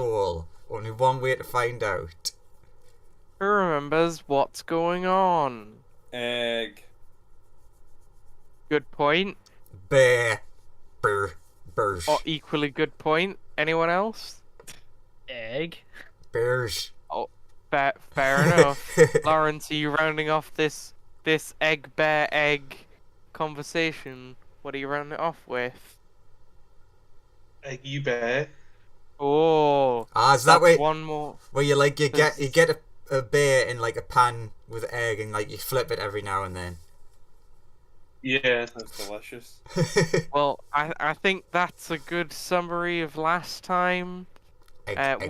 soul. Only one way to find out. Who remembers what's going on? Egg. Good point. Bear. Burr. Burrs. Or equally good point. Anyone else? Egg. Bears. Oh, fair enough. Lawrence, are you rounding off this egg bear egg conversation? What are you rounding it off with? Eggy bear. Oh, Is that that's way? one more. Where you get a bear in like a pan with egg and like you flip it every now and then. Yeah. That's delicious. Well, I think that's a good summary of last time. Egg.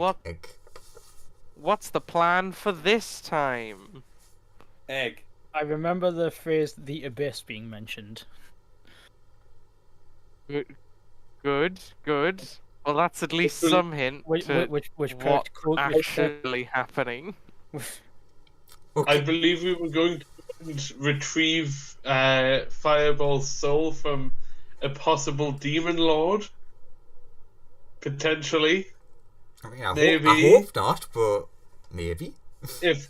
What's the plan for this time? Egg. I remember the phrase "the abyss" being mentioned. Good. Well, that's at least some hint Which to which what's practical? actually happening. Okay. I believe we were going to retrieve Fireball's soul from a possible demon lord. Potentially. I mean, I Maybe. hope not, but maybe. If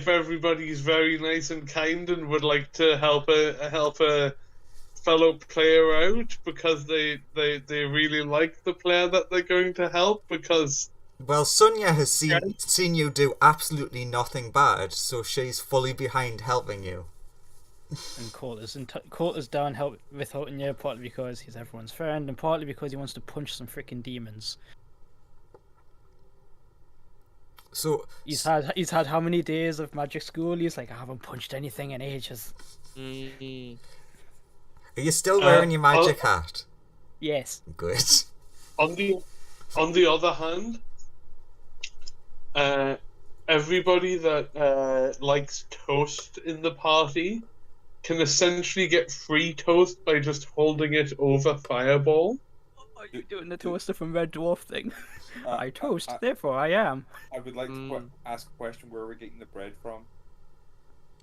everybody's very nice and kind and would like to help a fellow player out because they really like the player that they're going to help, because Well, Sonia has seen you do absolutely nothing bad, so she's fully behind helping you. And Coulter's down with helping you, partly because he's everyone's friend, and partly because he wants to punch some freaking demons. So He's had how many days of magic school? He's like, I haven't punched anything in ages. Mm. are you still wearing your magic hat? Yes. Good. on the other hand, everybody that likes toast in the party can essentially get free toast by just holding it over Fireball. Are you doing the toaster from Red Dwarf thing? I toast, I- therefore I am. I would like to ask a question: where are we getting the bread from?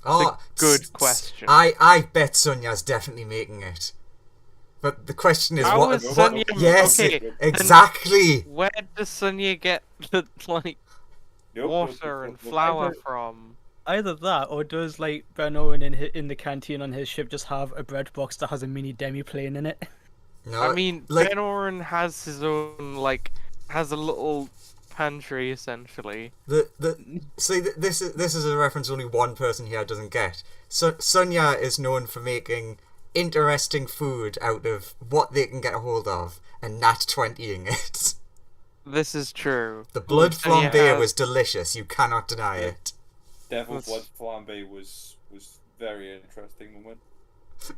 Oh, good question. I bet Sonia's definitely making it. But the question is, How what? is Sonia- Yes, okay, exactly. Where does Sonia get the Nope, water and flour from? Either that, or does like Ben Owen in the canteen on his ship just have a bread box that has a mini demi plane in it? No, I mean, like, Ben Oren has his own has a little pantry essentially. this is a reference only one person here doesn't get. So Sonia is known for making interesting food out of what they can get a hold of, and nat 20ing it. This is true. The blood Sonia flambe has- was delicious. You cannot deny it. Devil Let's- blood flambe was very interesting moment.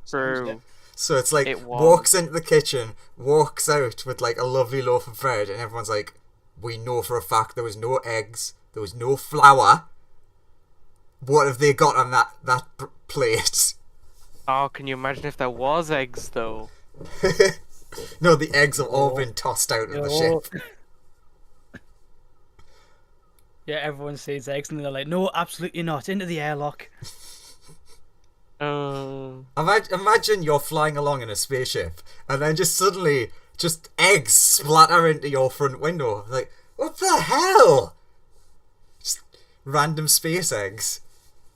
True. So it's like, It was. walks into the kitchen, walks out with like a lovely loaf of bread, and everyone's like, we know for a fact there was no eggs, there was no flour. What have they got on that plate? Oh, can you imagine if there was eggs though? No, the eggs have all been tossed out of the ship. Yeah, everyone says eggs, and they're like, no, absolutely not, into the airlock. Imagine you're flying along in a spaceship, and then just suddenly, just eggs splatter into your front window. Like, what the hell? Just random space eggs.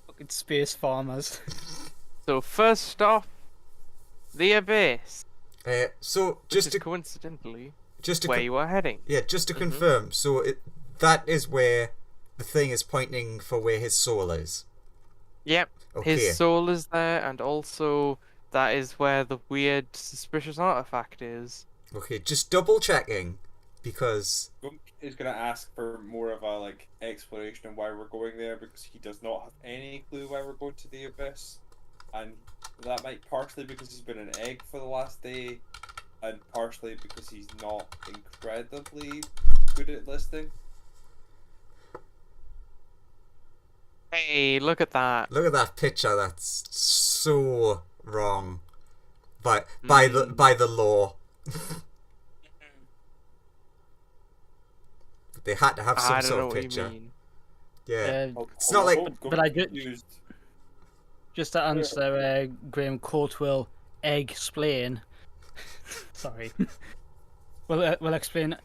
Fucking space farmers. So first off, the abyss. So Just just to coincidentally just to where con- you are heading. yeah, just to confirm. So that is where the thing is pointing for where his soul is. Yep. Okay. His soul is there, and also that is where the weird, suspicious artifact is. Okay, just double checking, because Gunk is gonna ask for more of a explanation on why we're going there, because he does not have any clue why we're going to the abyss, and that might partially because he's been an egg for the last day, and partially because he's not incredibly good at listing. Hey, look at that. look at that picture. That's so wrong, by the law. They had to have some I don't sort know of what picture. you mean. Yeah. Uh, It's not like- but I get- Just to answer Graham Courtwill, egg splain. Sorry. We'll explain.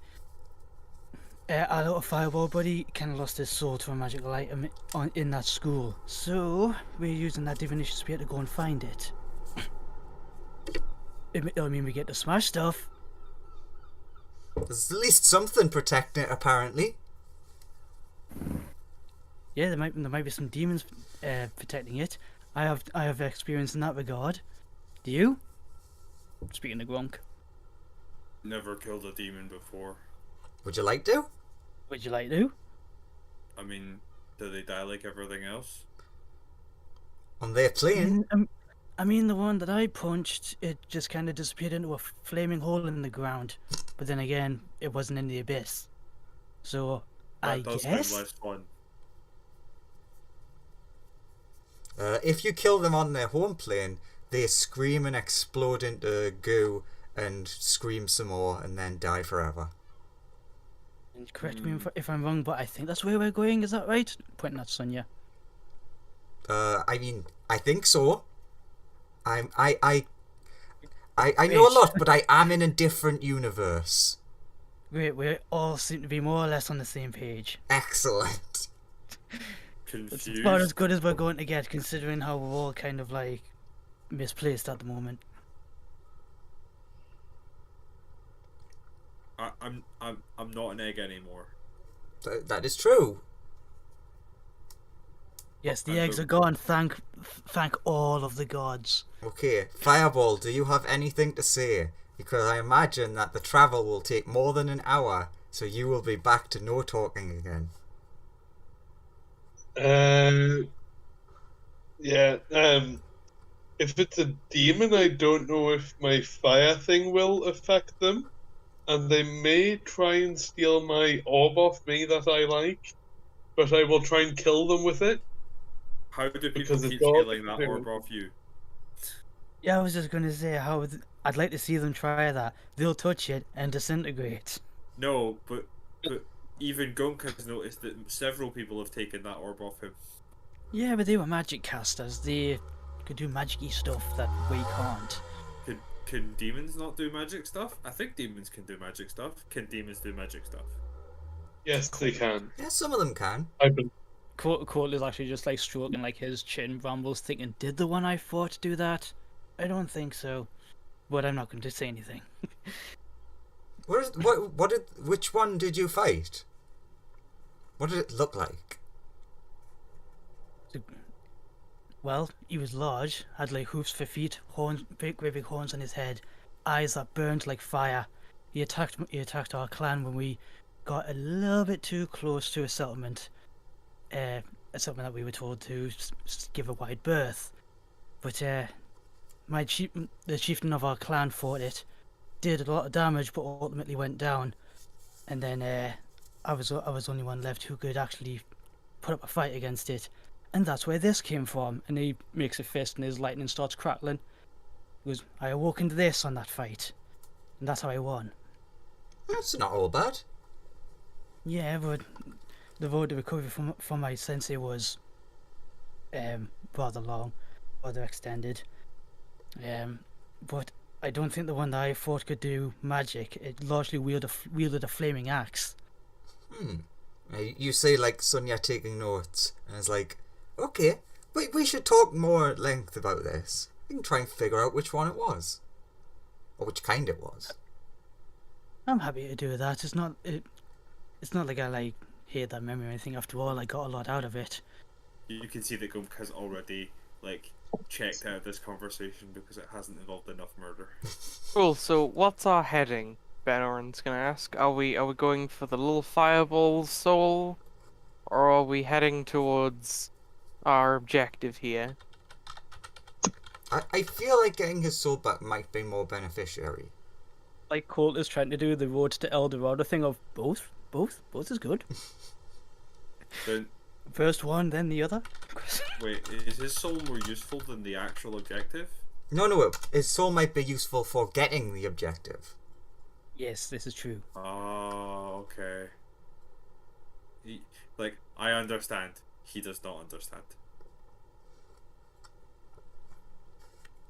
Our little fireball buddy kind of lost his soul to a magical item in that school, so we're using that divination spear to go and find it. It'll mean we get to smash stuff. There's at least something protecting it, apparently. Yeah, there might be some demons protecting it. I have experience in that regard. Do you? Speaking of Gronk, Never killed a demon before. Would you like to? would you like to? I mean, do they die like everything else? On their plane? I mean, the one that I punched, it just kind of disappeared into a flaming hole in the ground. But then again, it wasn't in the abyss. So, I That does guess. sound less fun. If you kill them on their home plane, they scream and explode into goo and scream some more and then die forever. And correct me if I'm wrong, but I think that's where we're going. Is that right? Pointing at Sonia. I mean, I think so. I know a lot, but I am in a different universe. Great, we all seem to be more or less on the same page. Excellent. It's Confused. about as good as we're going to get, considering how we're all kind of like misplaced at the moment. I'm not an egg anymore. That is true. Yes, the I eggs don't- are gone. Thank all of the gods. Okay, Fireball, do you have anything to say? Because I imagine that the travel will take more than an hour, so you will be back to no talking again. Yeah. If it's a demon, I don't know if my fire thing will affect them, and they may try and steal my orb off me that I like, but I will try and kill them with it. How do people Because keep it's all- stealing that orb off you? Yeah, I was just gonna say I'd like to see them try that. They'll touch it and disintegrate. No, but even Gunk has noticed that several people have taken that orb off him. Yeah, but they were magic casters. They could do magic-y stuff that we can't. Can demons not do magic stuff? I think demons can do magic stuff. Can demons do magic stuff? Yes, they can. Yeah, some of them can. I've been Court is actually just like stroking like his chin, Brambles, thinking, "Did the one I fought do that? I don't think so." But I'm not going to say anything. Which one did you fight? What did it look like? Well, he was large, had like hoofs for feet, horns, big horns on his head, eyes that burned like fire. He attacked our clan when we got a little bit too close to a settlement that we were told to give a wide berth. But the chieftain of our clan fought it, did a lot of damage, but ultimately went down. And then I was only one left who could actually put up a fight against it. And that's where this came from. And he makes a fist and his lightning starts crackling. He goes, "I awoke into this on that fight. And that's how I won." That's not all bad. Yeah, but the road to recovery from my sensei was rather long, rather extended. But I don't think the one that I fought could do magic. It largely wielded a flaming axe. You say like Sonia taking notes, and it's like, okay, we should talk more at length about this. We can try and figure out which one it was, or which kind it was. I'm happy to do that. It's not like I like hate that memory or anything. After all, I got a lot out of it. You can see that Gunk has already checked out this conversation because it hasn't involved enough murder. Cool. So what's our heading? Ben Oren's gonna ask. Are we going for the little fireball soul, or are we heading towards our objective here? I feel like getting his soul back might be more beneficiary. Like Colt is trying to do the road to El Dorado thing of both is good. Then First one, then the other. wait, is his soul more useful than the actual objective? No, his soul might be useful for getting the objective. Yes, this is true. Oh, okay. I understand. He does not understand.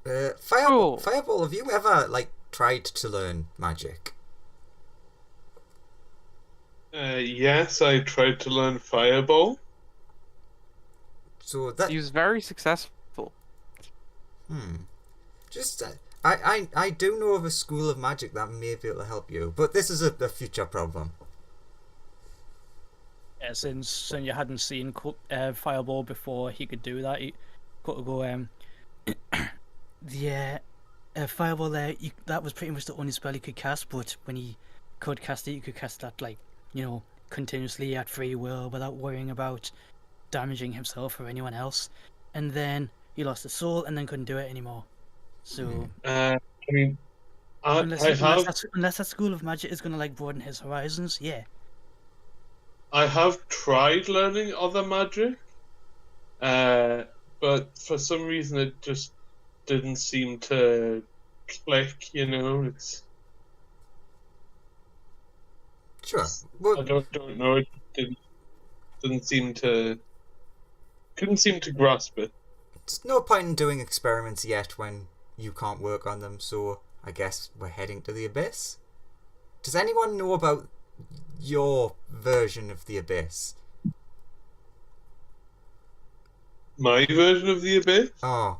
Fireball, Cool. Fireball, have you ever tried to learn magic? Yes, I tried to learn Fireball. So that He was very successful. just I do know of a school of magic that may be able to help you, but this is a future problem. Yeah, since you hadn't seen Fireball before, he could do that. He could go yeah, Fireball there. That was pretty much the only spell he could cast. But when he could cast it, he could cast that continuously at free will without worrying about damaging himself or anyone else. And then he lost his soul and then couldn't do it anymore. So I mean, I unless have that school of magic is gonna broaden his horizons, yeah. I have tried learning other magic, but for some reason it just didn't seem to click. It's Sure. I Well, don't know. It didn't seem to couldn't seem to grasp it. there's no point in doing experiments yet when you can't work on them. So I guess we're heading to the abyss. Does anyone know about your version of the abyss? My version of the abyss. Oh,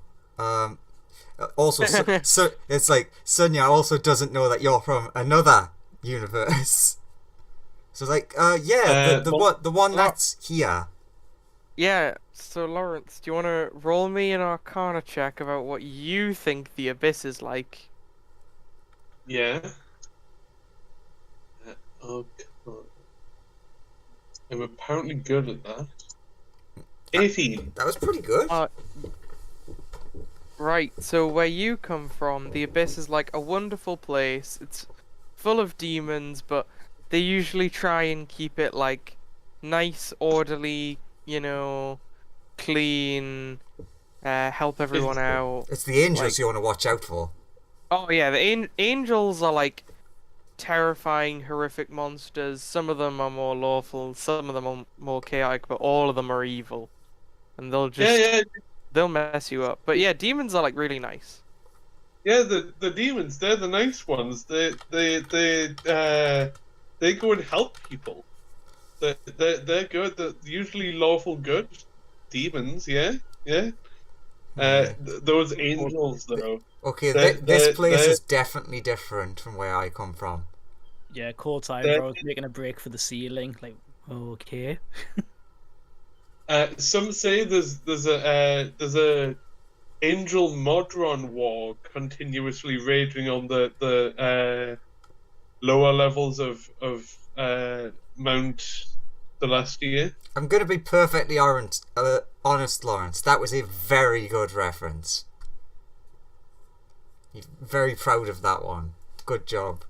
also, so it's like Sunya also doesn't know that you're from another universe. So it's like, yeah, the one that's here. Yeah, so Lawrence, do you want to roll me an Arcana check about what you think the Abyss is like? Yeah. Oh, come on. I'm apparently good at that. 18. That was pretty good. Right, so where you come from, the Abyss is like a wonderful place. It's full of demons, but they usually try and keep it like nice, orderly, clean, help everyone out. It's the angels like- you want to watch out for. Oh yeah, the angels are like terrifying, horrific monsters. Some of them are more lawful, some of them are more chaotic, but all of them are evil. And they'll just Yeah. they'll mess you up. But yeah, demons are like really nice. Yeah, the demons, they're the nice ones. They go and help people. They're good. They're usually lawful good demons. Yeah. Those angels though. Okay, They're- this place they're- is definitely different from where I come from. Yeah, cold time, That- bro. Making a break for the ceiling. Okay. Some say there's a angel Modron war continuously raging on the lower levels of Mount Celestia. I'm gonna be perfectly honest, Lawrence. That was a very good reference. You're very proud of that one. Good job.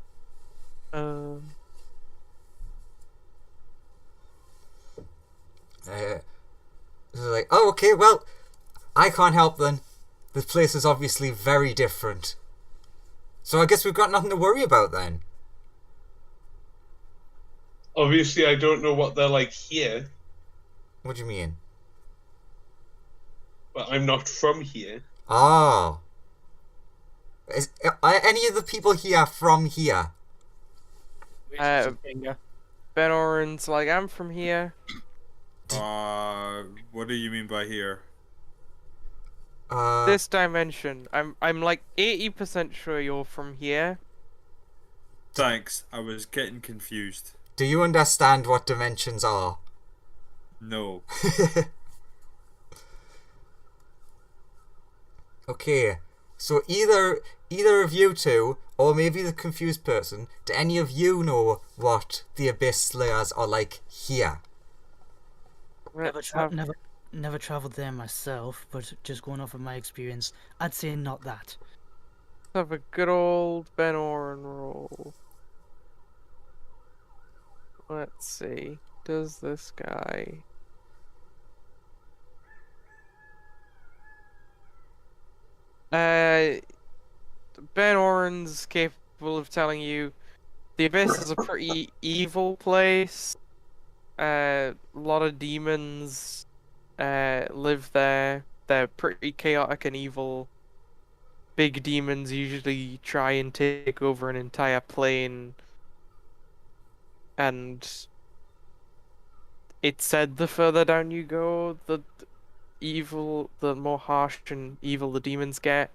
Like, oh, okay, well, I can't help then. This place is obviously very different. So I guess we've got nothing to worry about then. Obviously, I don't know what they're like here, What do you mean? but I'm not from here. Oh. Are any of the people here from here? Ben Oren's like, I'm from here. What do you mean by here? This dimension. I'm like 80% sure you're from here. Thanks, I was getting confused. Do you understand what dimensions are? No. Okay, so either of you two, or maybe the confused person, do any of you know what the Abyss Slayers are like here? Let's have- Never traveled there myself, but just going off of my experience, I'd say not that. Let's have a good old Ben Oren roll. Let's see. Does this guy... Ben Oren's capable of telling you the Abyss is a pretty evil place. A lot of demons live there. They're pretty chaotic and evil. Big demons usually try and take over an entire plane. And it said the further down you go, the more harsh and evil the demons get.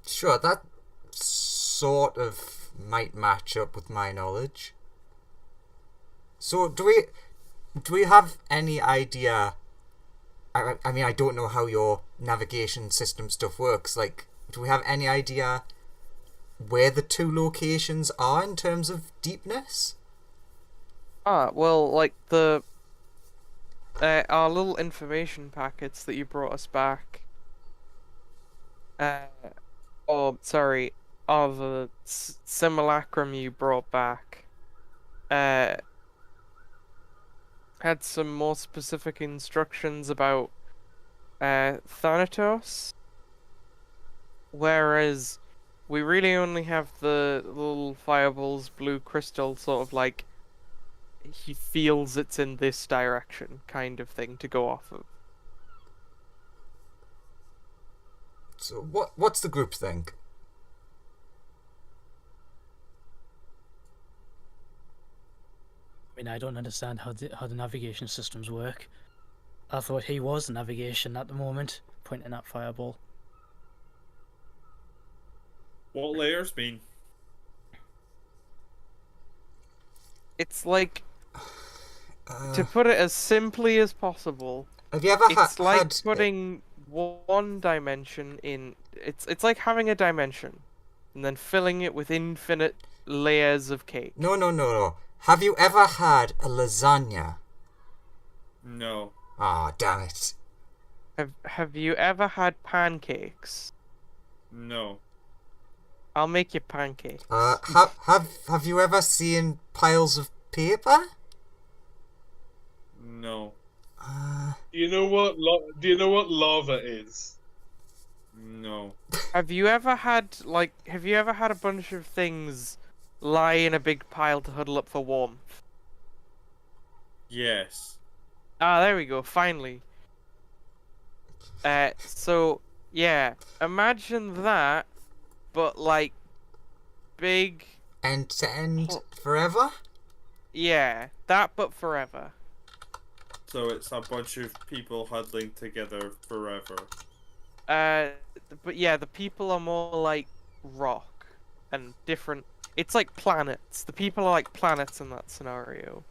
Sure, that sort of might match up with my knowledge. So, do we have any idea? I mean, I don't know how your navigation system stuff works. Like, do we have any idea where the two locations are in terms of deepness? Well, like our little information packets that you brought us back. Sorry, the simulacrum you brought back. Had some more specific instructions about Thanatos, whereas we really only have the little fireball's blue crystal sort of like he feels it's in this direction kind of thing to go off of. So, what's the group think? I mean, I don't understand how the navigation systems work. I thought he was the navigation at the moment, pointing at Fireball. What layers mean? It's like, to put it as simply as possible, Have you ever it's like had putting one dimension in. It's like having a dimension, and then filling it with infinite layers of cake. No. Have you ever had a lasagna? No. Ah, damn it. Have you ever had pancakes? No. I'll make you pancakes. Have you ever seen piles of paper? No. Do you know what lava is? No. Have you ever had a bunch of things lie in a big pile to huddle up for warmth? Yes. Ah, there we go, finally. So, yeah, imagine that, but like, big, End to end forever? yeah, that but forever. So it's a bunch of people huddling together forever. But yeah, the people are more like rock and different. It's like planets. The people are like planets in that scenario.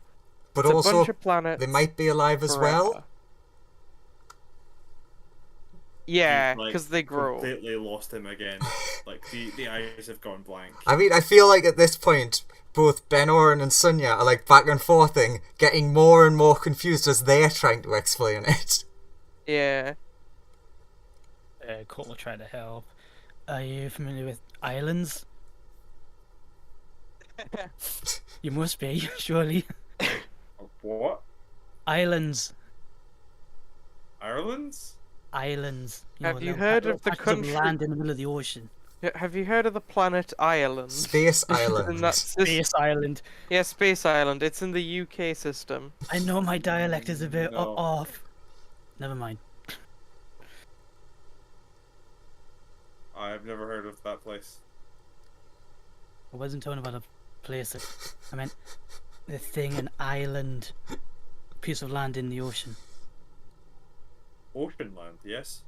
But It's a also, bunch of planets they might be alive as well? forever. Yeah, You've, like, because they grow. Completely lost him again. Like the eyes have gone blank. I mean, I feel like at this point, both Benorin and Sunya are like back and forthing, getting more and more confused as they're trying to explain it. Yeah. Colt will try to help. Are you familiar with islands? You must be, surely. What? Islands. Ireland's? Islands. Have you little heard little of the patches country- land in the middle of the ocean? Have you heard of the planet Ireland? Space In Island. that Space Island. Yeah, Space Island. It's in the UK system. I know my dialect is a bit No. off. Never mind. I've never heard of that place. I wasn't talking about a place. I meant the thing, an island, piece of land in the ocean. Ocean land, yes.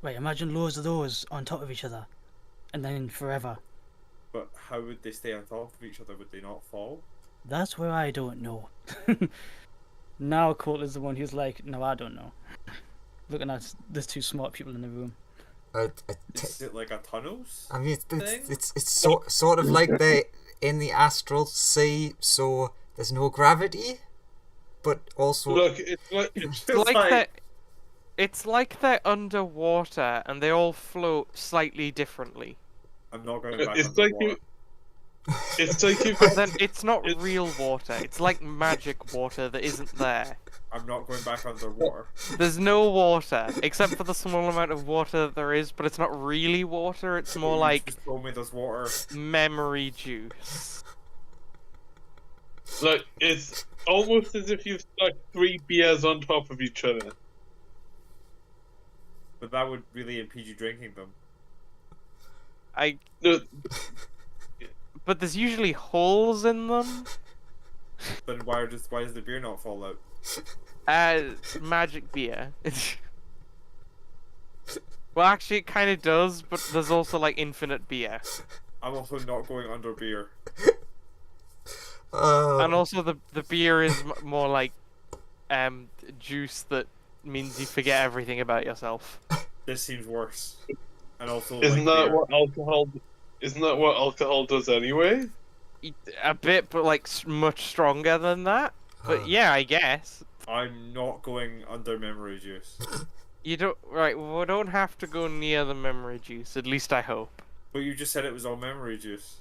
Right, imagine loads of those on top of each other, and then forever. But how would they stay on top of each other? Would they not fall? That's where I don't know. Now Colt is the one who's like, no, I don't know. Looking at there's two smart people in the room. Is it like a tunnels? I mean, thing? it's sort of like they're in the astral sea, so there's no gravity, but also Look, it's like It's like it's like they're underwater and they all float slightly differently. I'm not going back it's under like water. you. It's like you've But then it's not It's- real water. It's like magic water that isn't there. I'm not going back underwater. There's no water except for the small amount of water that there is, but it's not really water. It's more You like just told me there's water. memory juice. like it's almost as if you've stuck 3 beers on top of each other. But that would really impede you drinking them. I No, but there's usually holes in them. Then why does the beer not fall out? Magic beer. Well, actually, it kind of does, but there's also like infinite beer, I'm also not going under beer. and Oh, also the beer is more like juice that means you forget everything about yourself. This seems worse. And also, Isn't like that beer. what alcohol? Isn't that what alcohol does anyway? A bit, but like much stronger than that. But yeah, I guess I'm not going under memory juice. you don't. Right, we don't have to go near the memory juice. At least I hope. But you just said it was all memory juice.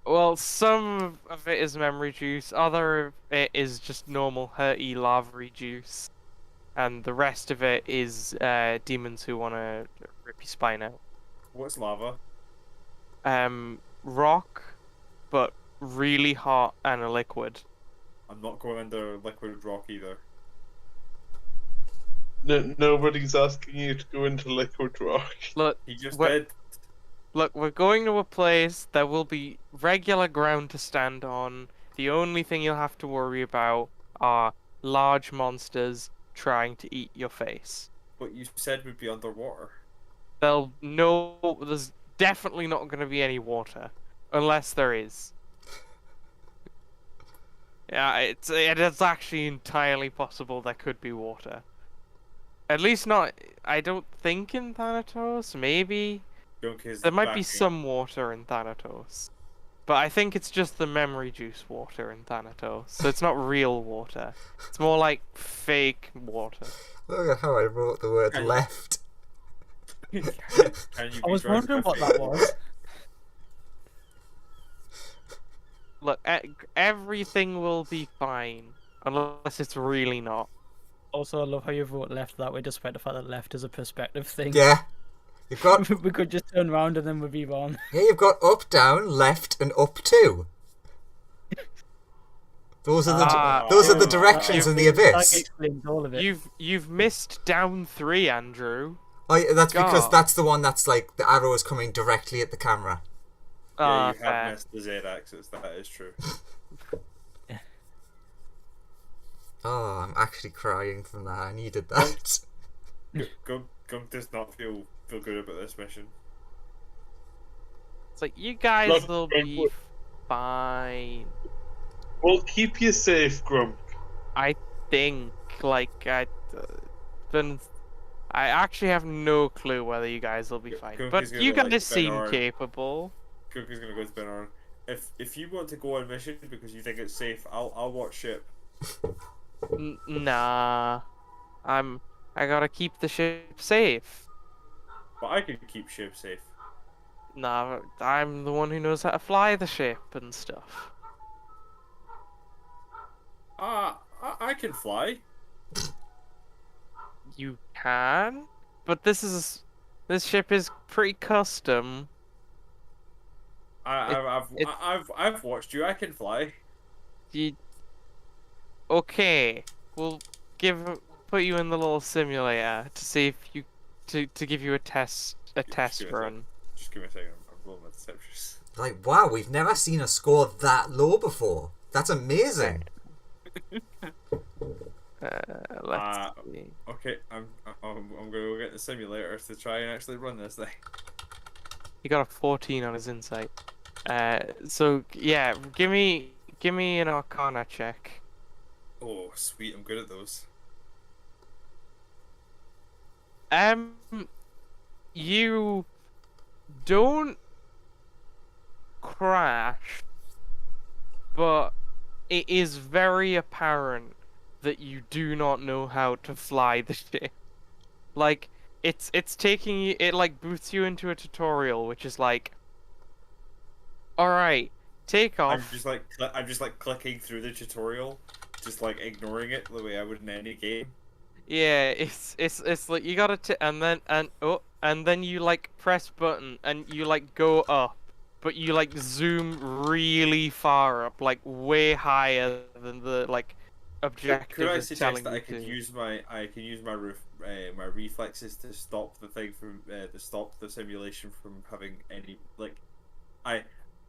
Well, some of it is memory juice, other of it is just normal hurty lavery juice, and the rest of it is demons who want to rip your spine out. What's lava? Rock, but really hot and a liquid. I'm not going under liquid rock either. No, nobody's asking you to go into liquid rock. Look, He just What- did. look, we're going to a place there will be regular ground to stand on. The only thing you'll have to worry about are large monsters trying to eat your face. What you said would be underwater. There's definitely not going to be any water, unless there is. Yeah, it is actually entirely possible there could be water. At least not. I don't think in Thanatos. Maybe Gunk is there might be backing some water in Thanatos, but I think it's just the memory juice water in Thanatos. So it's not real water. It's more like fake water. look at how I wrote the word Can you- left. Can you I be was drunk wondering what with that me? was. Look, everything will be fine unless it's really not. Also, I love how you wrote left that way, despite the fact that left is a perspective thing. Yeah. You've got We could just turn around and then we'd be wrong. yeah, you've got up, down, left, and up too. Those are the yeah. directions in the That abyss. explains all of it. You've missed down 3, Andrew. Oh, yeah, that's because God. that's the one that's like the arrow is coming directly at the camera. Yeah, Ah, you fair. have missed the Z-axis. That is true. Oh, I'm actually crying from that. I needed that. Gunk does not feel good about this mission. It's like you guys Look, will be fine. We'll keep you safe, Grump. I think. Like been. I actually have no clue whether you guys will be fine, Cook but is gonna you be like guys seem Bernard. capable. Gunk is gonna go to Benar. If you want to go on mission because you think it's safe, I'll watch ship. Nah, I gotta keep the ship safe. But I can keep ship safe. Nah, I'm the one who knows how to fly the ship and stuff. I can fly. You can, but this ship is pretty custom. I've watched you. I can fly. You okay? We'll put you in the little simulator to see if you to give you a test give me a sec. run. Just give me a second. I'm rolling my deceptions. Like, wow, we've never seen a score that low before. That's amazing. Let's see. Okay, I'm gonna go get the simulator to try and actually run this thing. He got a 14 on his insight. So yeah, give me an Arcana check. Oh, sweet! I'm good at those. You don't crash, but it is very apparent that you do not know how to fly the ship. Like, it's taking you, it like boots you into a tutorial, which is like, alright, take I'm off. just like clicking through the tutorial, just like ignoring it the way I would in any game. Yeah, it's like you gotta and then you like press button and you like go up, but you like zoom really far up, like way higher than the like objective Could I is suggest telling that you I could to. use my reflexes to stop the thing from to stop the simulation from having any like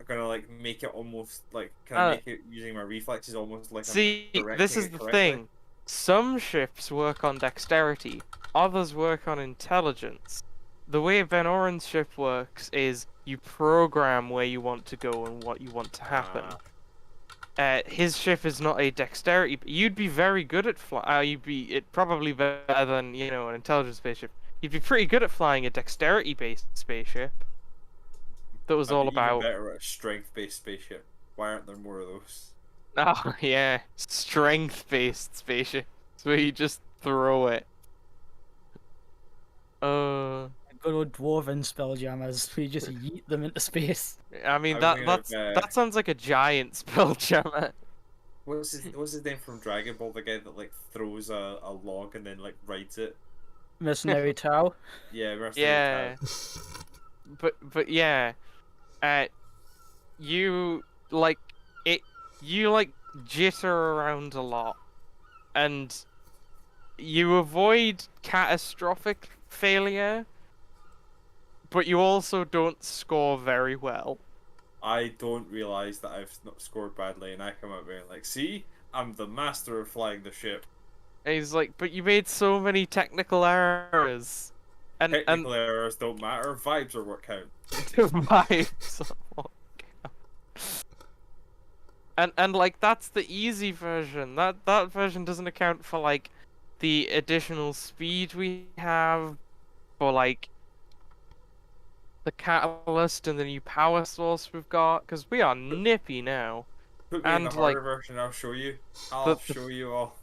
gonna like make it almost like can Uh, I make it using my reflexes almost like See, I'm this directing is it the correctly? thing. Some ships work on dexterity, others work on intelligence. The way Ben Oren's ship works is you program where you want to go and what you want to happen. His ship is not a dexterity. You'd be very good at You'd probably better than an intelligence spaceship. You'd be pretty good at flying a dexterity-based spaceship. That was I'd all be even about. better at a strength-based spaceship. Why aren't there more of those? Oh yeah, strength-based spaceship. So you just throw it. Good old dwarven spelljammers. We just yeet them into space. I mean I was thinking of, that sounds like a giant spelljammer. what's his name from Dragon Ball? The guy that like throws a log and then like rides it. Mercenary Tau. Yeah, Mercenary Yeah, Tau. but yeah, you like it. You like jitter around a lot, and you avoid catastrophic failure, but you also don't score very well. I don't realize that I've not scored badly, and I come out being like, "See, I'm the master of flying the ship." And he's like, but you made so many technical errors. And Technical errors don't matter. Vibes are what count. the vibes are what count. And like that's the easy version. That version doesn't account for like the additional speed we have, for like the catalyst and the new power source we've got, because we are nippy now. Put me in the And, harder like, version. I'll show you. I'll the- show you all.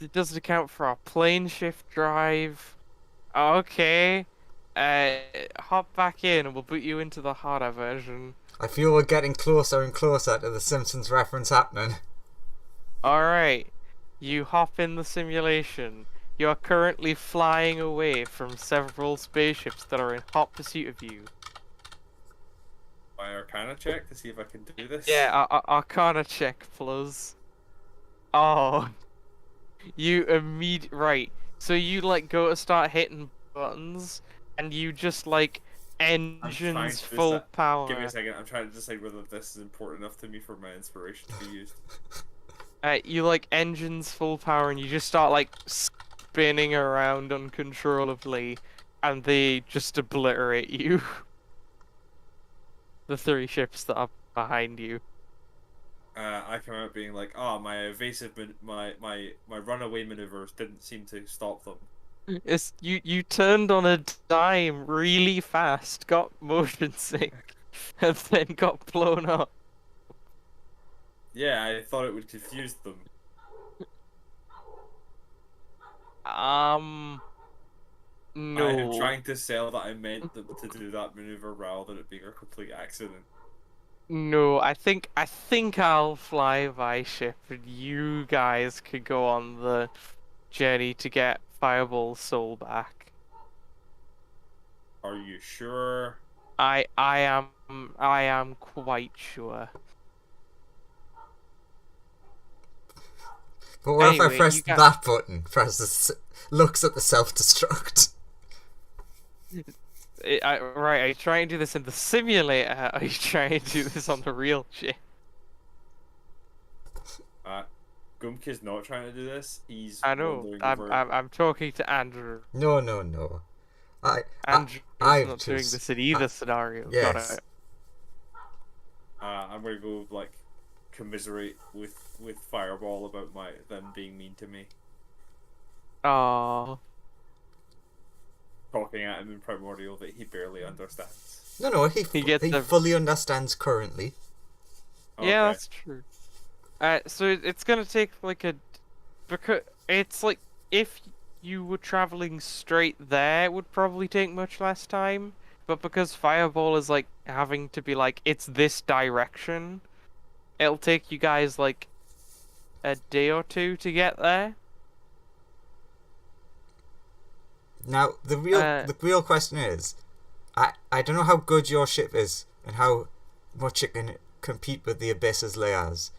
It doesn't account for our plane shift drive. Okay. Hop back in and we'll put you into the harder version. I feel we're getting closer and closer to the Simpsons reference happening. Alright. You hop in the simulation. You are currently flying away from several spaceships that are in hot pursuit of you. My Arcana check to see if I can do this. Yeah, Arcana check, plus. Oh. You right. So you like go to start hitting buttons, and you just like engines to full decide- power. Give me a second. I'm trying to decide whether this is important enough to me for my inspiration to be used. You like engines full power, and you just start like spinning around uncontrollably, and they just obliterate you. The 3 ships that are behind you. I come out being like, "Oh, my my runaway maneuvers didn't seem to stop them." It's you turned on a dime really fast, got motion sick, and then got blown up. Yeah, I thought it would confuse them. No. I am trying to sell that I meant them to do that maneuver rather than it being a complete accident. No, I think I'll fly my ship, and you guys could go on the journey to get Fireball's soul back. Are you sure? I am quite sure. But what if I Anyway, press you got- that button? Looks at the self-destruct. Right, are you trying to do this in the simulator? Or are you trying to do this on the real ship? Gumke's not trying to do this. He's I know. wandering I'm over- I'm talking to Andrew. No. Andrew's I've not doing just- this in either scenario. Yes. Got it. I'm gonna go like commiserate with Fireball about them being mean to me. Aww. Talking at him in Primordial that he barely understands. No, he gets a- fully understands currently. Yeah, Okay. that's true. So it's gonna take like because it's like if you were traveling straight there, it would probably take much less time. But because Fireball is like having to be like it's this direction, it'll take you guys like a day or 2 to get there. Now the real question is, I don't know how good your ship is and how much it can compete with the Abyss's layers.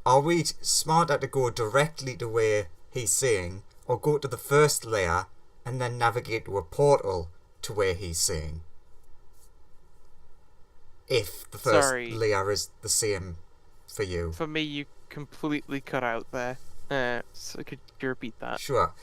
Are we smarter to go directly to where he's saying, or go to the first layer and then navigate to a portal to where he's saying? if the first Sorry. layer is the same for you. For me, you completely cut out there. So could you repeat that? Sure.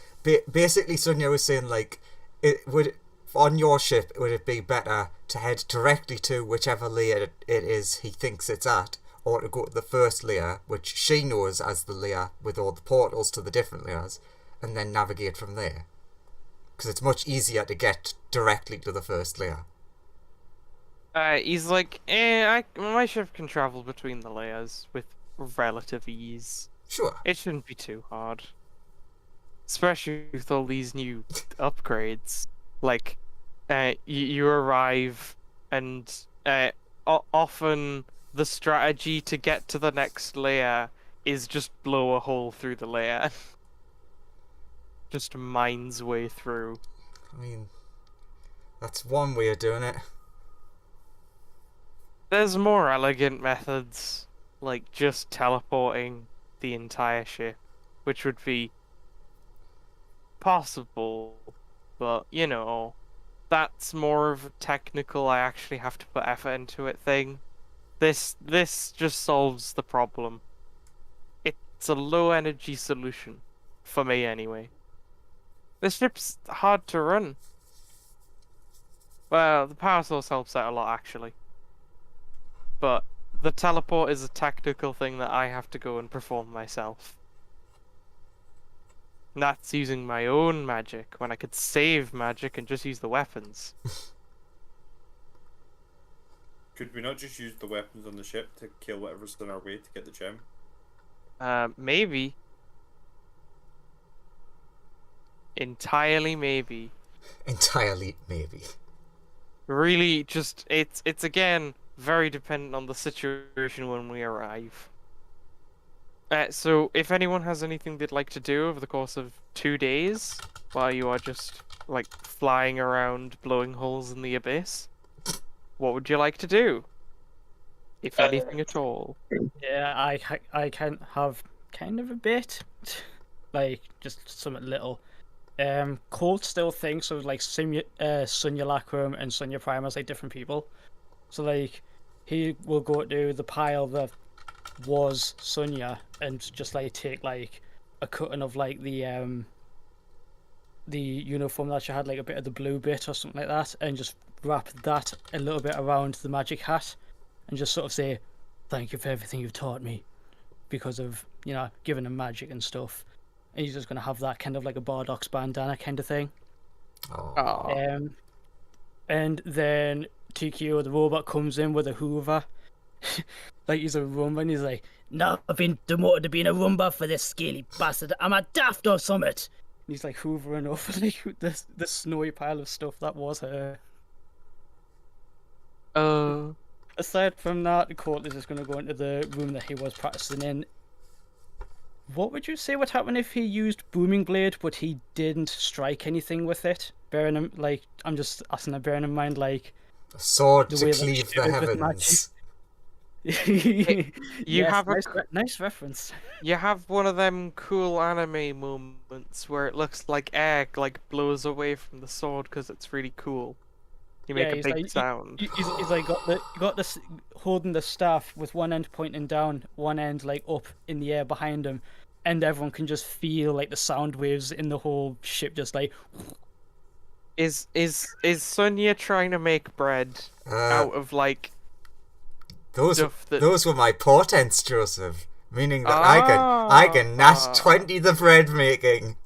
Basically, Sonia was saying, like, it would on your ship, would it be better to head directly to whichever layer it is he thinks it's at, or to go to the first layer, which she knows as the layer with all the portals to the different layers, and then navigate from there? Because it's much easier to get directly to the first layer. He's like, my ship can travel between the layers with relative ease. Sure. It shouldn't be too hard. Especially with all these new upgrades. Like, you arrive and often the strategy to get to the next layer is just blow a hole through the layer. Just mine's way through. I mean, that's one way of doing it. There's more elegant methods, like just teleporting the entire ship, which would be possible, but you know, that's more of a technical, I actually have to put effort into it thing. This just solves the problem. It's a low energy solution, for me anyway. This ship's hard to run. Well, the power source helps out a lot actually. But the teleport is a tactical thing that I have to go and perform myself. And that's using my own magic when I could save magic and just use the weapons. Could we not just use the weapons on the ship to kill whatever's in our way to get the gem? Maybe. Entirely maybe. Entirely, maybe. Really, just it's again very dependent on the situation when we arrive. So if anyone has anything they'd like to do over the course of 2 days, while you are just like flying around blowing holes in the abyss, what would you like to do? If anything at all. Yeah, I can have kind of a bit, like just something little. Colt still thinks of like Sonya Lacrum and Sonya Prime as like different people. So like he will go to the pile that was Sonya and just like take like a cutting of like the uniform that she had, like a bit of the blue bit or something like that, and just wrap that a little bit around the magic hat and just sort of say thank you for everything you've taught me because of, you know, giving him magic and stuff. And he's just gonna have that kind of like a Bardock's bandana kind of thing. Oh. And then TQ, the robot, comes in with a Hoover. Like he's a Roomba, and he's like, "No, I've been demoted to being a Roomba for this scaly bastard. I'm a daft or something." And he's like hoovering over like the snowy pile of stuff that was her. Aside from that, Colt is just going to go into the room that he was practicing in. What would you say would happen if he used Booming Blade, but he didn't strike anything with it? Bearing in, like, I'm just asking that, bearing in mind, like, A sword the to way that cleave she the did with heavens. You Yes, have nice reference. You have one of them cool anime moments where it looks like air like blows away from the sword because it's really cool. You make a he's big like, sound. He's like got this holding the staff with one end pointing down, one end like up in the air behind him, and everyone can just feel like the sound waves in the whole ship just like. Is Sonya trying to make bread out of like Those stuff that... those were my portents, Joseph. Meaning that I can nat 20 the bread making.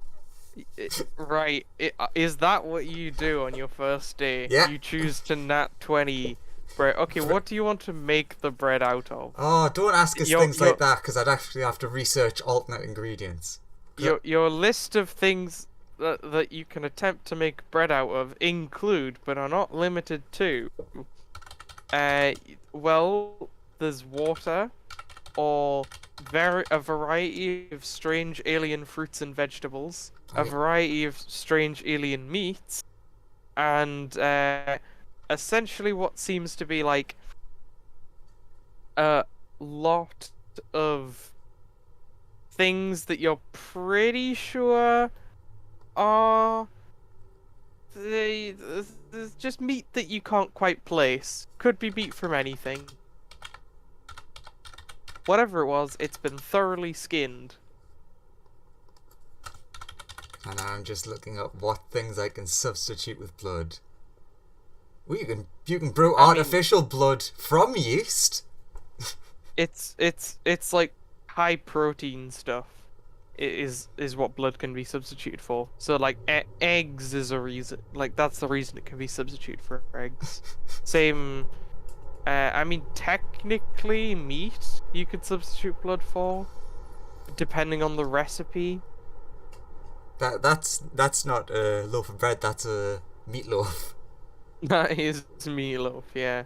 Right. Is that what you do on your first day? Yeah. You choose to nat 20 bread. Okay, what do you want to make the bread out of? Oh, don't ask us Your- things your- like that, because I'd actually have to research alternate ingredients. Your list of things that you can attempt to make bread out of include, but are not limited to, well, there's water, or a variety of strange alien fruits and vegetables, a variety of strange alien meats, and essentially what seems to be like a lot of things that you're pretty sure are there's just meat that you can't quite place. Could be meat from anything. Whatever it was, it's been thoroughly skinned. And I'm just looking up what things I can substitute with blood. Well, you can brew artificial blood from yeast. It's like high protein stuff. Is what blood can be substituted for. So like eggs is a reason. Like that's the reason it can be substituted for eggs. Same. I mean, technically, meat you could substitute blood for, depending on the recipe. That's not a loaf of bread. That's a meatloaf. That is meatloaf, yeah.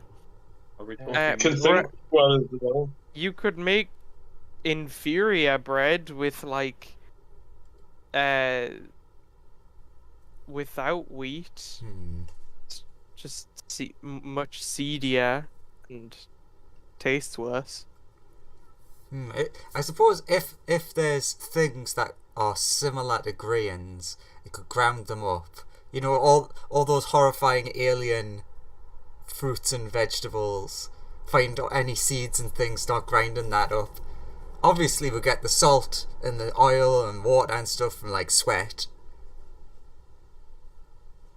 Are we talking? Can think well as well. You could make inferior bread with like, without wheat, just much seedier and tastes worse. I suppose if there's things that are similar to grains, it could ground them up. You know, all those horrifying alien fruits and vegetables. Find any seeds and things, start grinding that up. Obviously, we get the salt and the oil and water and stuff from like sweat.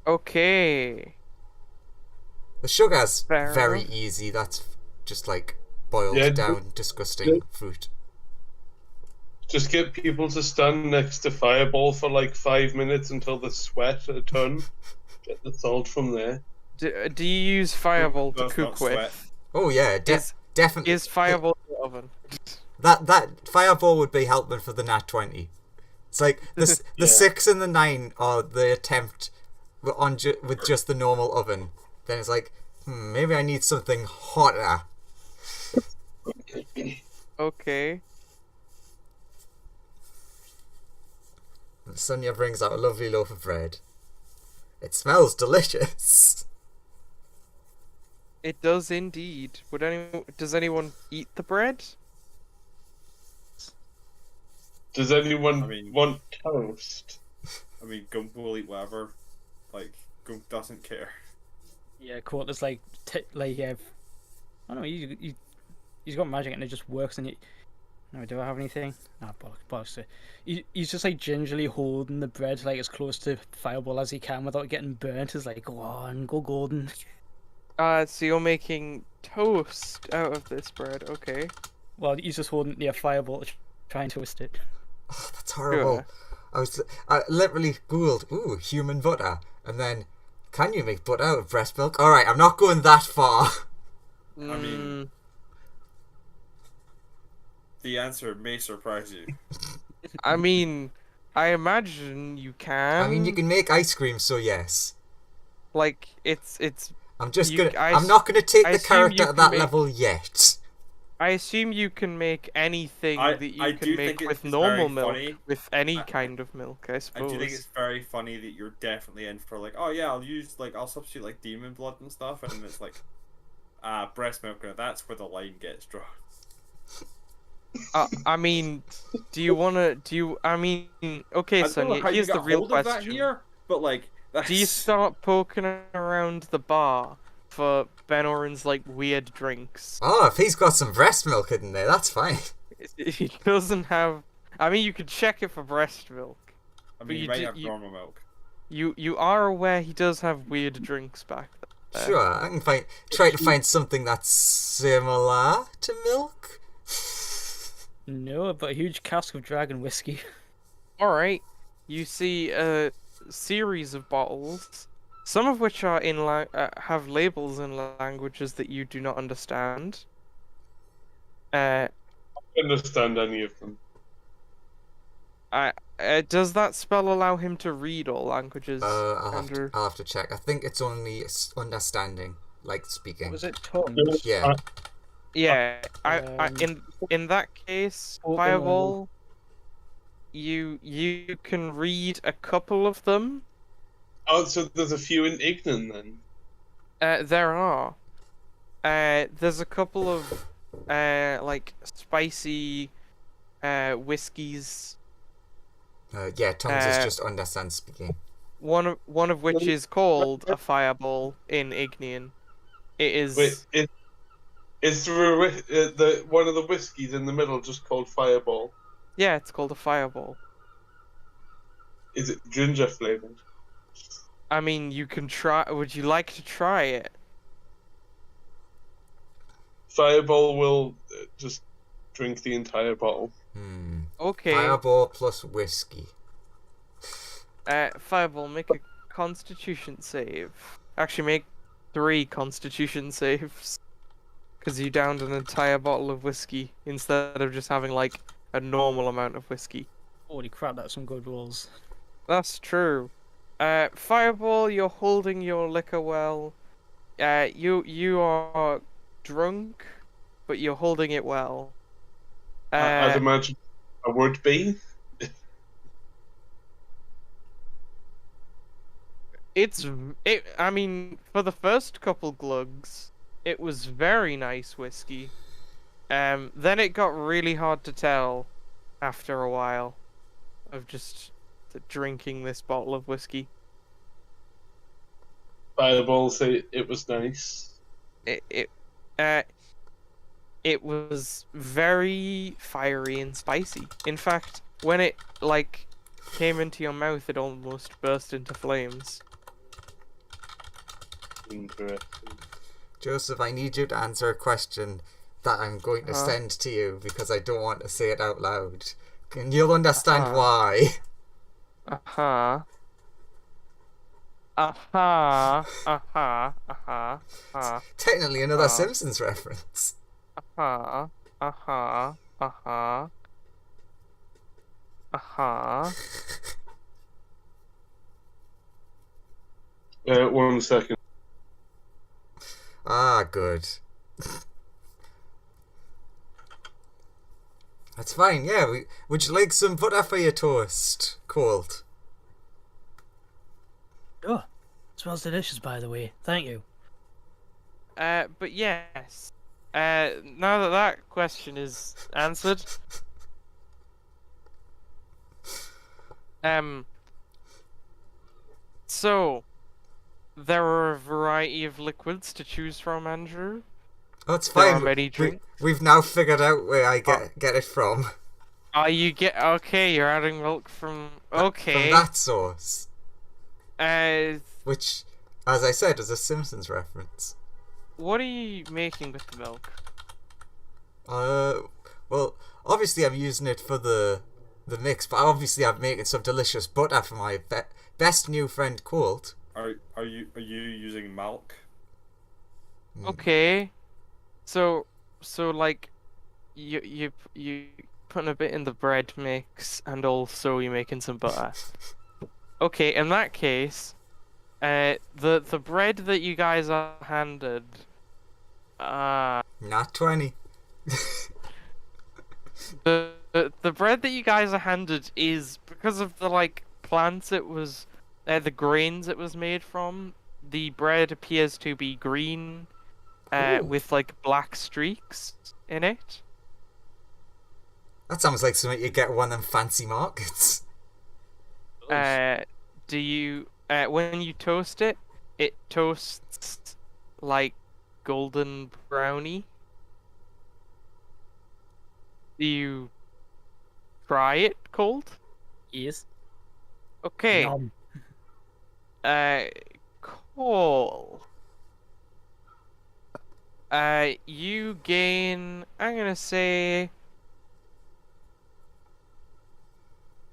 Okay. The sugar's Fair very enough. easy. That's just like boiled Yeah, down, disgusting fruit. Just get people to stand next to Fireball for like 5 minutes until they sweat a ton. Get the salt from there. Do you use Fireball to Does cook not with? sweat. Oh yeah, definitely. Is Fireball in the oven? That fireball would be helping for the nat 20. It's like the Yeah. 6 and the 9 are the attempt with just the normal oven. Then it's like, maybe I need something hotter. Okay. And Sonia brings out a lovely loaf of bread. It smells delicious. It does indeed. Does anyone eat the bread? Does anyone I mean- want toast? I mean, Gump will eat whatever. Like, Gump doesn't care. Yeah, Quarter's like, I don't know, he's got magic and it just works and he... No, do I have anything? No, bollocks. He's just like gingerly holding the bread like as close to Fireball as he can without getting burnt. He's like, go on, go golden. So you're making toast out of this bread, okay. Well, he's just holding it near Fireball to try and twist it. Oh, that's horrible. I literally googled, human butter, and then, can you make butter out of breast milk? Alright, I'm not going that far. I mean, the answer may surprise you. I mean, I imagine you can. I mean, you can make ice cream, so yes. Like, it's I'm just You- gonna. I I'm not gonna take I the assume character you at can that make- level yet. I assume you can make anything I that you do can make think with it's normal very milk, funny. with any I- kind of milk, I I suppose. do think it's very funny that you're definitely in for like, oh yeah, I'll substitute like demon blood and stuff, and it's like, breast milk. Now that's where the line gets drawn. I mean, I mean, okay, I don't know Sonia, how you here's the got real hold of that question. here, but like, Do you start poking around the bar for Ben Oren's, like, weird drinks? Oh, if he's got some breast milk in there, that's fine. He doesn't have... I mean, you could check it for breast milk. I but mean, you you might do- have you- normal milk. You are aware he does have weird drinks back there. Sure, I can try to find something that's similar to milk. No, but a huge cask of dragon whiskey. Alright, you see a series of bottles, some of which are have labels in languages that you do not understand. I don't understand any of them. Does that spell allow him to read all languages? I'll Andrew? have to check. I think it's only understanding, like speaking. What was it? Tongues? Yeah. Yeah, Um, in that case, open Fireball, you can read a couple of them. Oh, so there's a few in Ignan then. There are. There's a couple of like spicy whiskeys. Yeah, tongues is Uh, just understand speaking. one of which is called a fireball in Ignean. It is. Wait, is there the one of the whiskies in the middle just called Fireball? Yeah, it's called a fireball. Is it ginger flavored? I mean, you can try. Would you like to try it? Fireball will just drink the entire bottle. Okay. Fireball plus whiskey. Fireball, make a Constitution save. Actually, make 3 Constitution saves. Because you downed an entire bottle of whiskey instead of just having like a normal amount of whiskey. Holy crap, that's some good rolls. That's true. Fireball, you're holding your liquor well. You are drunk, but you're holding it well. I'd imagine I would be. I mean, for the first couple glugs, it was very nice whiskey. Then it got really hard to tell after a while of just drinking this bottle of whiskey. Fireball say it was nice. It was very fiery and spicy. In fact, when it like came into your mouth, it almost burst into flames. Interesting. Joseph, I need you to answer a question that I'm going to Uh-huh. send to you because I don't want to say it out loud. And you'll understand why. Uh-huh. Uh-huh. Uh-huh. Uh-huh. Uh-huh. Technically another Simpsons reference. Uh-huh. Uh-huh. Uh-huh. Uh-huh. 1 second. Ah, good. That's fine, yeah. Would you like some butter for your toast? Cold. Oh, smells delicious, by the way. Thank you. But yes. Now that that question is answered, so there are a variety of liquids to choose from, Andrew. That's There are fine. many drinks. We've now figured out where I get it from. Okay, you're adding milk from okay. From that source. Uh, Which, as I said, is a Simpsons reference. what are you making with the milk? Well, obviously I'm using it for the mix, but obviously I'm making some delicious butter for my best new friend Colt. Are you using milk? Okay, so like you putting a bit in the bread mix, and also you're making some butter. Okay, in that case, the bread that you guys are handed, Not 20. the bread that you guys are handed is because of the like plants it was, the grains it was made from. The bread appears to be green, Ooh. with like black streaks in it. That sounds like something you get at one of them fancy markets. Do you when you toast it, it toasts like golden brownie. Do you try it cold? Yes. Okay. Nom. Cool. You gain, I'm gonna say,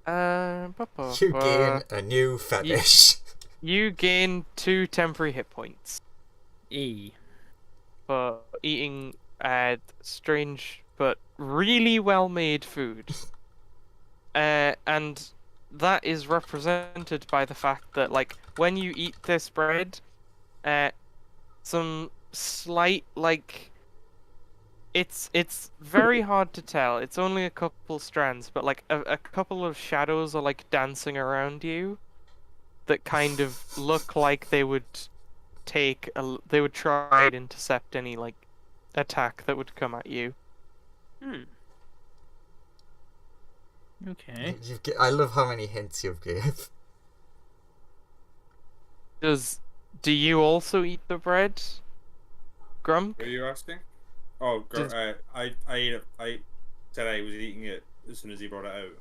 You gain a new fetish. you gain 2 temporary hit points E. for eating strange but really well made food. And that is represented by the fact that like when you eat this bread, some slight like it's very hard to tell. It's only a couple strands, but like a couple of shadows are like dancing around you that kind of look like they would they would try and intercept any like attack that would come at you. Okay. I love how many hints you've gave. Do you also eat the bread, Grump? What are you asking? Oh, Does- I ate it. I said I was eating it as soon as he brought it out.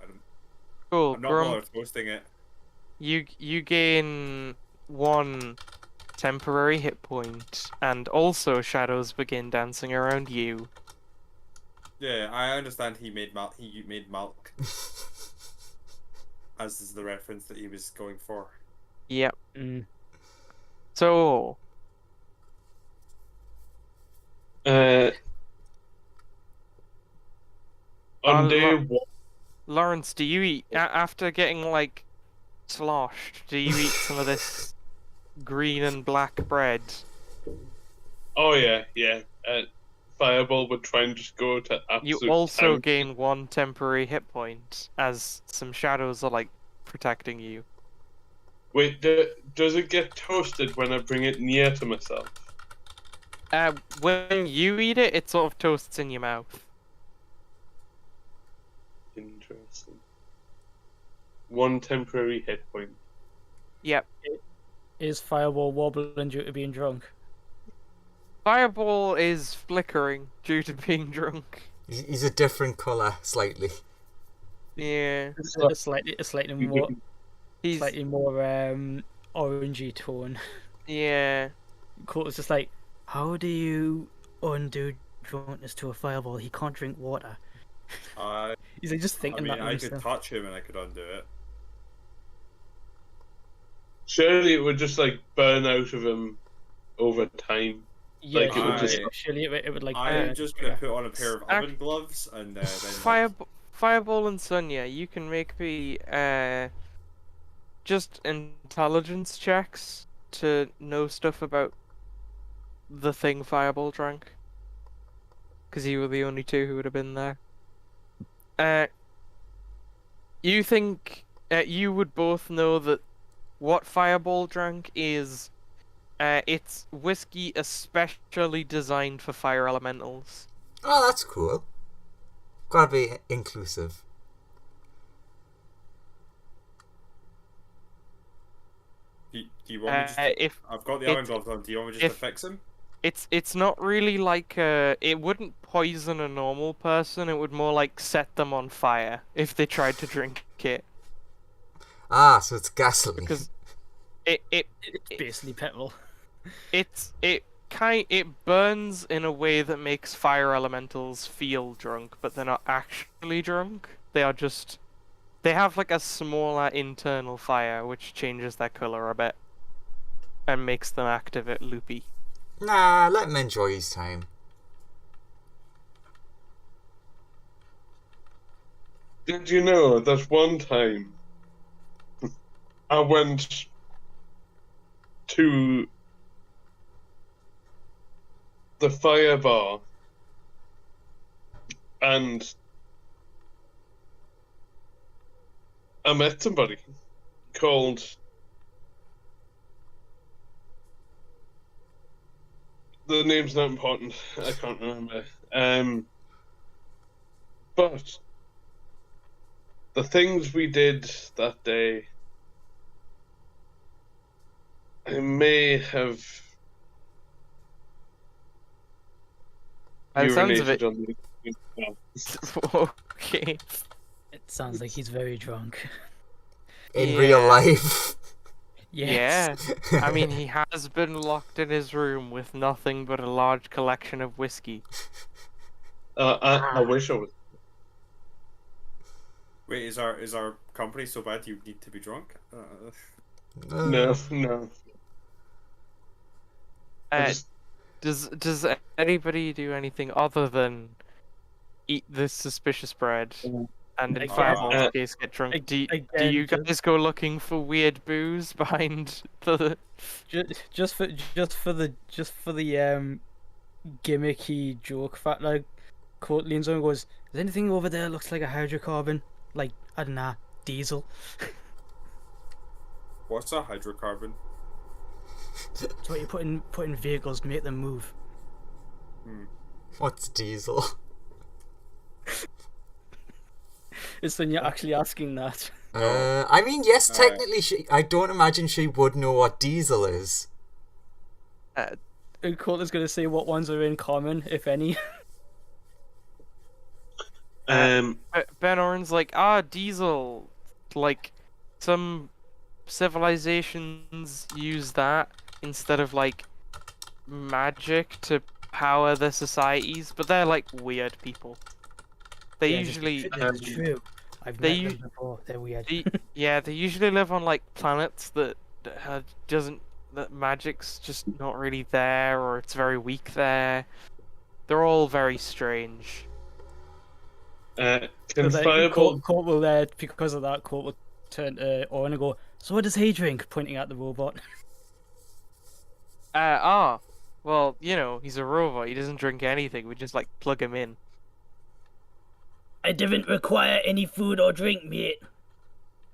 Cool, I'm not Grump. bothered toasting it. You gain 1 temporary hit point, and also shadows begin dancing around you. Yeah, I understand he made milk. He made milk, as is the reference that he was going for. Yep. Mm. So, On Uh, day lo- one, Lawrence, do you eat after getting like sloshed? Do you eat some of this green and black bread? oh yeah. Fireball would try and just go to You absolute also town. gain 1 temporary hit point as some shadows are like protecting you. Wait, does it get toasted when I bring it near to myself? When you eat it, it sort of toasts in your mouth. Interesting. 1 temporary hit point. Yep. Is Fireball wobbling due to being drunk? Fireball is flickering due to being drunk. He's a different colour, slightly. Yeah. A slightly more, He's orangey tone. yeah. Cool. It's just like, how do you undo drunkenness to a Fireball? He can't drink water. I He's like just I thinking mean, that. to I could himself. touch him and I could undo it. Surely it would just like burn out of him over time. Yeah, like, it would just- surely it would like. I'm just gonna yeah. put on a pair of oven gloves and then Fireball and Sonia, you can make me just intelligence checks to know stuff about the thing Fireball drank. Because you were the only 2 who would have been there. You think you would both know that what Fireball drank is it's whiskey especially designed for fire elementals. Oh, that's cool. Gotta be inclusive. do you want me just to, If I've got the it- oven gloves on. Do you want me just if- to fix him? it's not really like it wouldn't poison a normal person, it would more like set them on fire if they tried to drink it. Ah, so it's gasoline. Because it It's basically petrol. it burns in a way that makes fire elementals feel drunk, but they're not actually drunk. They have like a smaller internal fire which changes their color a bit and makes them act a bit loopy. Nah, let him enjoy his time. Did you know that one time I went to the fire bar and I met somebody called the name's not important. I can't remember. But the things we did that day, I may have By the sounds of urinated it, on the okay. It sounds like he's very drunk. In real Yeah. life. Yes. Yeah. I mean, he has been locked in his room with nothing but a large collection of whiskey. I wish I was. Wait, is our company so bad you need to be drunk? No. I Uh, just, does anybody do anything other than eat this suspicious bread and in Again- Fireball's case get drunk? Do you again, guys go looking for weird booze behind the? Just for the gimmicky joke fact, like Court leans over and goes, "Is anything over there looks like a hydrocarbon? Like, I don't know, diesel." What's a hydrocarbon? It's what you put in vehicles to make them move. What's diesel? It's when you're actually asking that. I mean, yes, Alright. technically, I don't imagine she would know what diesel is. And Coulter's gonna say what ones are in common, if any. Ben Oren's like, diesel. Like, some civilizations use that instead of like magic to power their societies, but they're like weird people. They Yeah, usually, this is true. I've they met them before. They're weird. they usually live on like planets that doesn't that magic's just not really there, or it's very weak there. They're all very strange. Can So that Fireball? Colt will, because of that, Colt will turn to Owen and go, "So what does he drink?" Pointing at the robot. Well, he's a robot. He doesn't drink anything. We just like plug him in. I didn't require any food or drink, mate.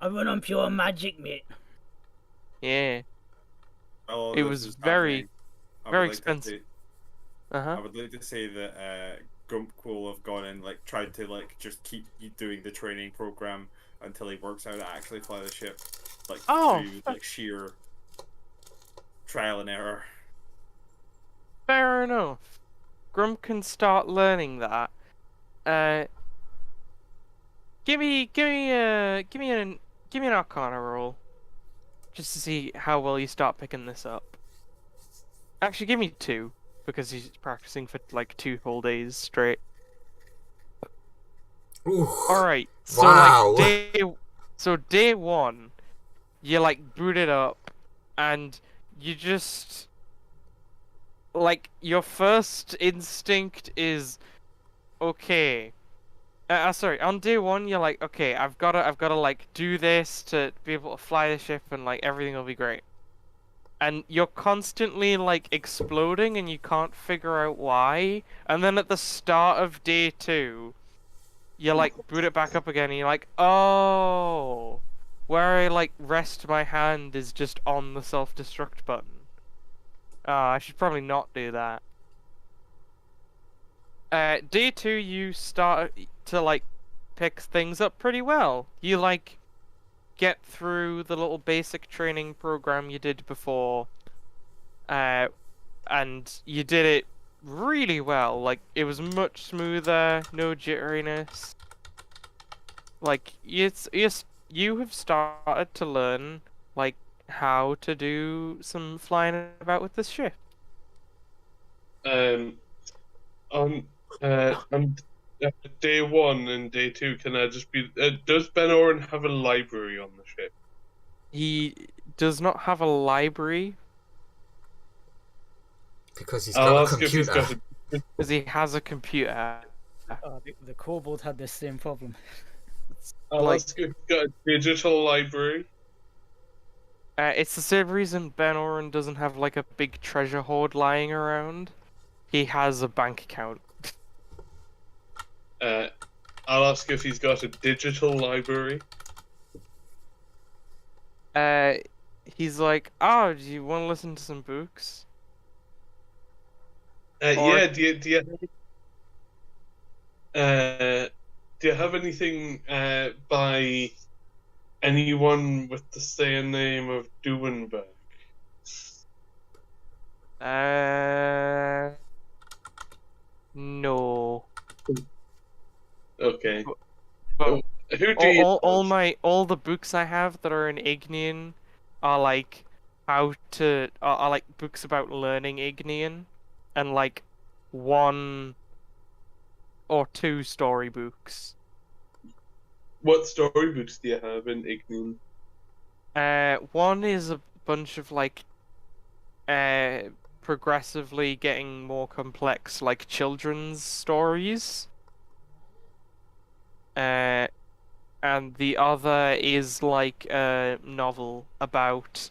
I run on pure magic, mate. Yeah. Well, It this was is very, happening. very I would like to expensive. say- Uh-huh. I would like to say that Gump will have gone and like tried to like just keep doing the training program until he works out to actually fly the ship, like through like sheer trial and error. Fair enough. Grump can start learning that. Give me an Arcana roll, just to see how well you start picking this up. Actually, give me 2, because he's practicing for like 2 whole days straight. Ooh. All right. So Wow. day 1, you like boot it up, and you just like your first instinct is okay. Sorry, on day 1 you're like, okay, I've gotta like do this to be able to fly the ship, and like everything will be great. And you're constantly like exploding and you can't figure out why. And then at the start of day 2, you like boot it back up again and you're like, oh, where I like rest my hand is just on the self-destruct button. I should probably not do that. Day 2, you start to like pick things up pretty well. You like get through the little basic training program you did before, and you did it really well. Like, it was much smoother, no jitteriness. Like, you have started to learn like how to do some flying about with this ship. On day 1 and day 2, can I just be? Does Ben Oren have a library on the ship? He does not have a library Because he's I'll got a ask if he's computer. got a. because he has a computer. The kobold had this same problem. I'll like- ask if he's got a digital library. It's the same reason Ben Oren doesn't have like a big treasure hoard lying around. He has a bank account. I'll ask if he's got a digital library. He's like, oh, do you want to listen to some books? Or- Yeah. Do you have anything by anyone with the same name of Duenberg? No. Okay. But Who do you? all the books I have that are in Ignean are like are like books about learning Ignean, and like 1 or 2 storybooks. What storybooks do you have in Ignian? One is a bunch of like progressively getting more complex like children's stories. And the other is like a novel about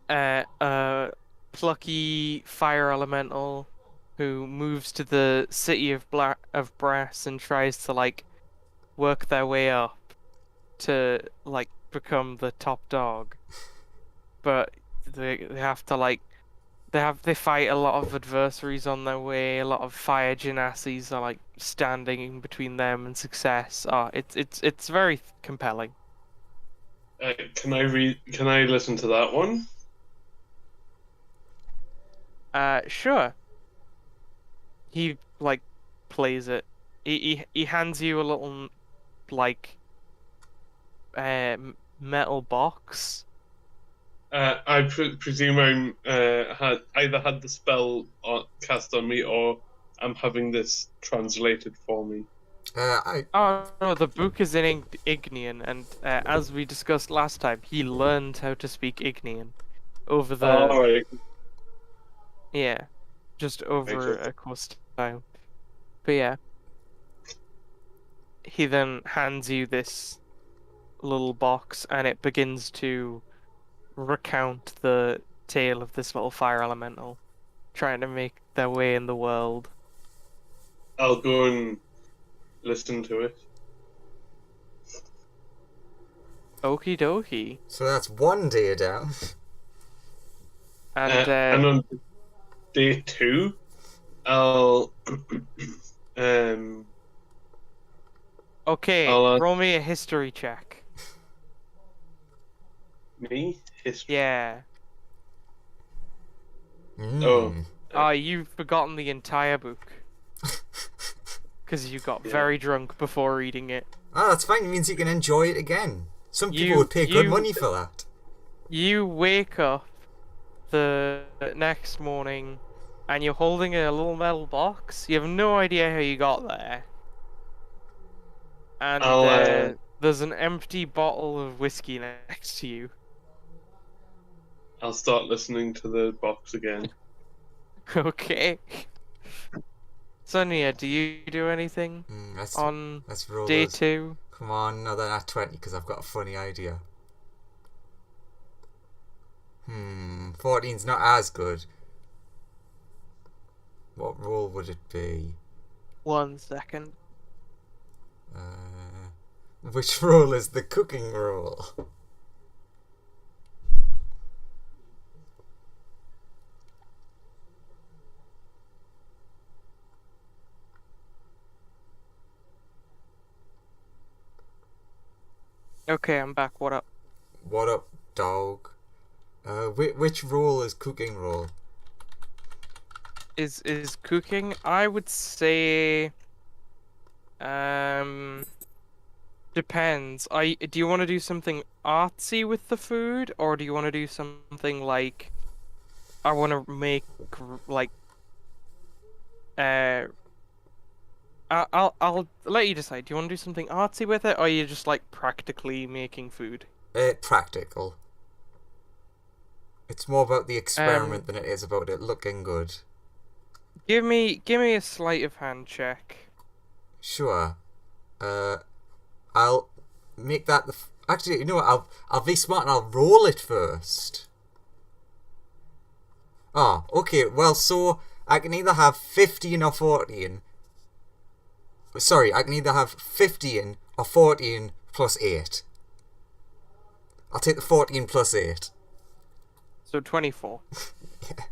a plucky fire elemental who moves to the city of Brass and tries to like work their way up to like become the top dog. But they have to like they fight a lot of adversaries on their way. A lot of fire genassis are like standing in between them and success. It's very compelling. Can I read? Can I listen to that one? Sure. He like plays it. He hands you a little like metal box. I presume I'm had either had the spell cast on me or I'm having this translated for me. Oh no, the book is in Ignean, and as we discussed last time, he learned how to speak Ignean over the All right. yeah, just over Makes a course of time. But yeah, he then hands you this little box, and it begins to recount the tale of this little fire elemental trying to make their way in the world. I'll go and listen to it. Okie dokie. So that's one day down. And on day 2, I'll okay, I'll roll me a history check. me history. Yeah. Oh. You've forgotten the entire book. Because you got Yeah. very drunk before reading it. Ah, that's fine. It means you can enjoy it again. Some people would pay good money for that. You wake up the next morning and you're holding a little metal box. You have no idea how you got there. And there's an empty bottle of whiskey next to you. I'll start listening to the box again. Okay. Sonia, do you do anything on let's roll day those. 2? Come on, another nat 20 because I've got a funny idea. 14's not as good. What roll would it be? 1 second. Which roll is the cooking roll? Okay, I'm back. What up? What up, dog? Which roll is cooking roll? Is cooking? I would say depends. Do you want to do something artsy with the food, or do you want to do something like I want to make like I'll let you decide. Do you want to do something artsy with it, or are you just like practically making food? Practical. It's more about the experiment than it is about it looking good. Give me a sleight of hand check. Sure. I'll make that actually, you know what? I'll be smart and I'll roll it first. Ah, okay. Well, so I can either have 15 or 14. Sorry, I can either have 15 or 14 plus 8. I'll take the 14 plus 8. So 24. Yeah.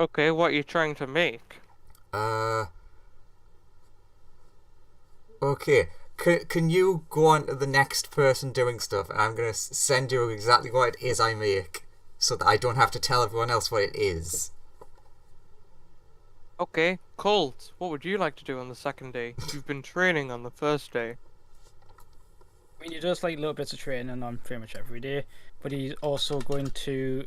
Okay, what are you trying to make? Okay. Can you go on to the next person doing stuff, and I'm gonna send you exactly what it is I make, so that I don't have to tell everyone else what it is. Okay, Colt, what would you like to do on the second day? You've been training on the first day. I mean, he does like little bits of training on pretty much every day, but he's also going to,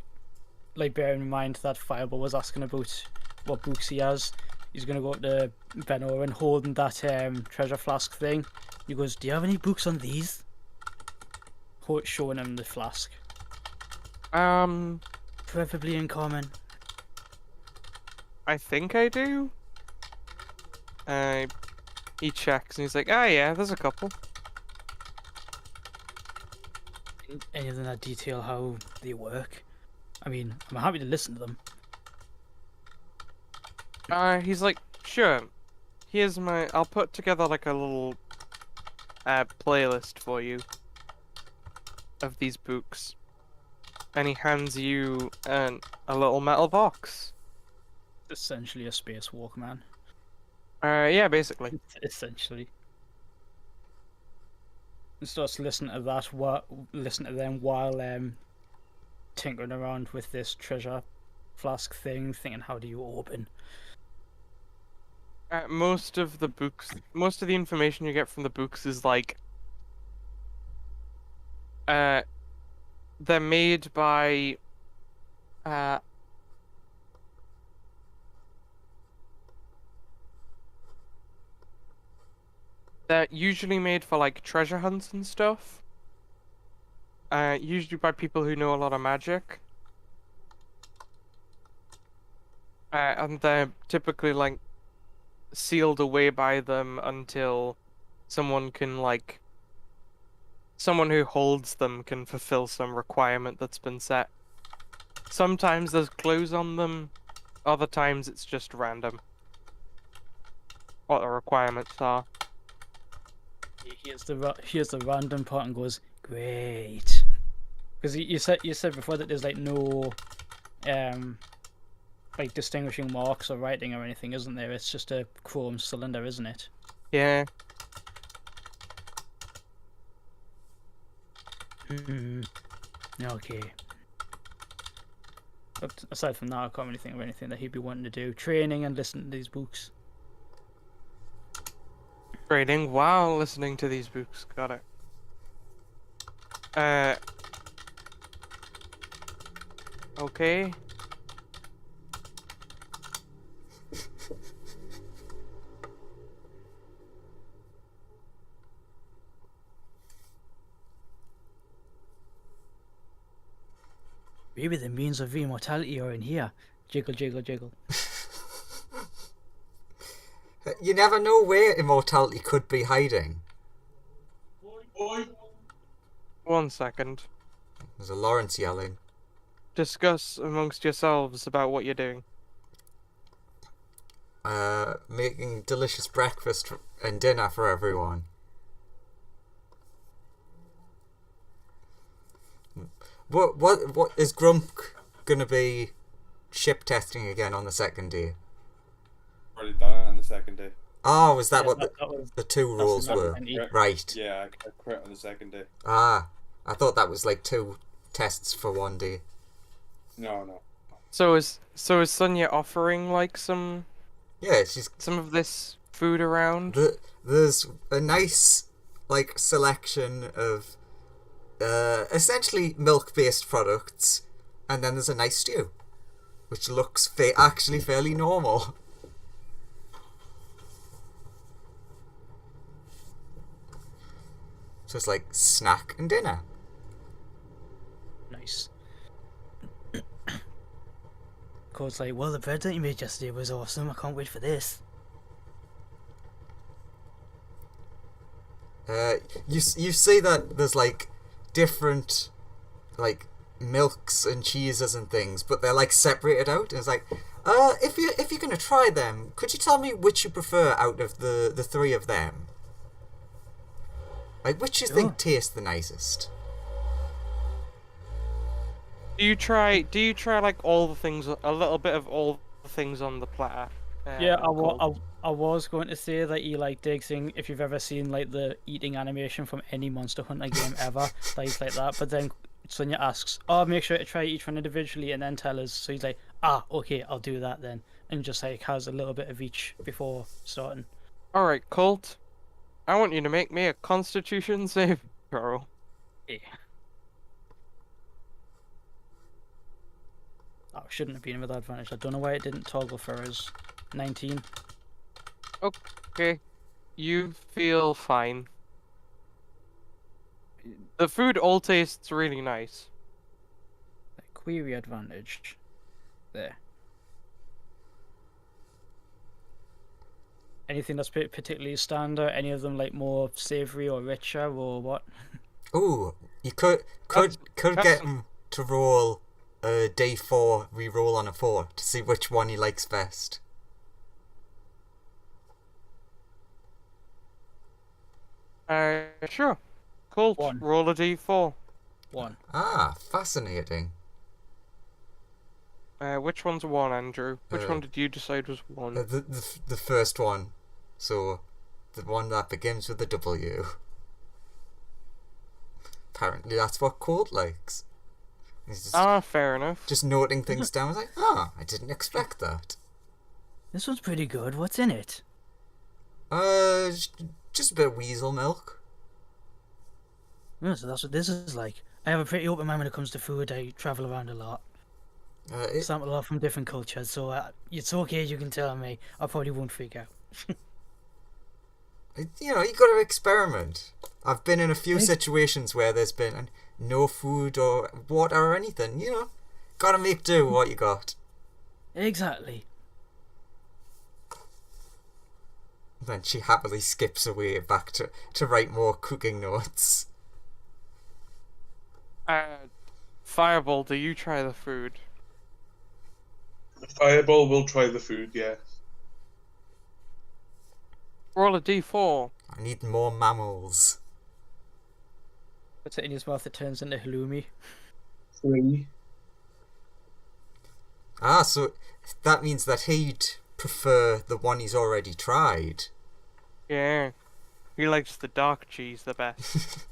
like, bear in mind that Fireball was asking about what books he has. He's going to go up to Benno and holding that treasure flask thing. He goes, "Do you have any books on these?" Showing him the flask. Preferably in common. I think I do. He checks and he's like, "Ah, yeah, there's a couple." Anything that detail how they work? I mean, I'm happy to listen to them. He's like, "Sure. Here's I'll put together like a little playlist for you of these books. and he hands you a little metal box. Essentially a spacewalk, man. Yeah, basically. Essentially. And starts listening to that. Listen to them while tinkering around with this treasure flask thing, thinking, how do you open? Most of the information you get from the books is like, they're made by, uh, they're usually made for like treasure hunts and stuff. Usually by people who know a lot of magic. And they're typically like sealed away by them until someone who holds them can fulfill some requirement that's been set. Sometimes there's clues on them, other times it's just random what the requirements are. He hears the random part and goes, great. Because you said before that there's like no like distinguishing marks or writing or anything, isn't there? It's just a chrome cylinder, isn't it? Yeah. Okay. But aside from that, I can't really think of anything that he'd be wanting to do. Training and listening to these books. Training while listening to these books. Got it. Okay. Maybe the means of immortality are in here. Jiggle, jiggle, jiggle. You never know where immortality could be hiding. 1 second. There's a Lawrence yelling. Discuss amongst yourselves about what you're doing. Making delicious breakfast and dinner for everyone. What is Grump gonna be ship testing again on the second day? Already done it on the second day. Oh, was that Yeah, what that was- the two rules that's were? another thing. Right. Yeah, I quit on the second day. Ah, I thought that was like 2 tests for 1 day. No. So is Sonia offering like some Yeah, she's of this food around? there's a nice like selection of essentially milk-based products, and then there's a nice stew, which looks actually fairly normal. So it's like snack and dinner. Nice. Code's like, well, the bread that you made yesterday was awesome. I can't wait for this. You see that there's like different like milks and cheeses and things, but they're like separated out. And it's like, if you're gonna try them, could you tell me which you prefer out of the 3 of them? Like, which you think tastes the nicest? Do you try like all the things, a little bit of all the things on the platter? Yeah, Cole? I was going to say that he like digs in, if you've ever seen like the eating animation from any Monster Hunter game ever, things like that. But then Sonia asks, "Oh, make sure to try each one individually and then tell us." So he's like, "Ah, okay, I'll do that then," and just like has a little bit of each before starting. All right, Colt. I want you to make me a Constitution save throw. Yeah. Oh, shouldn't have been with advantage. I don't know why it didn't toggle for us. 19. Okay, you feel fine. The food all tastes really nice. Query advantage. There. Anything that's particularly standard? Any of them like more savoury or richer or what? Ooh, you could get him to roll a D4 re-roll on a 4 to see which one he likes best. Sure. Colt, One. roll a d4. 1. Ah, fascinating. Which one's one, Andrew? Which Uh, one did you decide was one? The first one. So, the one that begins with a W. Apparently, that's what Colt likes. He's Fair enough. just noting things down. I was like, I didn't expect that. This one's pretty good. What's in it? Just a bit of weasel milk. Oh, so that's what this is like. I have a pretty open mind when it comes to food. I travel around a lot, sample a lot from different cultures, so it's okay. You can tell me. I probably won't freak out. You got to experiment. I've been in a few Hey. situations where there's been no food or water or anything. Gotta make do with what you got. Exactly. Then she happily skips away back to write more cooking notes. Fireball, do you try the food? Fireball will try the food, yeah. Roll a d4. I need more mammals. Puts it in his mouth. It turns into halloumi. 3. So that means that he'd prefer the one he's already tried. Yeah. He likes the dark cheese the best.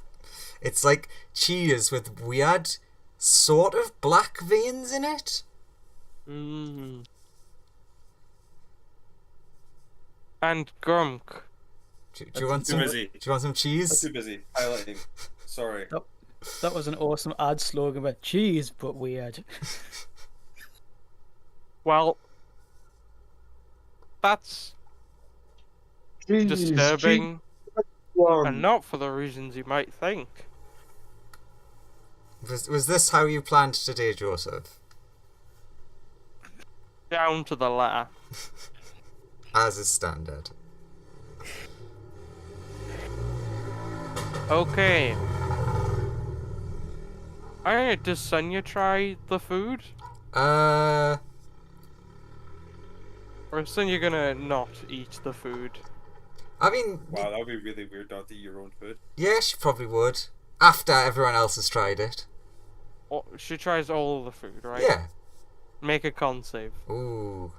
It's like cheese with weird, sort of black veins in it. Mmm. And Grunk. Do you want Too some? busy. Do you want some I'm cheese? too busy highlighting. Sorry. That was an awesome ad slogan about cheese, but weird. Well, that's Jeez, disturbing, one. and not for the reasons you might think. Was this how you planned today, Joseph? Down to the letter. As is standard. Okay. Alright, does Sonia try the food? Uh, Or is Sonia gonna not eat the food? I mean, Wow, that would be really weird not to eat your own food. yeah, she probably would. After everyone else has tried it. Or she tries all of the food, right? Yeah. Make a con save. Ooh.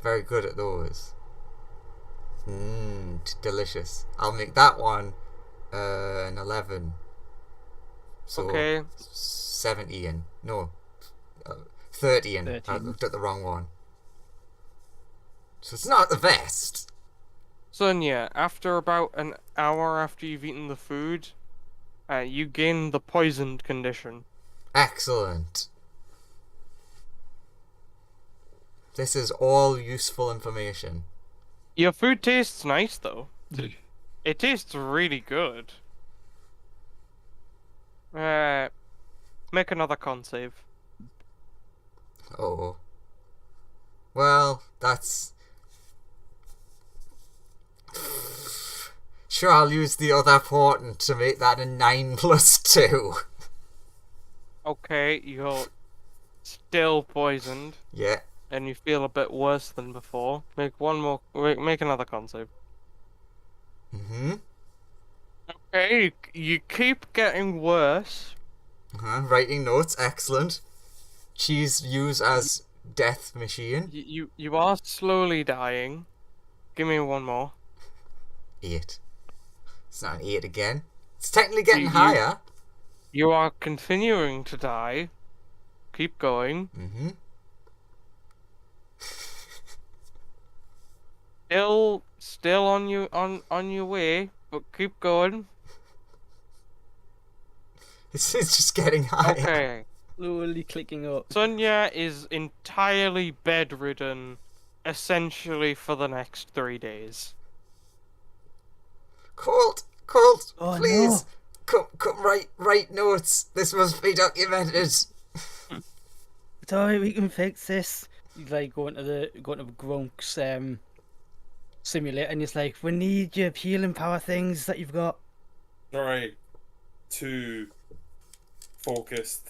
Very good at those. Delicious. I'll make that one an 11. So Okay. 70 in. No. 30 in. I 13. looked at the wrong one. So it's not the best. Sonia, after about an hour after you've eaten the food, you gain the poisoned condition. Excellent. This is all useful information. Your food tastes nice, though. It tastes really good. Make another con save. Oh. Well, that's... Sure, I'll use the other portent to make that a 9 plus 2. Okay, you're still poisoned, Yeah. and you feel a bit worse than before. Make one more. Make another con save. Mm-hmm. Okay, you keep getting worse. Writing notes, excellent. Cheese used as death machine. You are slowly dying. Give me one more. 8. It's not an 8 again. It's technically getting You- higher. You are continuing to die. Keep going. Mm-hmm. Still on your way, but keep going. It's just getting higher. Okay. Slowly clicking up. Sonia is entirely bedridden, essentially for the next 3 days. Colt, Oh, please, come, write notes. This must be documented. It's alright, we can fix this. He's like going to Grunk's simulator, and he's like, we need your healing power things that you've got. Sorry. Too focused.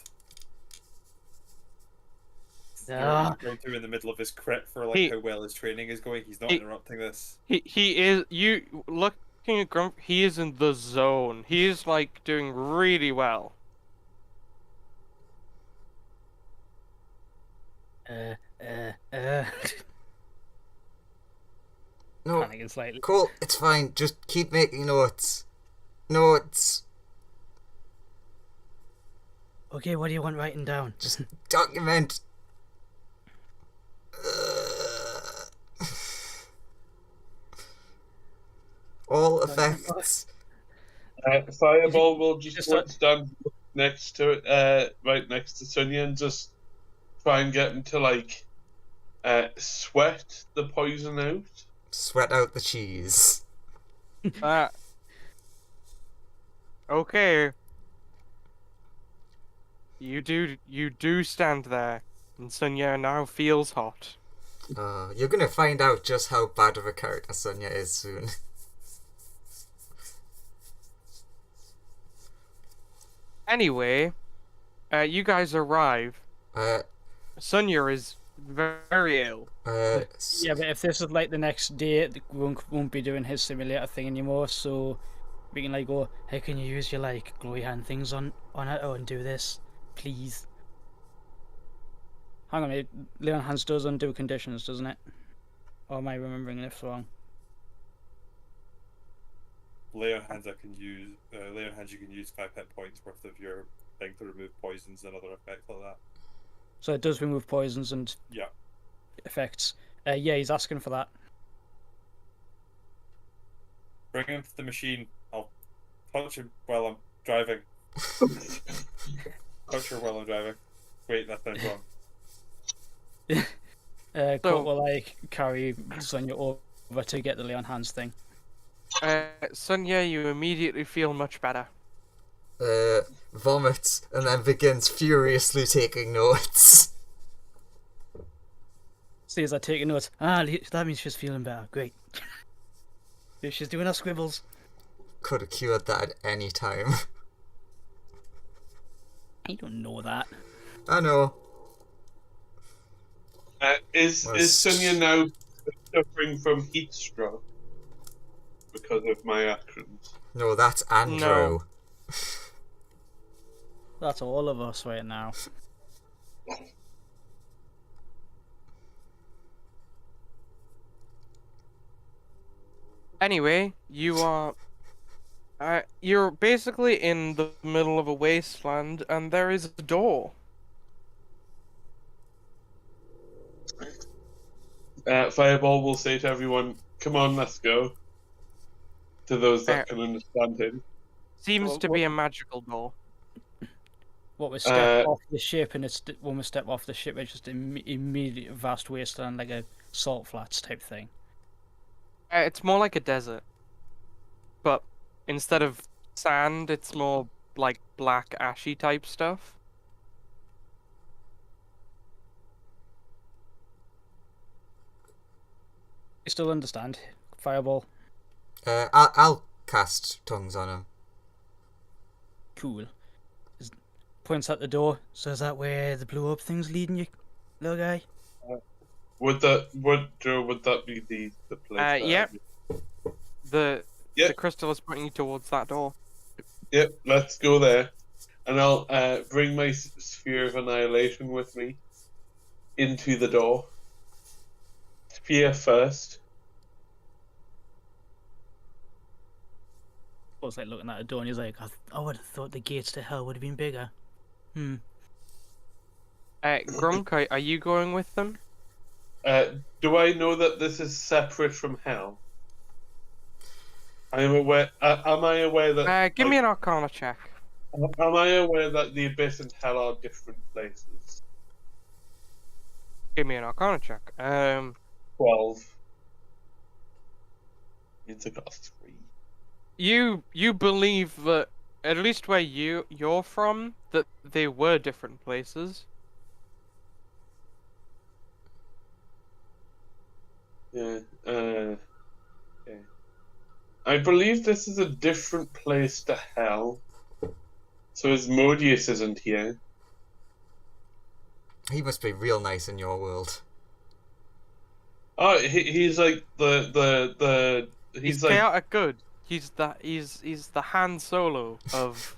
Ah, Going through in the middle of his crit for like He- how well his training is going. He's not he- interrupting this. He is looking at Grump. He is in the zone. He is like doing really well. No, Panicking slightly. Cole, it's fine. Just keep making notes. Notes. Okay, what do you want writing down? Just document. All effects. Fireball will just just go like- and stand next to it, right next to Sonia, and just try and get him to like sweat the poison out. Sweat out the cheese. Okay. You do stand there, and Sunya now feels hot. You're gonna find out just how bad of a character Sonia is soon. Anyway, you guys arrive. Sunya is very ill. Yeah, but if this is like the next day, we won't be doing his simulator thing anymore. So we can like go, hey, can you use your like glowy hand things on it and do this, please? Hang on, Leon Hands does undo conditions, doesn't it? Or am I remembering this wrong? Lay on hands, you can use 5 hit points worth of your thing to remove poisons and other effects like that. So it does remove poisons and Yeah. effects. Yeah, he's asking for that. Bring him to the machine. I'll touch him while I'm driving. Touch her while I'm driving. Wait, that sounds wrong. Colt will like carry Sonia over to get the Leon Hands thing. Sunya, you immediately feel much better. Vomits and then begins furiously taking notes. See, as I take notes, that means she's feeling better. Great. She's doing her scribbles. Could have cured that at any time. I don't know that. I know. Is Sonia now suffering from heat stroke because of my actions? No, that's Andrew. No. That's all of us right now. Anyway, you're basically in the middle of a wasteland, and there is a door. Fireball will say to everyone, "Come on, let's go." To those that can understand him. Seems to be a magical door. What we step off the ship, and when we step off the ship, it's just immediate vast wasteland, like a salt flats type thing. It's more like a desert, but instead of sand, it's more like black ashy type stuff. You still understand? Fireball. I'll cast tongues on him. Cool. Points at the door. So is that where the blow up thing's leading you, little guy? Would that be the place? Yep. The crystal is pointing you towards that door. Yep, let's go there. And I'll bring my sphere of annihilation with me into the door. Sphere first. I was like looking at the door and he's like, I would have thought the gates to hell would have been bigger. Grunk, are you going with them? Do I know that this is separate from hell? I am aware. Am I aware that? Give me an Arcana check. Am I aware that the abyss and hell are different places? Give me an Arcana check. 12. It's a cost 3. You believe that at least where you're from, that they were different places. Yeah. Okay. I believe this is a different place to hell. So Asmodeus isn't here. He must be real nice in your world. Oh, he's like He's like chaotic good. He's the Han Solo of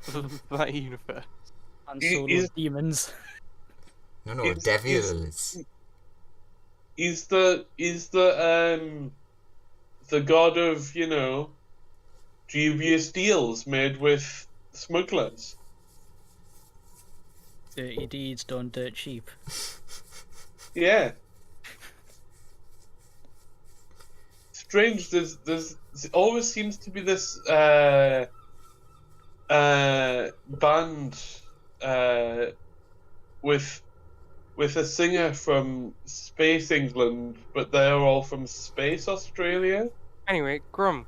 that universe. And solo he's- demons. No, He's- devils. He's the god of, dubious deals made with smugglers. Dirty deeds done dirt cheap. Yeah. Strange. There always seems to be this band with a singer from Space England, but they're all from Space Australia. Anyway, Grunk,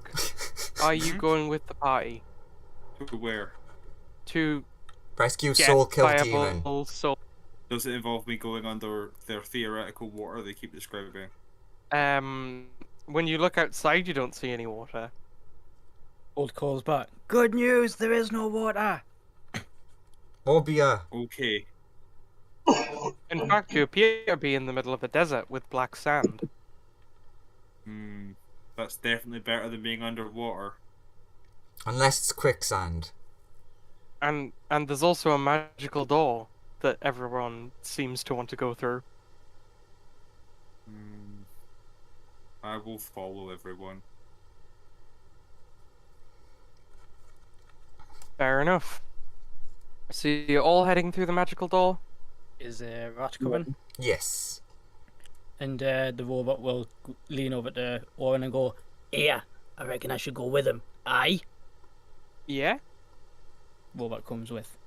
are you going with the party To where? to Rescue get Soul Kill Demon. Fireball Soul? Does it involve me going under their theoretical water they keep describing? When you look outside, you don't see any water. Old calls back. Good news, there is no water. More beer. Okay. In fact, you appear to be in the middle of a desert with black sand. That's definitely better than being underwater. Unless it's quicksand. And there's also a magical door that everyone seems to want to go through. I will follow everyone. Fair enough. So you're all heading through the magical door? Is Rat coming? Yes. And the robot will lean over to Oren and go, "Yeah, I reckon I should go with him." Aye. Yeah? Robot comes with,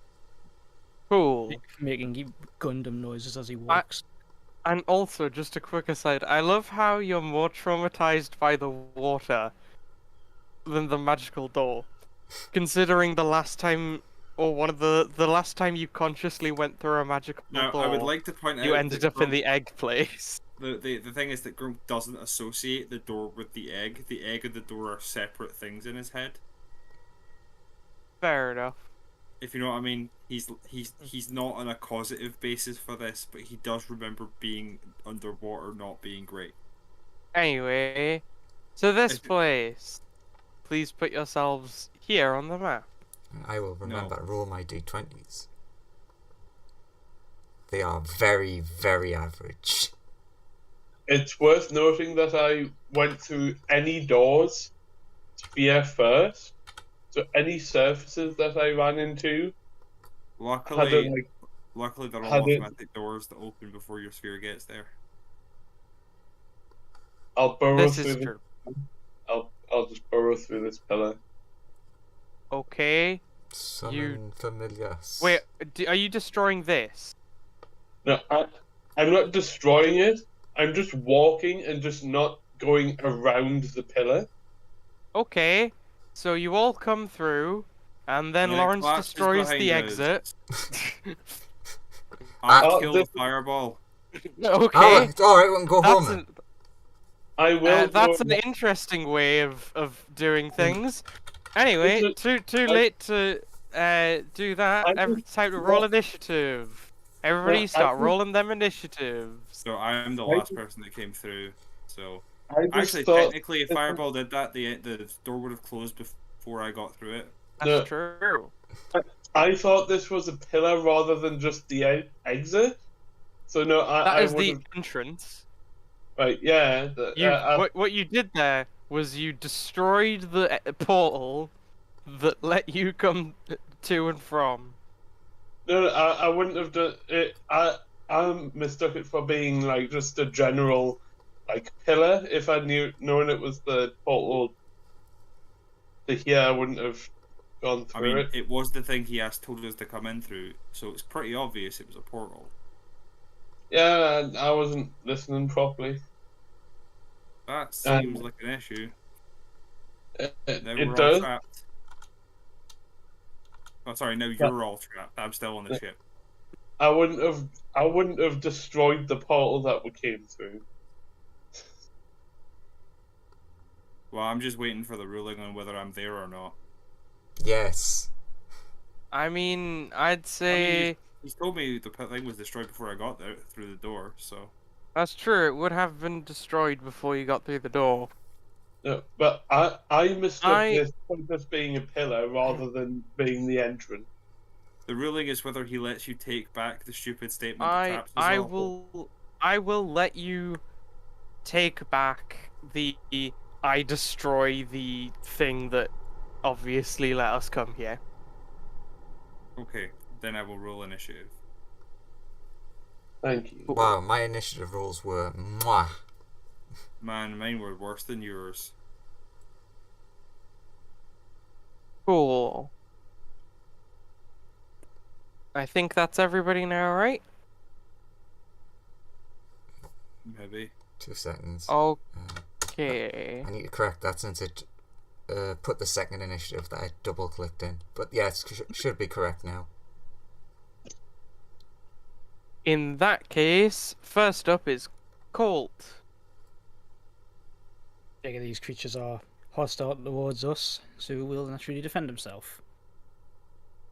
Cool. making Gundam noises as he walks. And also, just a quick aside, I love how you're more traumatized by the water than the magical door. Considering the last time, or one of the last time you consciously went through a magical Now, door, I would like to point out you ended that up in the egg place. The thing is that Grump doesn't associate the door with the egg. The egg and the door are separate things in his head. Fair enough. If you know what I mean, he's not on a causative basis for this, but he does remember being underwater not being great. Anyway, so this If- place, please put yourselves here on the map. I will remember to roll my d20s. They are very, very average. It's worth noting that I went through any doors sphere first, so any surfaces that I ran into Luckily, luckily they're all had it- automatic doors that open before your sphere gets there. I'll burrow This through is this. true. I'll just burrow through this pillar. Okay. Summon familiars. Wait, are you destroying this? No, I'm not destroying it. I'm just walking and just not going around the pillar. Okay. So you all come through, and then Yeah, Lawrence collapses destroys the behind us. exit. I'll Oh, kill this- the fireball. Okay. Oh, it's alright, we can go That's home. an, I will. that's go- an interesting way of doing things. Anyway, Is too late to do that. I Every just- time to roll initiative. Everybody I start just- rolling them initiatives. So I am the I last just- person that came through. So I just actually, thought technically, if Fireball did that, the door would have closed before I got through it. That's No. true. I thought this was a pillar rather than just the exit. So no, That I is would the have. entrance. Right, yeah. What you did there was you destroyed the portal that let you come to and from. No, I wouldn't have done it. I mistook it for being like just a general like pillar. If I known it was the portal to here, I wouldn't have gone I through mean, it. it was the thing he told us to come in through, so it's pretty obvious it was a portal. Yeah, I wasn't listening properly. That seems like an issue. Now It we're all does. trapped. Oh, sorry, now you're all trapped. I'm still on the ship. I wouldn't have destroyed the portal that we came through. Well, I'm just waiting for the ruling on whether I'm there or not. Yes. I mean, I'd say He's told me the thing was destroyed before I got there through the door, so... that's true. It would have been destroyed before you got through the door. No, but I mistook I- this for just being a pillar rather than being the entrance. The ruling is whether he lets you take back the stupid statement that traps us all. I will let you take back the I destroy the thing that obviously let us come here. Okay, then I will roll initiative. Thank you. Wow, my initiative rolls were mwah. Man, mine were worse than yours. Cool. I think that's everybody now, right? Maybe. 2 seconds. Okay. I need to correct that since it put the second initiative that I double clicked in. But yeah, it should be correct now. In that case, first up is Colt. These creatures are hostile towards us, so will naturally defend himself.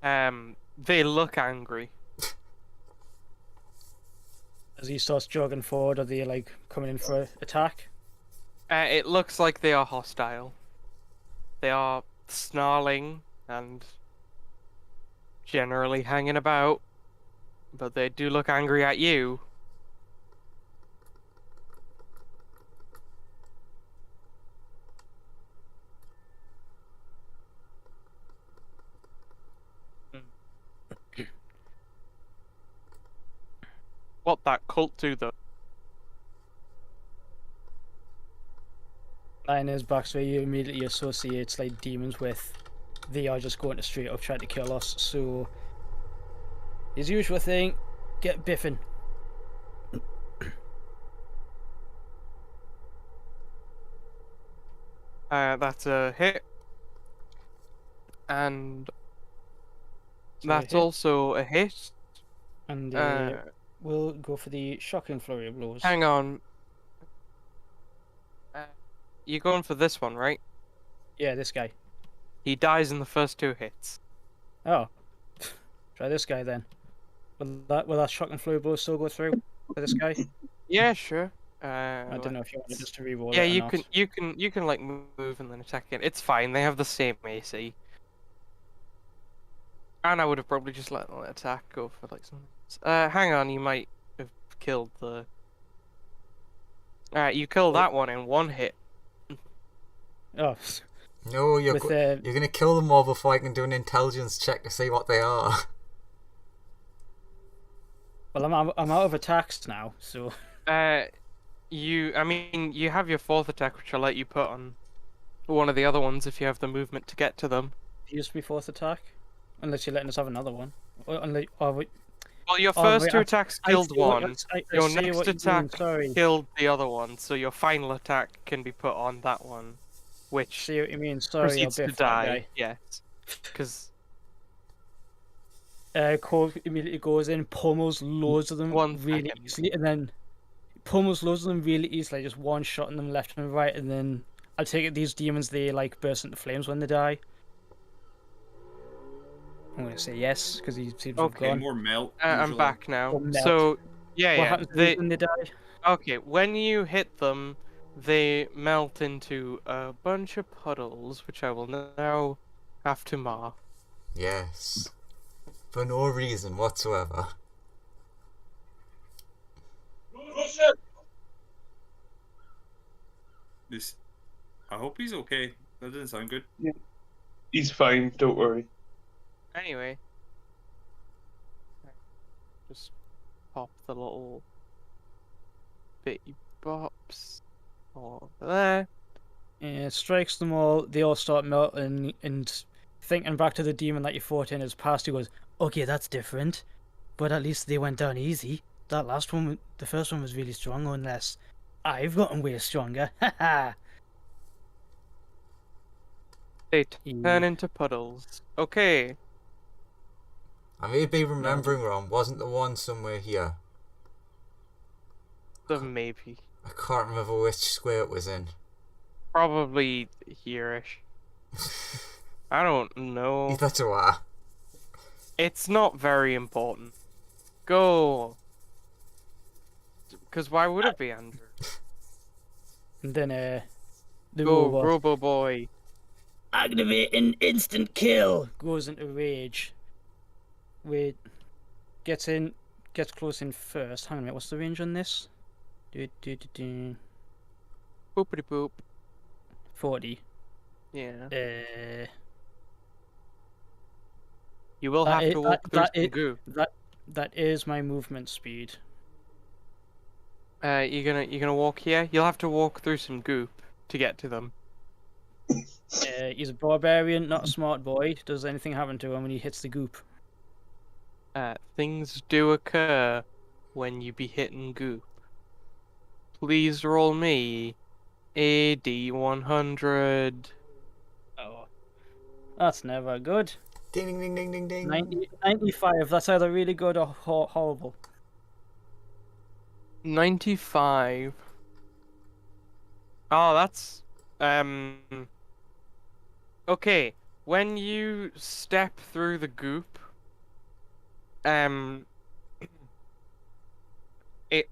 They look angry. As he starts jogging forward, are they like coming in for attack? It looks like they are hostile. They are snarling and generally hanging about, but they do look angry at you. What that cult do though? In his backstory, you immediately associates like demons with they are just going to straight up trying to kill us. So his usual thing, get biffing. That's a hit, and So that's hit, also a hit. and Uh, we'll go for the shocking flurry of blows. hang on. You're going for this one, right? Yeah, this guy. He dies in the first 2 hits. Oh, try this guy then. Will that shocking flurry blow still go through for this guy? Yeah, sure. I don't know if you want just to re-roll Yeah, it or you not. can like move and then attack again. It's fine. They have the same AC. And I would have probably just let the attack go for like something. Hang on, you might have killed the. Alright, you killed that one in 1 hit. Oh, No, you're with you're gonna kill them all before I can do an intelligence check to see what they are. well, I'm out of attacks now, so I mean, you have your 4th attack, which I'll let you put on one of the other ones if you have the movement to get to them. it used to be fourth attack, unless you're letting us have another one. Unless, Well, your Oh, first wait, 2 attacks killed one. Your see next what you attack mean, sorry. killed the other one, so your final attack can be put on that one, which See what you mean, sorry, I'll proceeds to biff that die. guy. Yes, because Cole immediately goes in, pummels loads of them 1 really second. easily, and then pummels loads of them really easily, just one shotting them left and right, and then I take it these demons they like burst into flames when they die. I'm gonna say yes because he seems to have Okay. gone. More melt. I'm usually. back now. Or melt. So yeah, What yeah. happens to these when they die? Okay, when you hit them, they melt into a bunch of puddles, which I will now have to mark. Yes. For no reason whatsoever. This. I hope he's okay. That doesn't sound good. He's fine, don't worry. Anyway, just pop the little bitty bops over there. It strikes them all. They all start melting, and thinking back to the demon that you fought in his past, he goes, "Okay, that's different, but at least they went down easy. That last one, the first one was really strong, unless I've gotten way stronger." Haha. They turn into puddles. Okay. I may be remembering wrong. Wasn't the one somewhere here? So maybe. I can't remember which square it was in. Probably here-ish. I don't know. Either do I. It's not very important. Go. Because why would it be, Andrew? And then the Go, robot, Robo Boy. activate an instant kill, goes into rage. Wait, gets close in first. Hang on a minute, what's the range on this? Boopity boop. 40. Yeah. You will have to walk through some goop. That is my movement speed. You're gonna walk here? You'll have to walk through some goop to get to them. He's a barbarian, not a smart boy. Does anything happen to him when he hits the goop? Things do occur when you be hitting goop. Please roll me a D100. Oh, that's never good. Ding ding ding ding ding ding. 95. That's either really good or horrible. 95. Oh, that's okay. When you step through the goop, it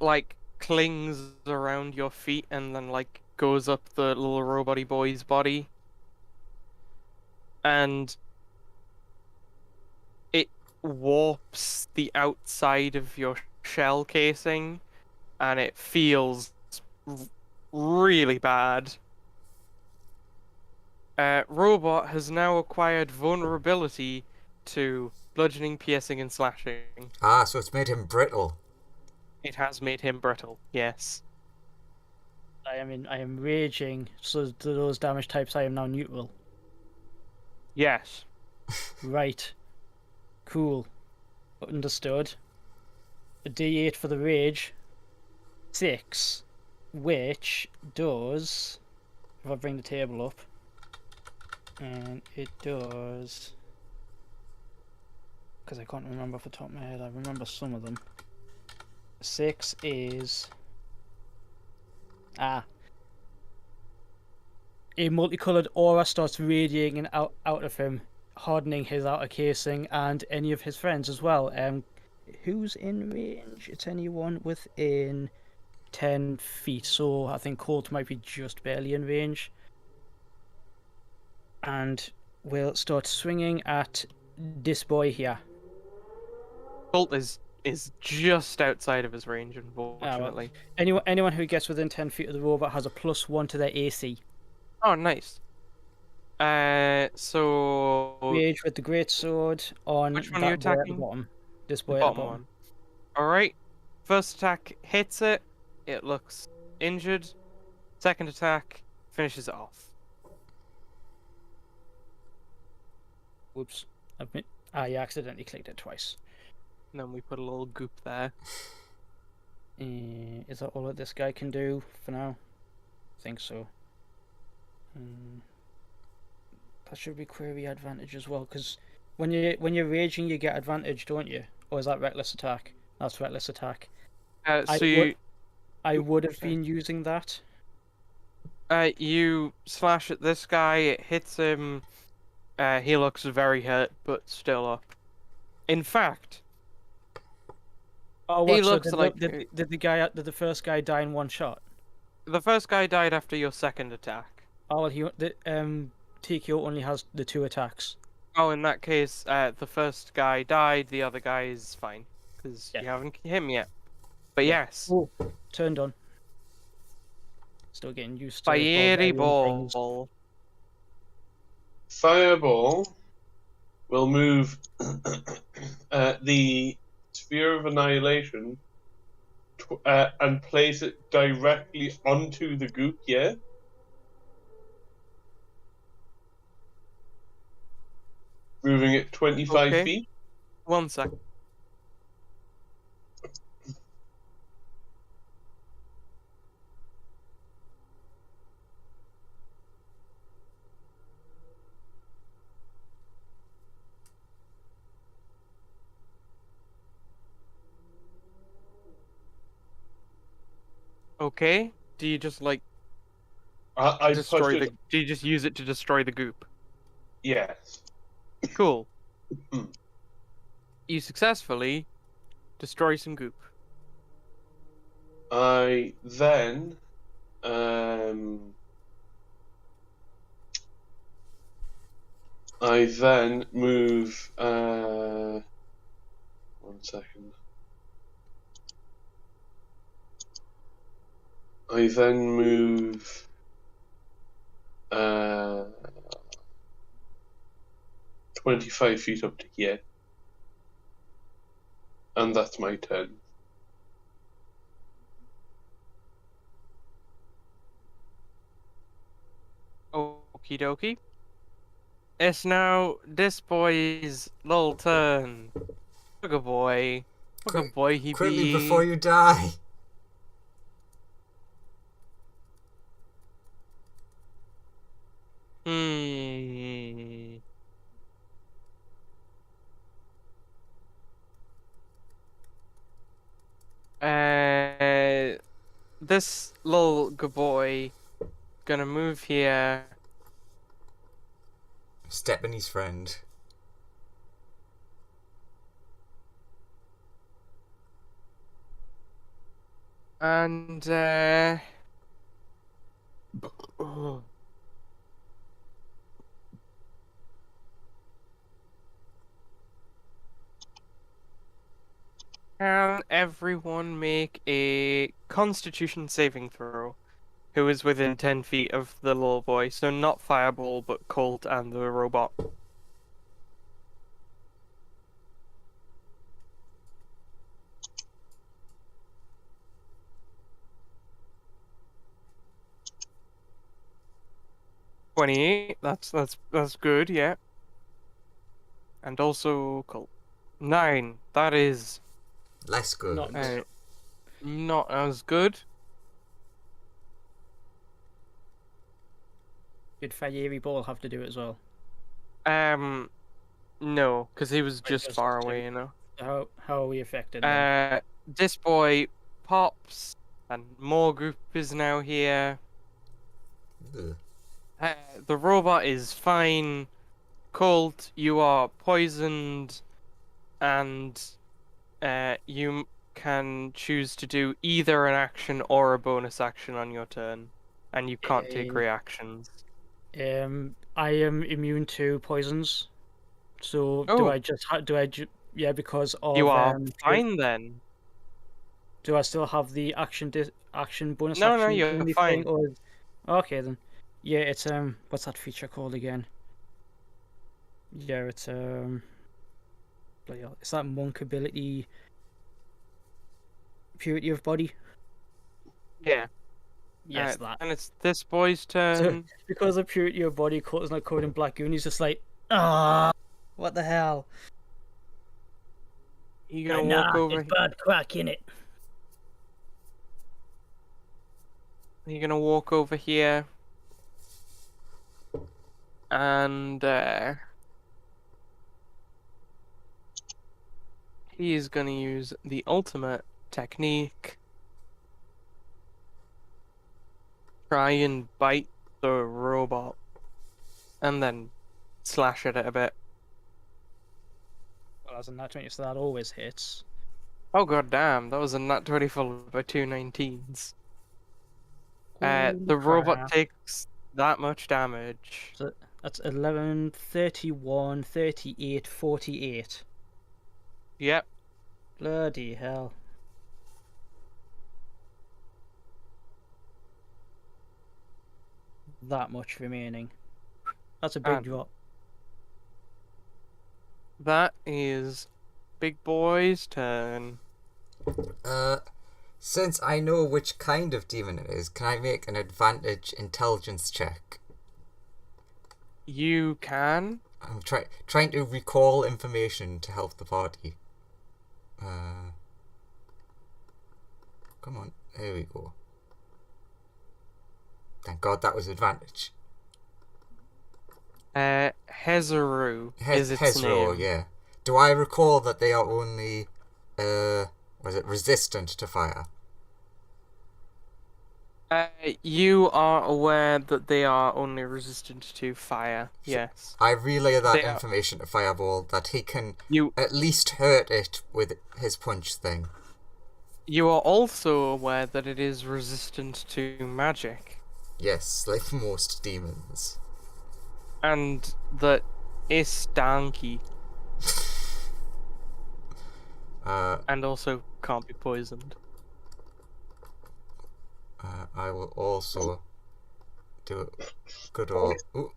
like clings around your feet and then like goes up the little robot boy's body. And it warps the outside of your shell casing, and it feels really bad. Robot has now acquired vulnerability to bludgeoning, piercing, and slashing. Ah, so it's made him brittle. It has made him brittle, yes. I am raging, so to those damage types I am now neutral. Yes. Right. Cool. Understood. A D8 for the rage. 6. Which does... If I bring the table up. And it does... Because I can't remember off the top of my head. I remember some of them. 6 is... A multicolored aura starts radiating out of him, hardening his outer casing and any of his friends as well. Who's in range? It's anyone within 10 feet, so I think Colt might be just barely in range. And we'll start swinging at this boy here. Bolt is just outside of his range, unfortunately. Anyone who gets within 10 feet of the robot has a +1 to their AC. Oh, nice. So Rage with the greatsword on which one that are you boy at the attacking? bottom. This The boy at the bottom bottom. one. Alright. First attack hits it. It looks injured. Second attack finishes it off. Whoops. You accidentally clicked it twice. And then we put a little goop there. Is that all that this guy can do for now? I think so. That should be query advantage as well, because when you're raging, you get advantage, don't you? Or is that reckless attack? That's reckless attack. I would have been using that. You slash at this guy. It hits him. He looks very hurt, but still up. In fact, Oh, he what? So looks like did the first guy die in one shot? the first guy died after your second attack. Oh, well, TKO only has the 2 attacks. Oh, in that case, the first guy died. The other guy is fine because Yeah. you haven't hit him yet. But yes, Oh, turned on. Still getting used to fiery barbarian things. ball. Fireball will move the Sphere of Annihilation and place it directly onto the goop, yeah? Moving it 25 Okay. feet. 1 sec. Okay. Do you just like I pushed destroy it. the? Do you just use it to destroy the goop? Yes. Cool. Hmm. You successfully destroy some goop. I then move 1 second. I then move 25 feet up to here. And that's my turn. Okie dokie. It's now this boy's little turn. Bugger boy. Bugger boy he Quickly be. before you die. Hmm. This little good boy gonna move here. Stephanie's friend. And oh. Can everyone make a Constitution saving throw? Who is within 10 feet of the little boy? So not Fireball, but Colt and the robot. $28. That's good. Yeah. And also Colt. 9. That is Less good. not as good. Did Fiery Ball have to do it as well? No, because he was just just far two. away, you know. How are we affected then? This boy pops, and more group is now here. Ugh. The robot is fine. Colt, you are poisoned, and you can choose to do either an action or a bonus action on your turn, and you can't take reactions. I am immune to poisons, so Oh. yeah, because of You are fine then. Do I still have the action bonus No, action you're only fine. thing, or okay then? Yeah, it's what's that feature called again? Yeah, it's bloody hell, it's that monk ability, purity of body. Yeah. Yes, that. And it's this boy's So turn. because of purity of body, Colt is not covered in black goo, and he's just like, what the hell? You're gonna walk over. There's bad crack in it. You're gonna walk over here. And he is gonna use the ultimate technique. Try and bite the robot. And then slash at it a bit. Well, as a nat 20, so that always hits. Oh god damn, that was a nat 20 followed by 2 19s. The robot takes that much damage. So that's 11, 31, 38, 48. Yep. Bloody hell. That much remaining. That's a big drop. That is Big Boy's turn. Since I know which kind of demon it is, can I make an advantage intelligence check? You can. I'm trying to recall information to help the party. Come on, there we go. Thank God that was advantage. Hezaru is its Hezro, name. yeah. Do I recall that they are only, resistant to fire? You are aware that they are only resistant to fire. Yes. I relay that information to Fireball that he can at least hurt it with his punch thing. You are also aware that it is resistant to magic. Yes, like most demons. And that it's stanky. And also can't be poisoned. I will also do a good old... Ooh.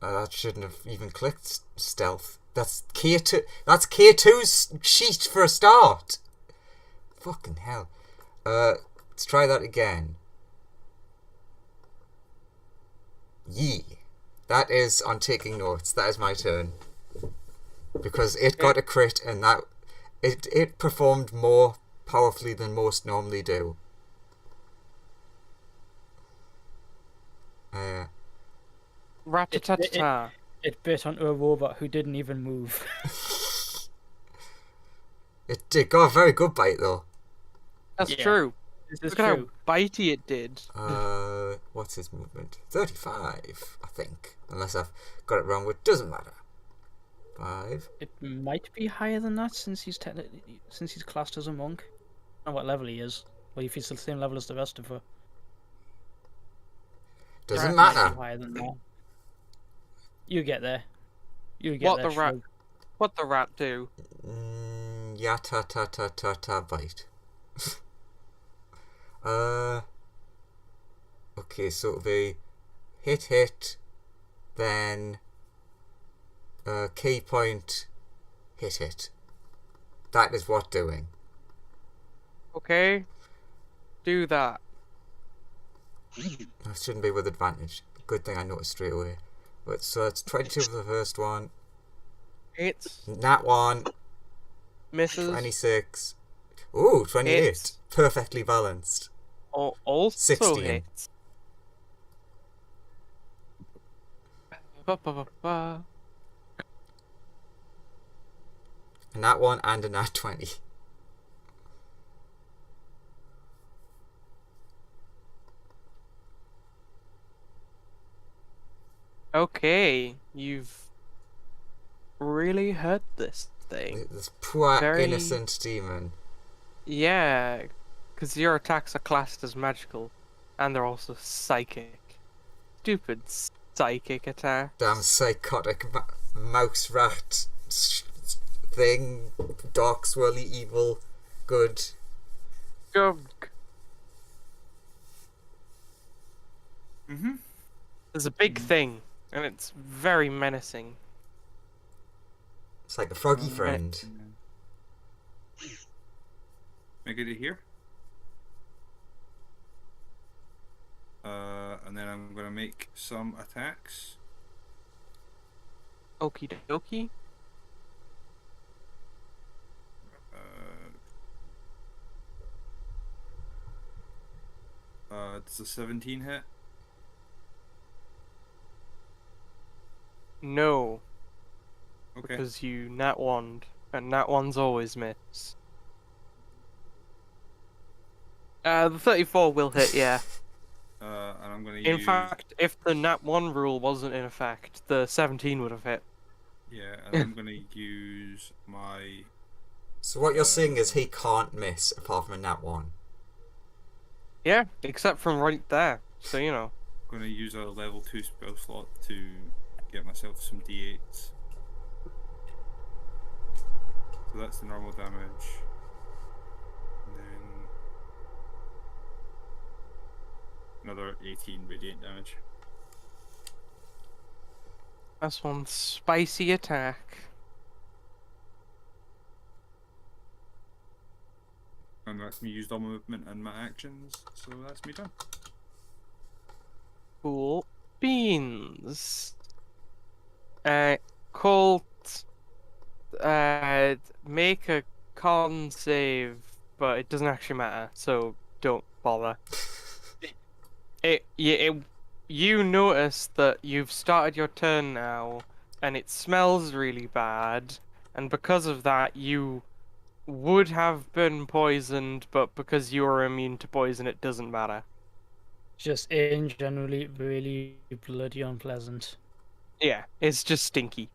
That shouldn't have even clicked stealth. That's K2. That's K2's sheet for a start. Fucking hell. Let's try that again. Yee. That is on taking notes. That is my turn. Because it got a crit and that it performed more powerfully than most normally do. Rat-a-tat-ta. It bit onto a robot who didn't even move. It got a very good bite though. That's Yeah. true. This is Look at how true. bitey it did. What's his movement? 35, I think. Unless I've got it wrong, which doesn't matter. 5. It might be higher than that since he's classed as a monk. I don't know what level he is. Well, if he's the same level as the rest of us. Doesn't Might be matter. higher than that. You get there. You get What there. the rat? Shrug. What the rat do? Ta bite. Okay, so it'll be hit, then key point, hit. That is what doing. Okay. Do that. That shouldn't be with advantage. Good thing I noticed straight away. But so it's 22 for the first one. Hits. Nat 1, Misses. 26. Ooh, 28. Hits. Perfectly balanced. Also 16. hits. Ba-ba-ba-ba. A nat 1 and a nat 20. Okay, you've really hurt this thing. This poor Very- innocent demon. Yeah, because your attacks are classed as magical, and they're also psychic. Stupid psychic attack. Damn psychotic mouse rat thing. Dark, swirly, evil, good. Gunk. Mm-hmm. There's a big thing, and it's very menacing. It's like a froggy friend. Make it here. And then I'm gonna make some attacks. Okie dokie. It's a 17 hit. No, Okay. because you nat one, and nat ones always miss. The 34 will hit, yeah. And I'm gonna In use. fact, if the nat 1 rule wasn't in effect, the 17 would have hit. Yeah, and I'm gonna use my. So what you're saying is he can't miss apart from a nat 1. Yeah, except from right there. So, you know. Gonna use a level 2 spell slot to get myself some d8s. So that's the normal damage. And then another 18 radiant damage. That's one spicy attack. And that's me used all my movement and my actions, so that's me done. Cool beans. Colt. Make a con save, but it doesn't actually matter, so don't bother. You notice that you've started your turn now, and it smells really bad, and because of that, you would have been poisoned, but because you are immune to poison, it doesn't matter. Just in generally really bloody unpleasant. Yeah, it's just stinky.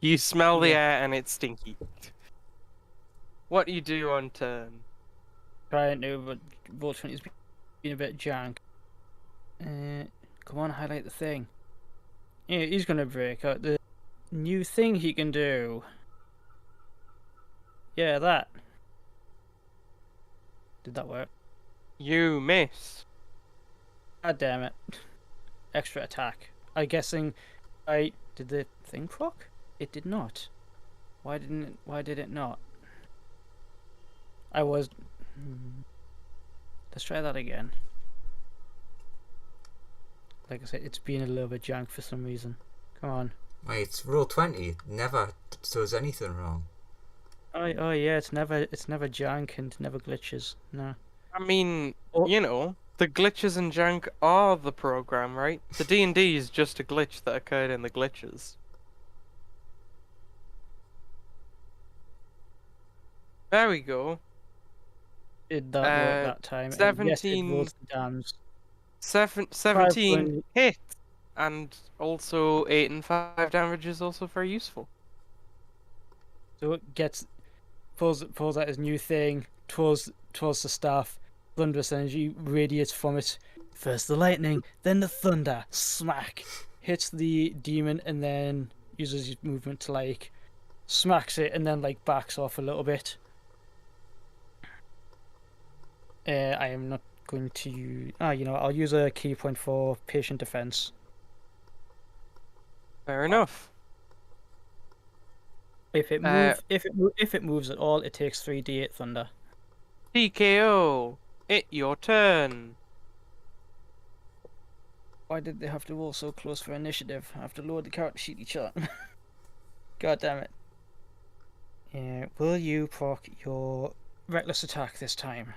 You smell the Yeah. air, and it's stinky. What do you do on turn? Trying to, but roll 20's been a bit jank. Come on, highlight the thing. Yeah, he's gonna break out the new thing he can do. Yeah, that. Did that work? You miss. God damn it. Extra attack. I'm guessing Did the thing proc? It did not. Why did it not? I was. Let's try that again. Like I said, it's been a little bit jank for some reason. Come on. Wait, roll 20 never does anything wrong. Oh yeah, it's never jank and never glitches. No. I mean, Oh. you know, the glitches and junk are the program, right? The D&D is just a glitch that occurred in the glitches. There we go. Did that work that time? And yes, it 17 rolls the dams. 17 hit, and also 8 and 5 damage is also very useful. So it pulls out his new thing, twirls the staff, thunderous energy radiates from it. First the lightning, then the thunder, smack, hits the demon, and then uses his movement to like smacks it, and then like backs off a little bit. I am not going to use. I'll use a key point for patient defense. Fair enough. If it moves at all, it takes 3d8 thunder. TKO, it your turn. Why did they have to roll so close for initiative? I have to load the character sheet each other. God damn it. Will you proc your reckless attack this time?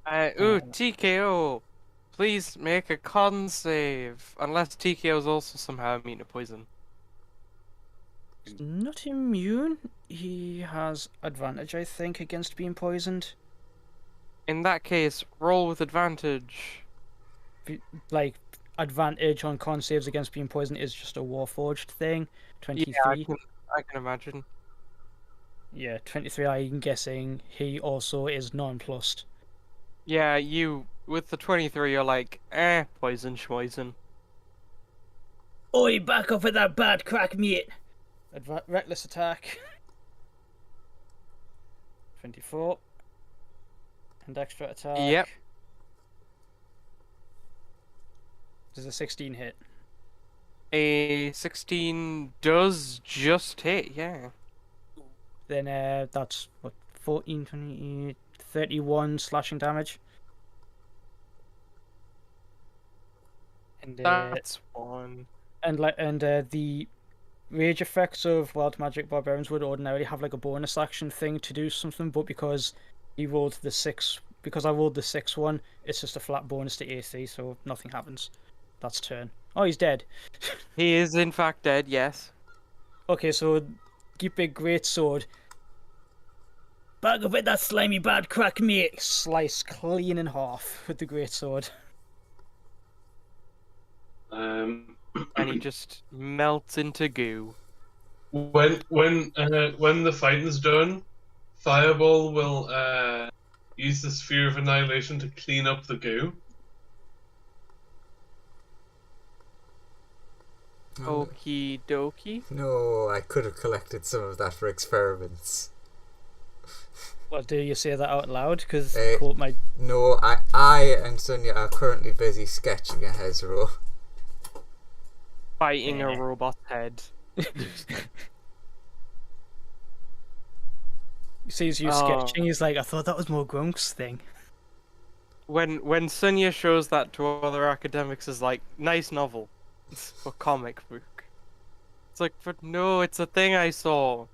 TKO. Please make a con save. Unless TKO is also somehow immune to poison. He's not immune. He has advantage, I think, against being poisoned. In that case, roll with advantage. Like, advantage on con saves against being poisoned is just a Warforged thing. 23. Yeah, I can imagine. Yeah, 23. I'm guessing he also is nonplussed. Yeah, you with the 23, you're like, poison schmoison. Oi, back off with that bad crack, mate! Reckless attack. 24. And extra attack. Yep. Does a 16 hit? A 16 does just hit, yeah. Then that's what, 14, 20, 31 slashing damage. And That's one. And the rage effects of wild magic barbarians would ordinarily have like a bonus action thing to do something, but because I rolled the 6 one, it's just a flat bonus to AC, so nothing happens. That's turn. Oh, he's dead. He is in fact dead, yes. Okay, so keep a great sword. Back up with that slimy bad crack, mate! Slice clean in half with the great sword. And he just melts into goo. When the fighting's done, Fireball will use the Sphere of Annihilation to clean up the goo. Okie dokie. No, I could have collected some of that for experiments. Well, do you say that out loud? Because Colt might... No, I and Sonia are currently busy sketching a Hezro. Biting a robot head. He sees you sketching, he's like, I thought that was more Grunk's thing. When Sonia shows that to other academics is like, nice novel. Or comic book. It's like, but no, it's a thing I saw.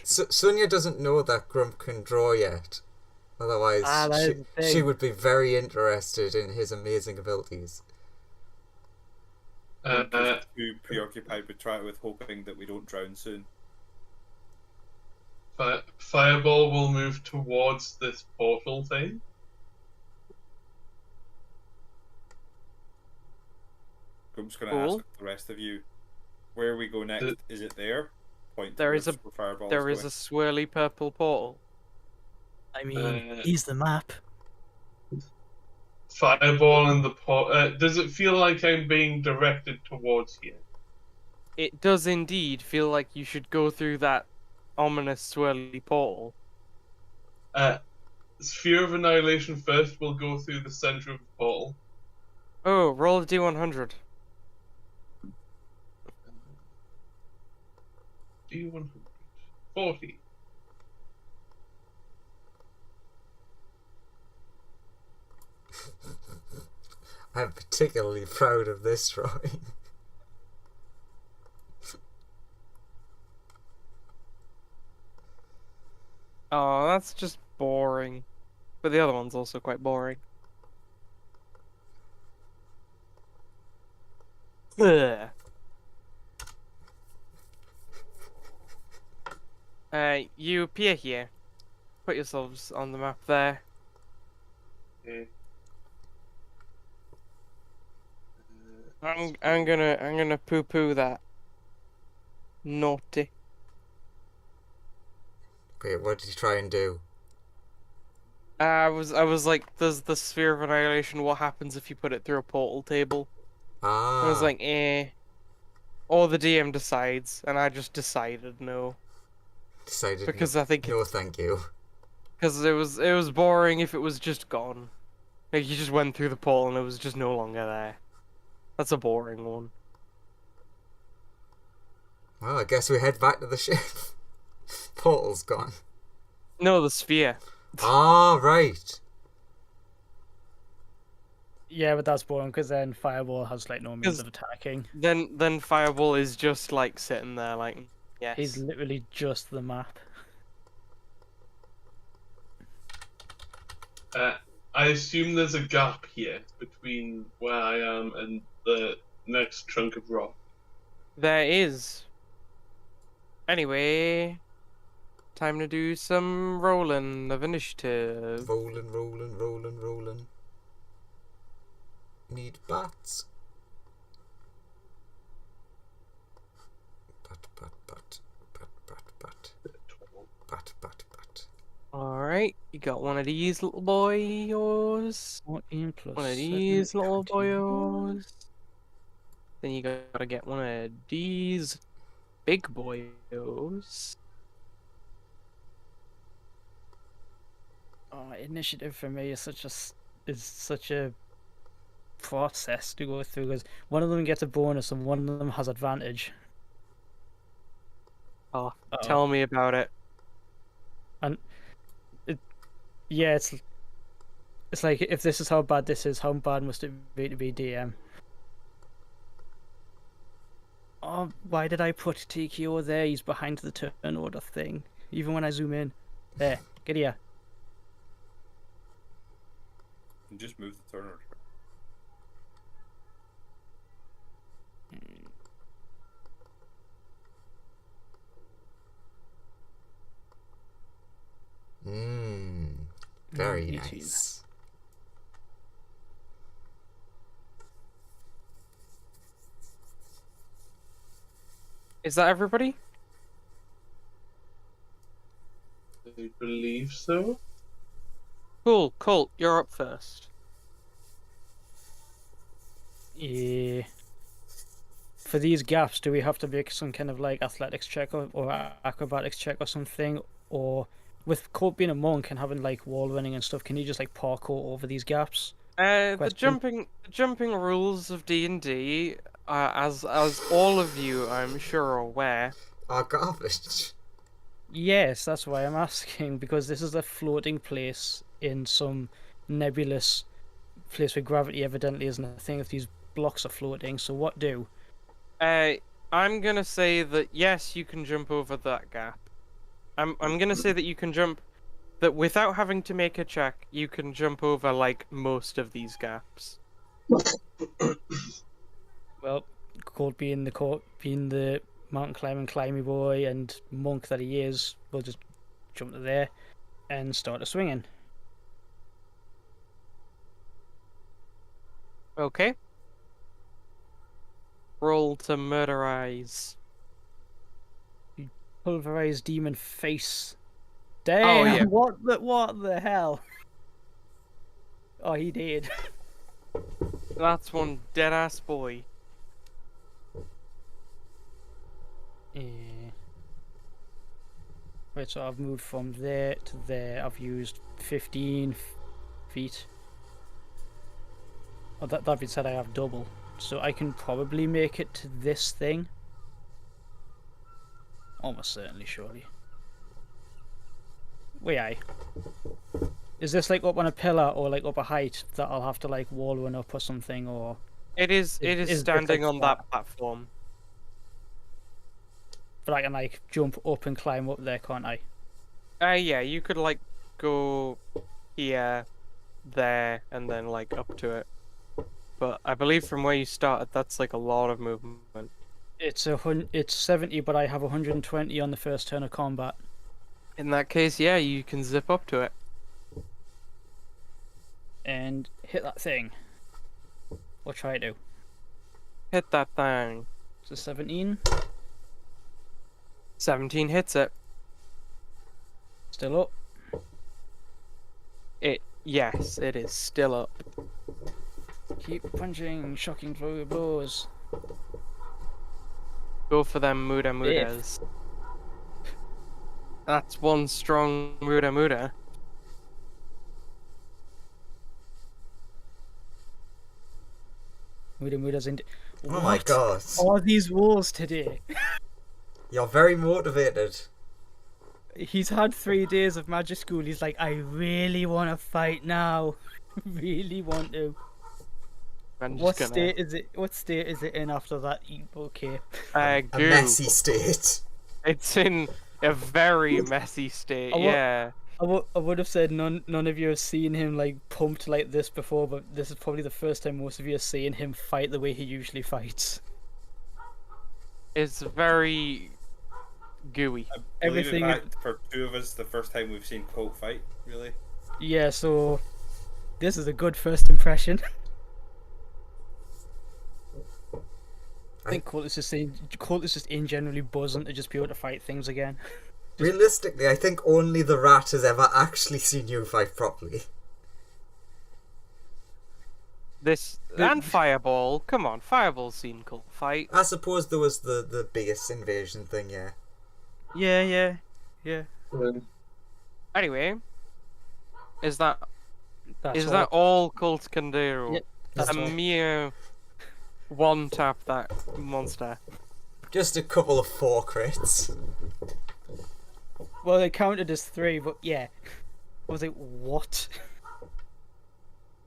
Sonia doesn't know that Grump can draw yet. Otherwise, she would be very interested in his amazing abilities. Too preoccupied with hoping that we don't drown soon. Fireball will move towards this portal thing. I'm just going to ask the rest of you, where we go next? Is it there? There is a swirly purple portal. I mean, he's the map. Fireball in the portal. Does it feel like I'm being directed towards here? It does indeed feel like you should go through that ominous swirly portal. Sphere of Annihilation first will go through the center of the portal. Oh, roll a d100. D100. 40. I'm particularly proud of this drawing. Oh, that's just boring. But the other one's also quite boring. Ugh. You appear here. Put yourselves on the map there. Okay. I'm gonna poo that. Naughty. Wait, what did you try and do? I was like, there's the sphere of annihilation. What happens if you put it through a portal table? I was Ah, like, eh. Or the DM decides, and I just decided no, decided because no, I think no thank you. because it was boring if it was just gone. Like you just went through the portal and it was just no longer there. That's a boring one. Well, I guess we head back to the ship. Portal's gone. No, the sphere. Ah, right. Yeah, but that's boring because then Fireball has like no means 'Cause of attacking. Then Fireball is just like sitting there, like He's yes. literally just the map. I assume there's a gap here between where I am and the next chunk of rock. There is. Anyway, time to do some rolling of initiative. Rolling, rolling, rolling, rolling. Need bats. Bat, bat, bat. Bat, bat, bat. Bat, bat, bat. Alright, you got one of these little boyos. 14 plus One of 7, these little 21. boyos. Then you gotta get one of these big boyos. Oh, initiative for me is such a process to go through because one of them gets a bonus and one of them has advantage. Oh, Uh-oh. tell me about it. Yeah, it's like if this is how bad this is, how bad must it be to be DM? Oh, why did I put TKO there? He's behind the turn order thing. Even when I zoom in. There, get here. And just move the turner. Very 18. nice. Is that everybody? I believe so. Cool, Colt, you're up first. Yeah. For these gaps, do we have to make some kind of like athletics check or acrobatics check or something? Or with Colt being a monk and having like wall running and stuff, can he just like parkour over these gaps? The Question. jumping rules of D&D, as all of you I'm sure are aware. Are garbage. Yes, that's why I'm asking, because this is a floating place in some nebulous place where gravity evidently isn't a thing if these blocks are floating, so what do? I'm gonna say that yes, you can jump over that gap. I'm gonna say that you can jump, that without having to make a check, you can jump over like most of these gaps. Well, Colt being the mountain climby boy and monk that he is, will just jump to there and start a swinging. Okay. Roll to murderize. Pulverized demon face. Damn! yeah. What the hell? Oh, he did. That's one dead ass boy. Yeah. Right, so I've moved from there to there. I've used 15 feet. Oh, that being said, I have double. So I can probably make it to this thing. Almost certainly, surely. Wait, aye. Is this like up on a pillar or like up a height that I'll have to like wall run up or something, or It is this, standing like, on flat? that platform. But I can like jump up and climb up there, can't I? Yeah, you could like go here, there, and then like up to it. But I believe from where you started, that's like a lot of movement. It's 70, but I have 120 on the first turn of combat. In that case, yeah, you can zip up to it. And hit that thing. Or try to. Hit that thing. So 17. 17 hits it. Still up. Yes, it is still up. Keep punching, shocking blows. Go for them Muda Mudas. That's one strong Muda Muda. Muda's in. Oh my god. Are these walls today? You're very motivated. He's had 3 days of magic school. He's like, I really want to fight now. Really want to. I'm What just gonna. state is it? What state is it in after that? Okay. A Goo. messy state. It's in a very messy state. I wa- Yeah. I would have said none of you have seen him like pumped like this before, but this is probably the first time most of you are seeing him fight the way he usually fights. It's very gooey. I believe Everything- in fact, for two of us, the first time we've seen Colt fight, really. Yeah, so this is a good first impression. I think Colt is just in generally buzzing to just be able to fight things again. Realistically, I think only the rat has ever actually seen you fight properly. This and Fireball. Come on, Fireball's seen Colt fight. I suppose there was the biggest invasion thing, yeah. Yeah. Anyway, is that That's that all Colt can do? Yeah, that's a all. mere one tap that monster. Just a couple of 4 crits. Well, they counted as 3, but yeah. I was like, what?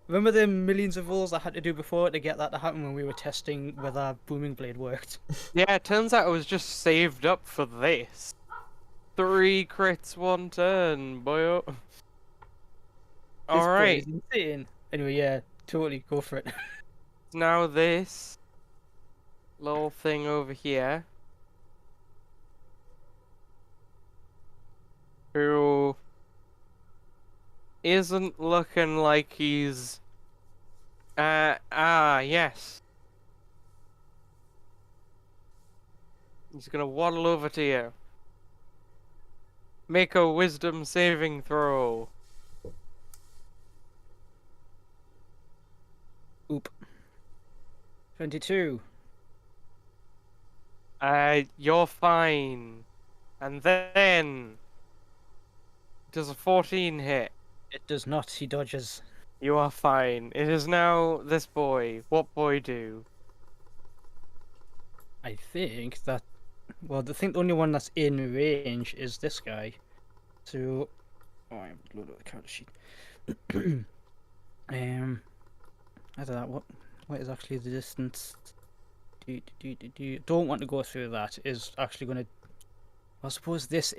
Remember the millions of rolls I had to do before to get that to happen when we were testing whether Booming Blade worked? Yeah, it turns out it was just saved up for this. 3 crits, 1 turn, boyo. This Alright, boy is insane. Anyway, yeah, totally, go for it. now this little thing over here. Who isn't looking like he's yes. He's gonna waddle over to you. Make a wisdom saving throw. Oop. 22. You're fine. And then does a 14 hit? It does not, he dodges. You are fine. It is now this boy. What boy do? I think that... Well, I think the only one that's in range is this guy. So... Oh, I haven't loaded the character sheet. After that, what is actually the distance? Don't want to go through that. Is actually going to... I suppose this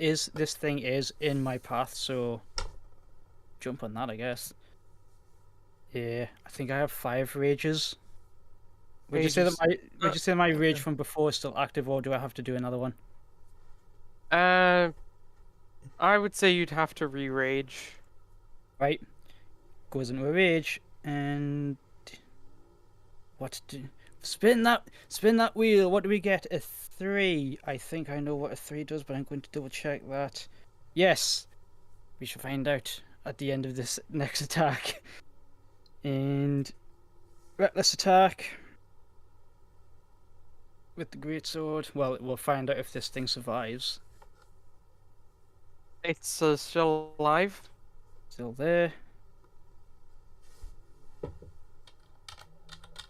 thing is in my path, so... Jump on that, I guess. Yeah, I think I have 5 rages. Would you say that my rage from before is still active, or do I have to do another one? I would say you'd have to re-rage. Right. Goes into a rage, and spin that wheel. What do we get? A 3. I think I know what a 3 does, but I'm going to double check that. Yes, we shall find out at the end of this next attack. And reckless attack with the greatsword. Well, we'll find out if this thing survives. It's still alive. Still there.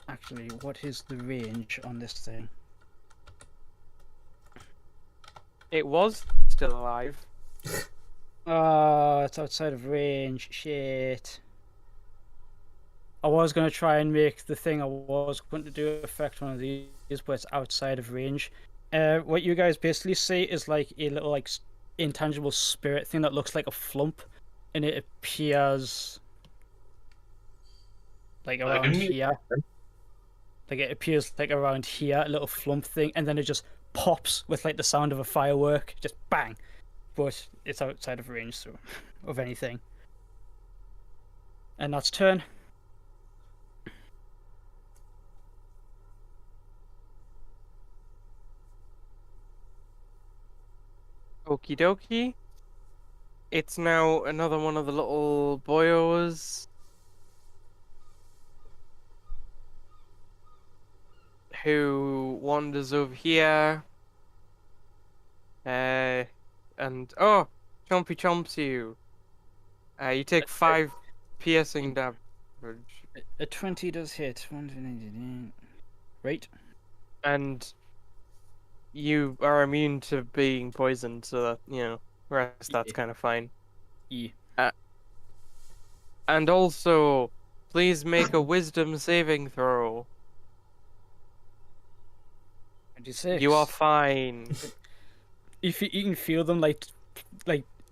Actually, what is the range on this thing? It was still alive. It's outside of range. Shit. I was going to try and make the thing I was going to do affect one of these, but it's outside of range. What you guys basically see is like a little like intangible spirit thing that looks like a flump, and it appears like around here. Like it appears like around here, a little flump thing, and then it just pops with like the sound of a firework, just bang. But it's outside of range, so of anything. And that's turn. Okie dokie. It's now another one of the little boyos who wanders over here. And oh, Chompy chomps you. You take 5 piercing damage. A 20 does hit. 199. Right. And you are immune to being poisoned, so that, you know, rest that's kind of fine. Yeah. And also, please make a wisdom saving throw. 26. You are fine. If you can feel them like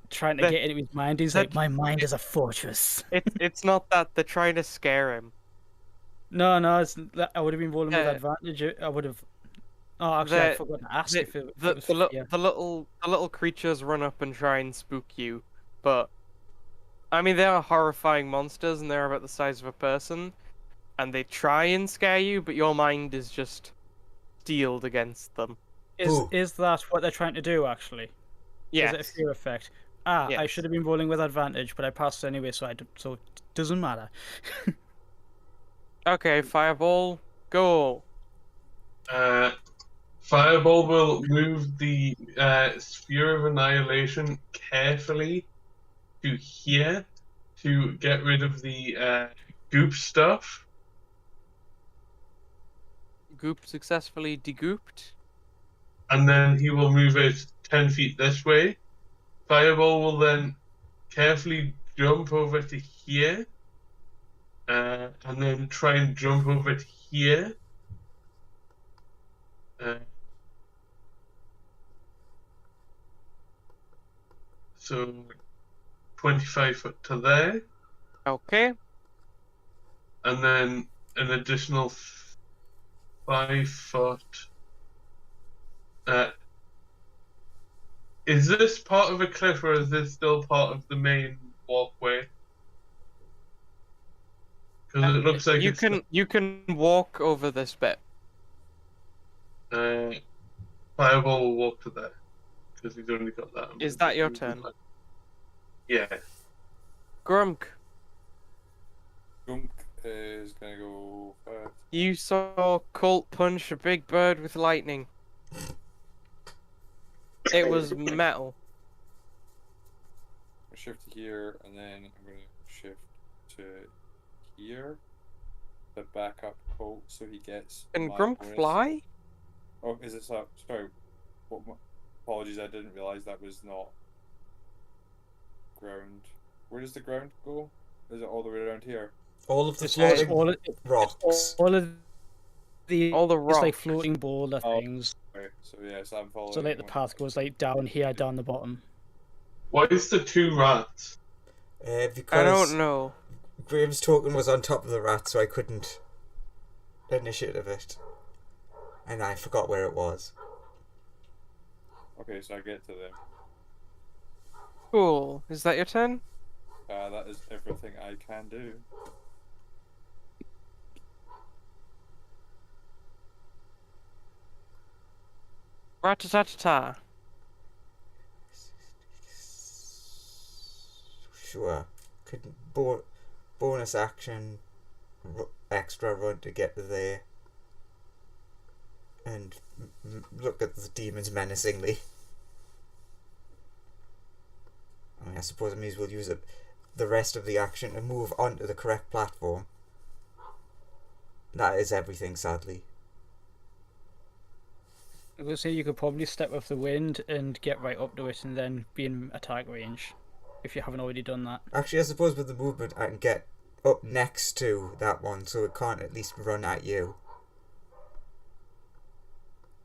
trying to get into his mind, he's like, my mind is a fortress. It's not that they're trying to scare him. No, I would have been rolling with advantage. I would have. Oh, actually, I forgot to ask if it was the little creatures run up and try and spook you, but I mean they are horrifying monsters and they're about the size of a person, and they try and scare you, but your mind is just steeled against them. Is that what they're trying to do? Actually, yes. Is it a fear effect? Yes. I should have been rolling with advantage, but I passed anyway, so it doesn't matter. Okay, fireball, go. Fireball will move the sphere of annihilation carefully to here to get rid of the goop stuff. Goop successfully degooped. And then he will move it 10 feet this way. Fireball will then carefully jump over to here. And then try and jump over to here. So 25 foot to there. Okay. And then an additional 5 foot. Is this part of a cliff or is this still part of the main walkway? Because it looks like you can walk over this bit. Fireball will walk to there because he's only got that. Is that your turn? Yeah. Grunk. Gunk is gonna go first. You saw Colt punch a big bird with lightning. It was metal. I'll shift to here, and then I'm gonna shift to here. The backup Colt, so he gets. Can my Grunk bonus. fly? Oh, is it so? Sorry. Apologies, I didn't realize that was not ground. Where does the ground go? Is it all the way around here? All of the floating rocks. All the rocks. It's like floating boulder things. Okay, so yes, I'm following. So like the path goes like down here, down the bottom. Why is the 2 rats? Because I don't know. Graves' token was on top of the rat, so I couldn't initiative it. And I forgot where it was. Okay, so I get to them. Cool. Is that your turn? That is everything I can do. Rat-a-tat-ta. Sure. Could bonus action, extra run to get to there. And look at the demons menacingly. I mean, I suppose it means we'll use the rest of the action to move onto the correct platform. That is everything, sadly. I would say you could probably step with the wind and get right up to it, and then be in attack range, if you haven't already done that. Actually, I suppose with the movement, I can get up next to that one, so it can't at least run at you.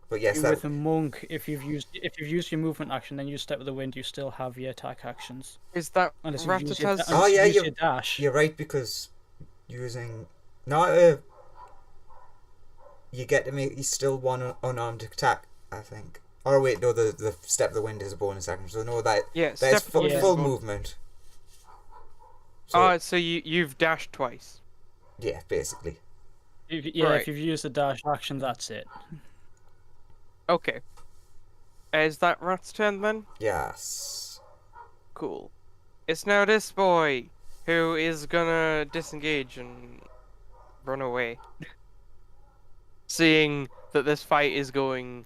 But yes, With that the monk, if you've used your movement action, then you step with the wind, you still have your attack actions. Is that Unless you've used your, Ratata's? Oh, yeah, your dash. you're right, because using no, you get to make still one unarmed attack, I think. Oh wait, no, the step of the wind is a bonus action, so no, that Yeah, that's step of the wind is full a bonus. movement. So you've dashed twice. Yeah, basically. Right. If you've used the dash action, that's it. Okay. Is that Rat's turn then? Yes. Cool. It's now this boy who is gonna disengage and run away. Seeing that this fight is going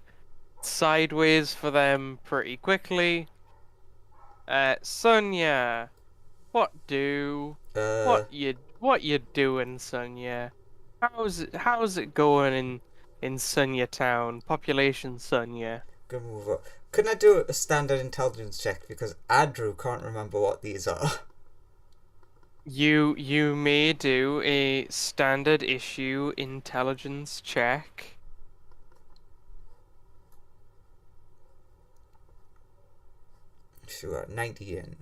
sideways for them pretty quickly. Sonia, what you doing, Sonia? How's it going in Sonia Town? Population Sonia. Good move up. Couldn't I do a standard intelligence check, because Andrew can't remember what these are? You may do a standard issue intelligence check. Sure, 90 in.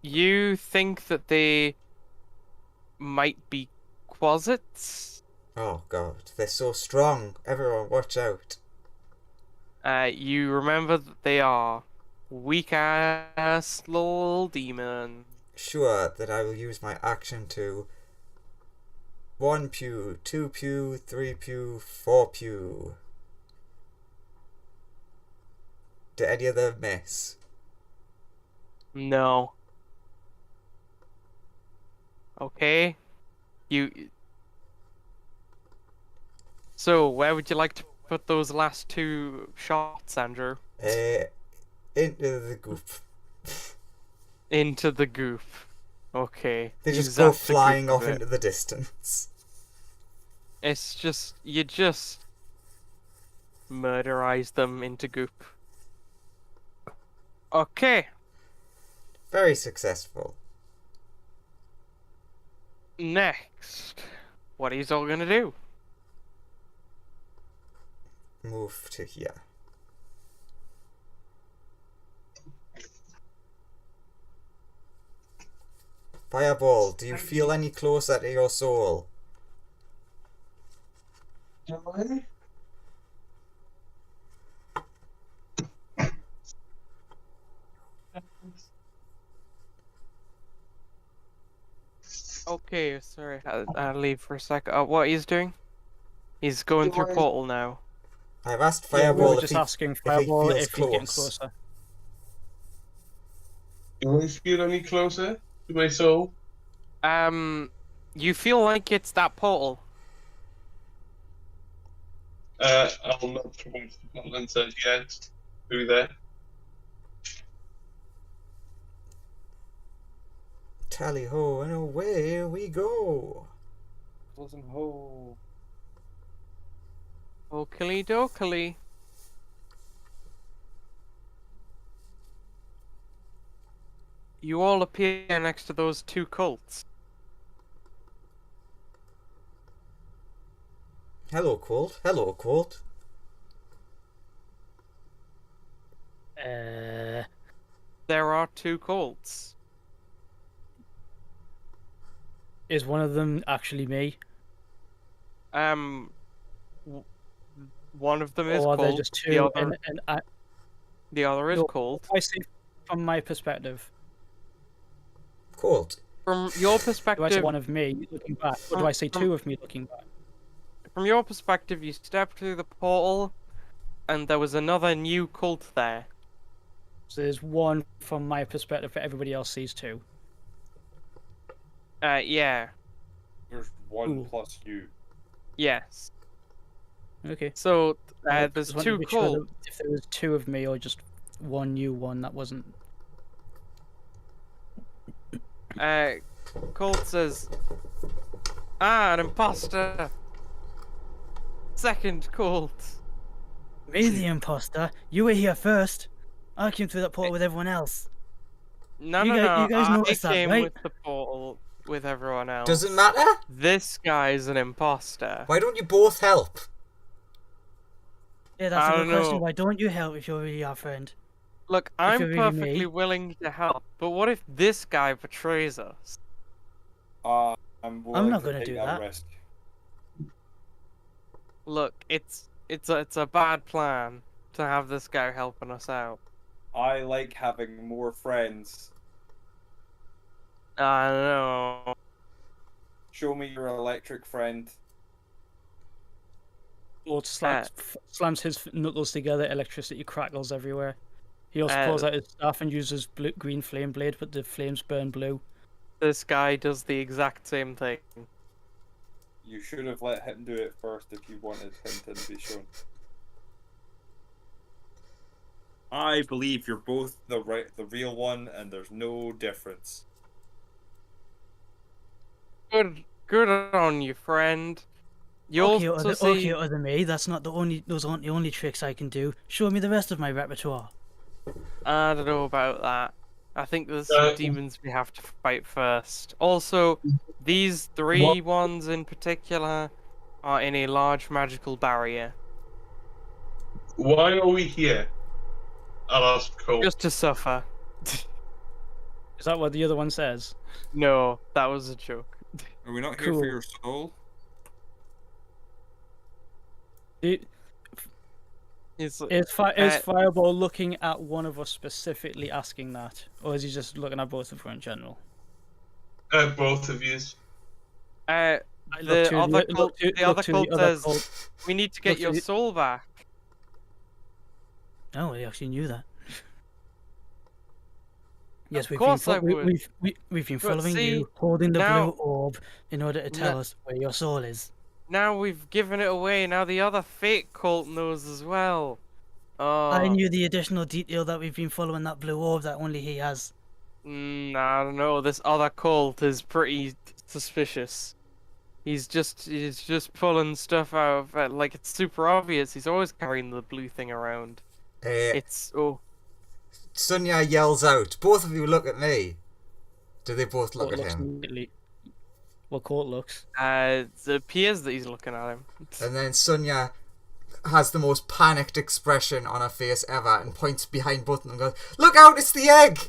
You think that they might be quasits? Oh god, they're so strong. Everyone, watch out. You remember that they are weak-ass little demons. Sure, that I will use my action to 1 pew, 2 pew, 3 pew, 4 pew. Did any of them miss? No. Okay. So, where would you like to put those last 2 shots, Andrew? Into the goop. Into the goop. Okay. They you just go zap the goop flying a off bit. into the distance. It's just, you just murderize them into goop. Okay. Very successful. Next. What are you all gonna do? Move to here. Fireball, do you feel any closer to your soul? Am I? Okay, sorry, I'll leave for a sec. What he's doing? He's going through portal now. I've asked Yeah, we Fireball were just asking if he Fireball feels if he's getting close. closer. Do I feel any closer to my soul? You feel like it's that portal. I'll nod towards the bottle and say, yes, through there. Tally ho, and away we go. Closing hole. Okily dokily. You all appear next to those 2 cults. Hello, Colt. Hello, Colt. There are 2 cults. Is one of them actually me? One of them is Or are there cold. just The two? other, the other is No. cold. I see from my perspective. Colt. From your Do I say perspective, one of me looking back, or do I say two of me looking back? from your perspective, you stepped through the portal, and there was another new cult there. So there's one from my perspective, but everybody else sees two. Yeah, There's one Ooh. plus you. yes. Okay. So I there's just wanted to 2 be sure cults. that if there was two of me or just one new one that wasn't. Colt says, Ah, an imposter. Second cult. Me, the imposter. You were here first. I came through that portal with everyone else. No, You no, guys, no. you guys I noticed that, came right? with the portal with everyone else. Doesn't matter. This guy's an imposter. Why don't you both help? Yeah, that's I a don't good question. know. Why don't you help if you're really our friend? Look, you're I'm really perfectly me. willing to help, but what if this guy betrays us? I'm willing not to gonna take do that that. risk. Look, it's a bad plan to have this guy helping us out. I like having more friends. I know. Show me your electric friend. Lord slams his knuckles together, electricity crackles everywhere. He also pulls out his staff and uses green flame blade, but the flames burn blue. This guy does the exact same thing. You should have let him do it first if you wanted him to be shown. I believe you're both the real one, and there's no difference. Good on you, friend. You also see. Okay, other me. That's not the only. Those aren't the only tricks I can do. Show me the rest of my repertoire. I don't know about that. I think there's some demons we have to fight first. Also, these three ones in particular are in a large magical barrier. Why are we here? I'll ask Cole. Just to suffer. Is that what the other one says? No, that was a joke. Are we not here for your soul? Is Fireball looking at one of us specifically asking that? Or is he just looking at both of us in general? Both of you. The other cult says, we need to get your soul back. Oh, he actually knew that. Yes, we've been following you, holding the blue orb in order to tell us where your soul is. Now we've given it away. Now the other fake cult knows as well. Oh. I knew the additional detail that we've been following that blue orb that only he has. I don't know. This other cult is pretty suspicious. He's just pulling stuff out of it. Like, it's super obvious. He's always carrying the blue thing around. Sunya yells out, both of you look at me. Do they both look at him? What Court looks? It appears that he's looking at him. And then Sunya has the most panicked expression on her face ever and points behind both of them and goes, "Look out, it's the egg!"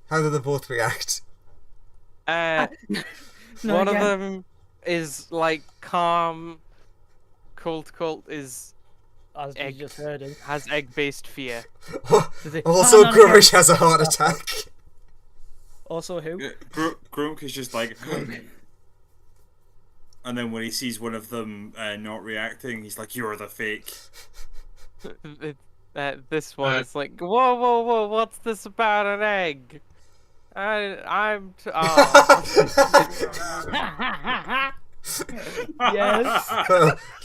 How do they both react? One of them is like calm. Cult is as egg, you just heard it. Has egg-based fear. Also, Grummish has a heart attack. Also, who? Grunk is just like, and then when he sees one of them not reacting, he's like, "You're the fake." This one is like, whoa, what's this about an egg? Yes.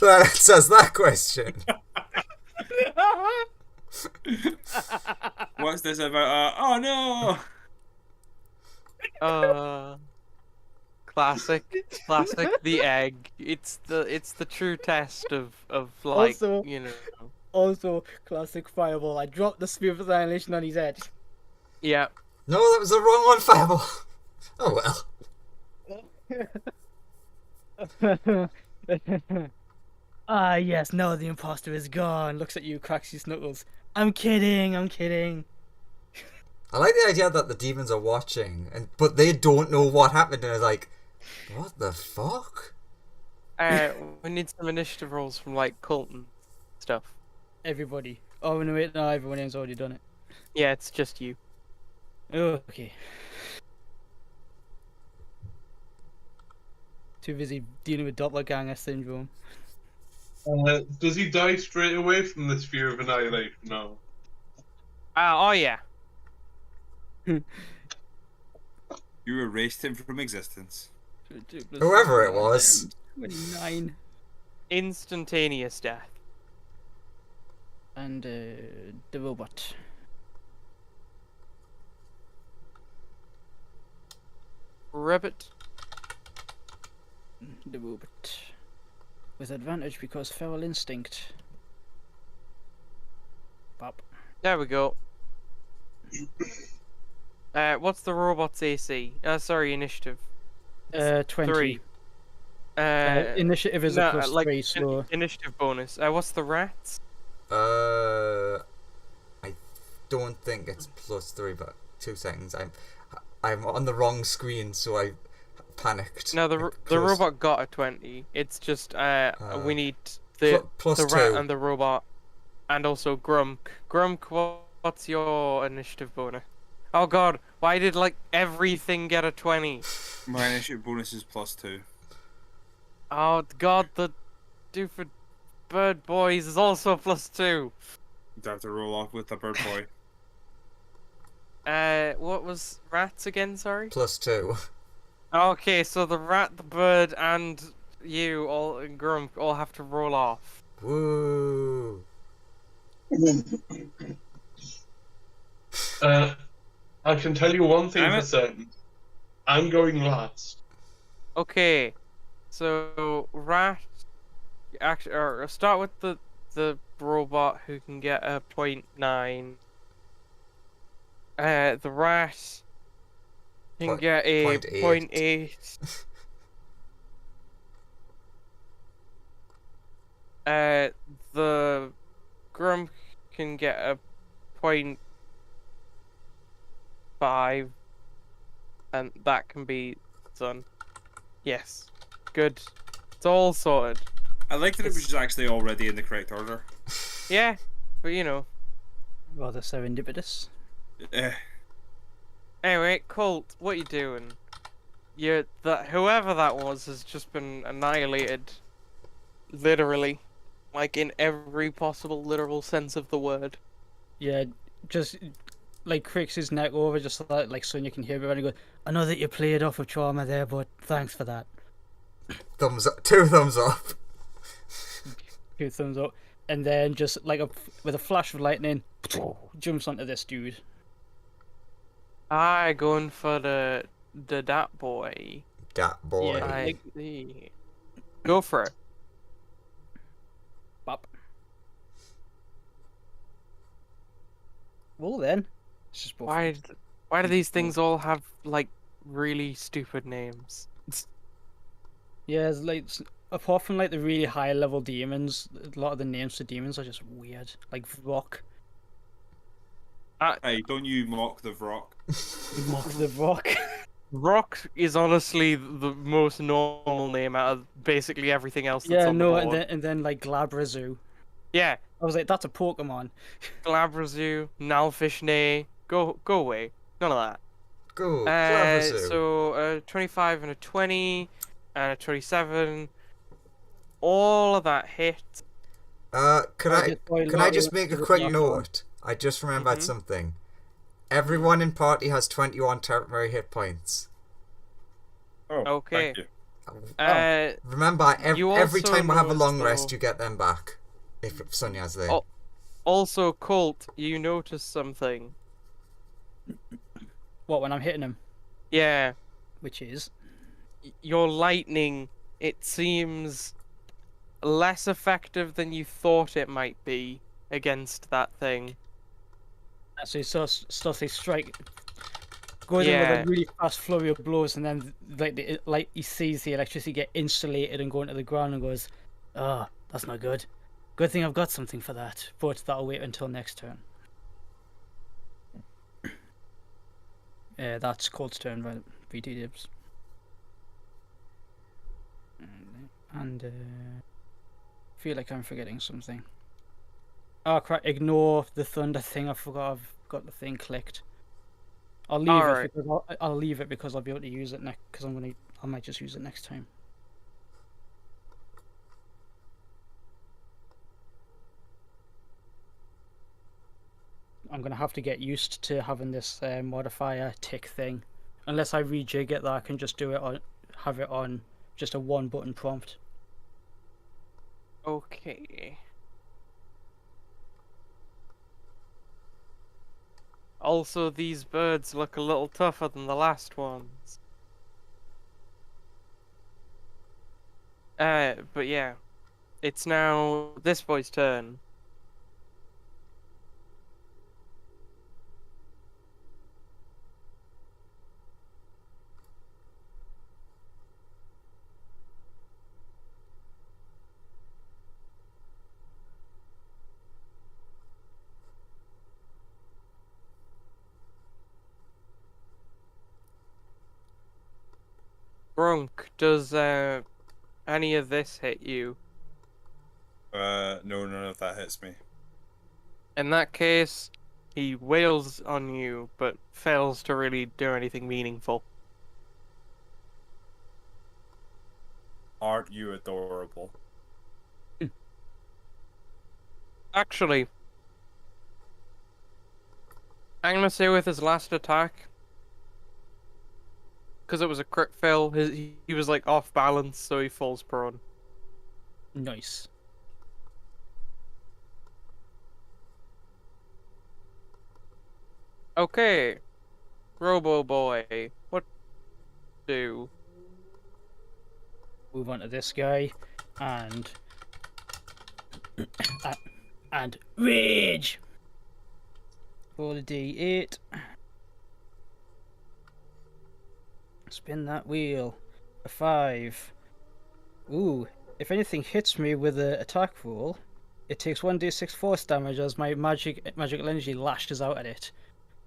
That answers that question. What's this about? Oh no! Classic, the egg. It's the true test of like, also, you know. Also, classic Fireball. I dropped the Spear of Annihilation on his head. Yeah. No, that was the wrong one, Fireball. Oh well. Yes, no, the imposter is gone. Looks at you, cracks his knuckles. I'm kidding. I like the idea that the demons are watching, but they don't know what happened, and it's like, what the fuck? We need some initiative rolls from like cult and stuff. Everybody. Oh no, wait, no, everyone has already done it. Yeah, it's just you. Oh, okay. Too busy dealing with doppelganger syndrome. Does he die straight away from the Sphere of Annihilation? No. Oh yeah. You erased him from existence. Whoever it was. 29. Instantaneous death. And the robot. Rabbit. the robot. With advantage because feral instinct. Bop. There we go. What's the robot's AC? Sorry, initiative. 20. 3. Initiative is a plus 3, so... Initiative bonus. What's the rats? I don't think it's +3, but 2 seconds. I'm on the wrong screen, so I panicked. No, the robot got a 20. It's just we need the plus rat 2. and the robot, and also Grumk. Grumk, what's your initiative bonus? Oh God, why did like everything get a 20? My initiative bonus is +2. Oh God, the stupid bird boys is also +2. You have to roll off with the bird boy. What was rats again? Sorry. +2. Okay, so the rat, the bird, and you all and Grump all have to roll off. Woo! I can tell you one thing Damn for it. certain. I'm going last. Okay, so rat, actually, or start with the robot who can get a 0.9. The rat can get a 0.8. The Grump can get a 0.5, and that can be done. Yes, good. It's all sorted. I like that it was just actually already in the correct order. Yeah, but you know. Rather serendipitous. Anyway, Colt, what you doing? Whoever that was has just been annihilated. Literally. Like in every possible literal sense of the word. Yeah, just like cricks his neck over just so that like Sonya can hear everybody go, I know that you played off of trauma there, but thanks for that. Thumbs up, 2 thumbs up. 2 thumbs up. And then just like with a flash of lightning, jumps onto this dude. Going for the dat boy. Dat boy. Yeah. I see. Go for it. Bop. Well then, it's just both. Why do these things all have like really stupid names? Yeah, it's like apart from like the really high level demons, a lot of the names for demons are just weird. Like Rock. Hey, don't you mock the Vrock. Mock the Rock. Rock is honestly the most normal name out of basically everything else that's Yeah, on the no, board. and then like Glabrazu. Yeah, I was like, that's a Pokemon. Glabrazu, Nalfishne, go away. None of that. Go, Glabrazu. So 25 and a 20 and a 27. All of that hit. Can I just make a quick Yeah. note? I just remembered something. Everyone in party has 21 temporary hit points. Oh, Okay. Thank you. Remember, You every also time we have a notice, long rest, though- you get them back. If Sonya's there. Oh. Also, Colt, you notice something. What, when I'm hitting him? Yeah, Which is? your lightning, it seems less effective than you thought it might be against that thing. So he starts to strike, goes in Yeah. with a really fast flurry of blows, and then like he sees the electricity get insulated and go into the ground and goes, "Oh, that's not good. Good thing I've got something for that, but that'll wait until next turn." That's Colt's turn, right? VT dibs. And feel like I'm forgetting something. Oh crap! Ignore the thunder thing. I forgot. I've got the thing clicked. I'll leave Alright. it because I'll leave it because I'll be able to use it next. Because I might just use it next time. I'm gonna have to get used to having this modifier tick thing. Unless I rejig it, that I can just do it on, have it on just a 1-button prompt. Okay. Also, these birds look a little tougher than the last ones. But yeah, it's now this boy's turn. Grunk, does any of this hit you? No, none of that hits me. In that case, he wails on you, but fails to really do anything meaningful. Aren't you adorable? Actually, I'm gonna say with his last attack, because it was a crit fail, he was like off balance, so he falls prone. Nice. Okay, Robo Boy, what do? Move on to this guy, and and rage. Roll a d8. Spin that wheel. A 5. Ooh, if anything hits me with an attack roll, it takes 1d6 force damage as my magical energy lashes out at it.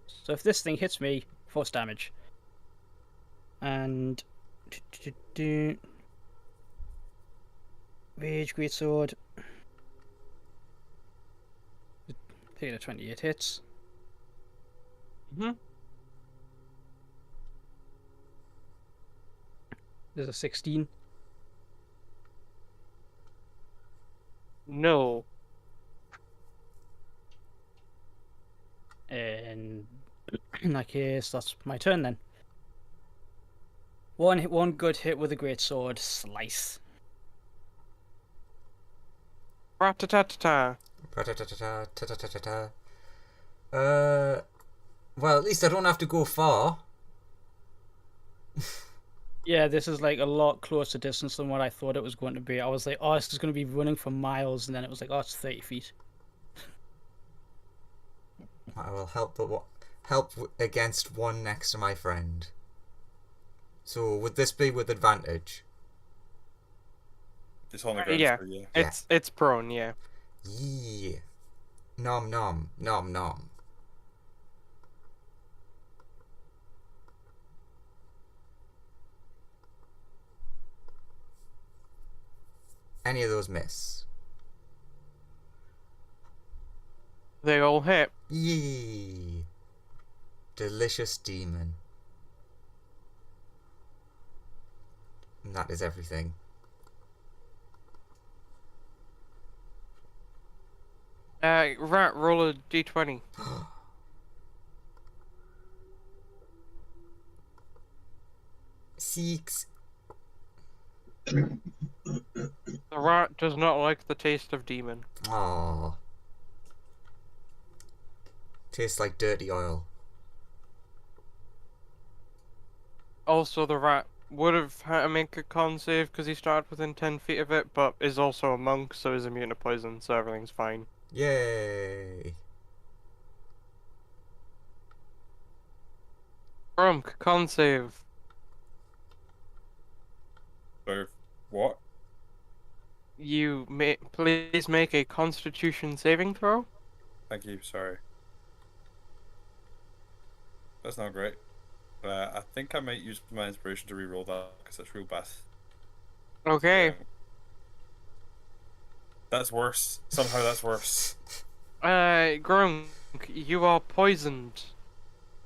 So if this thing hits me, force damage. And rage greatsword. Taking a 28 hits. Mm-hmm. There's a 16. No. And in that case, that's my turn then. One good hit with a great sword. Slice. Rat-ta-ta-ta-ta. Ta-ta-ta-ta-ta-ta-ta-ta-ta. Well, at least I don't have to go far. Yeah, this is like a lot closer distance than what I thought it was going to be. I was like, oh, this is going to be running for miles, and then it was like, oh, it's 30 feet. I will help against one next to my friend. So would this be with advantage? It's on the ground. Yeah, So yeah. it's prone, yeah. Yeah. Nom nom nom nom. Any of those miss? They all hit. Yee. Delicious demon. And that is everything. Rat, roll a d20. Six. The rat does not like the taste of demon. Aww. Tastes like dirty oil. Also, the rat would have had to make a con save because he started within 10 feet of it, but is also a monk, so is immune to poison, so everything's fine. Yay. Grump, con save. So what? You may please make a Constitution saving throw. Thank you. Sorry. That's not great. I think I might use my inspiration to re-roll that because it's real bad. Okay. Yeah. That's worse. Somehow that's worse. Grunk, you are poisoned.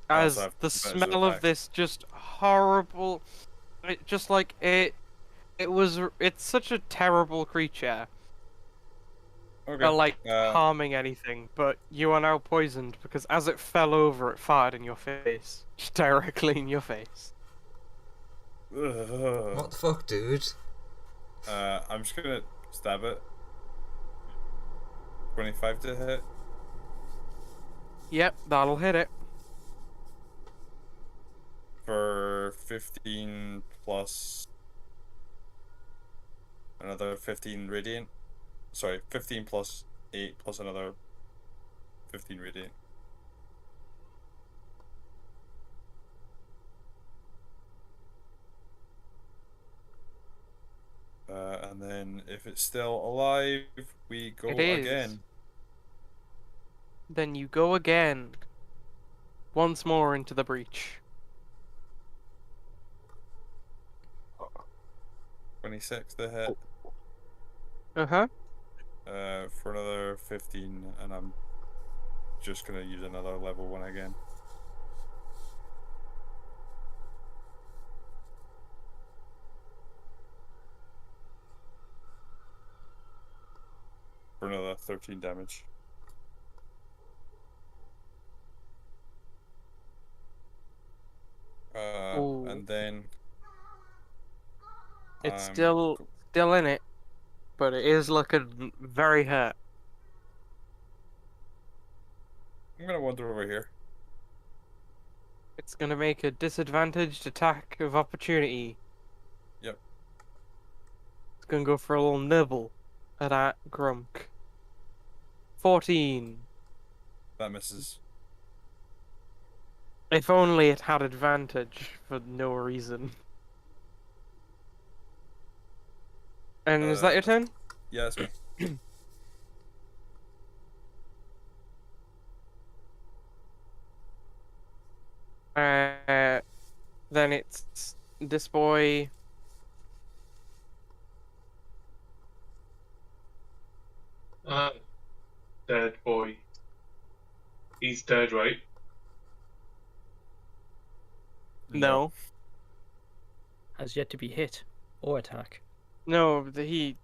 As Also have the advantage smell of attack. this just horrible. It just like it's such a terrible creature. Okay. Like harming anything, but you are now poisoned because as it fell over, it fired in your face, just directly in your face. What the fuck, dude? I'm just gonna stab it. 25 to hit. Yep, that'll hit it. For 15 plus another 15 radiant. Sorry, 15 plus 8 plus another 15 radiant. And then if it's still alive, we go It is. again. Then you go again. Once more into the breach. 26 to hit. Uh-huh. For another 15, and I'm just gonna use another level 1 again. For another 13 damage. Ooh. And then It's I'm still in it, but it is looking very hurt. gonna wander over here. It's gonna make a disadvantaged attack of opportunity. Yep. It's gonna go for a little nibble at that Grunk. 14. That misses. If only it had advantage for no reason. And is that your turn? Yeah, it's me. Then it's this boy. Ah, dead boy. He's dead, right? No. Has yet to be hit or attack. No, that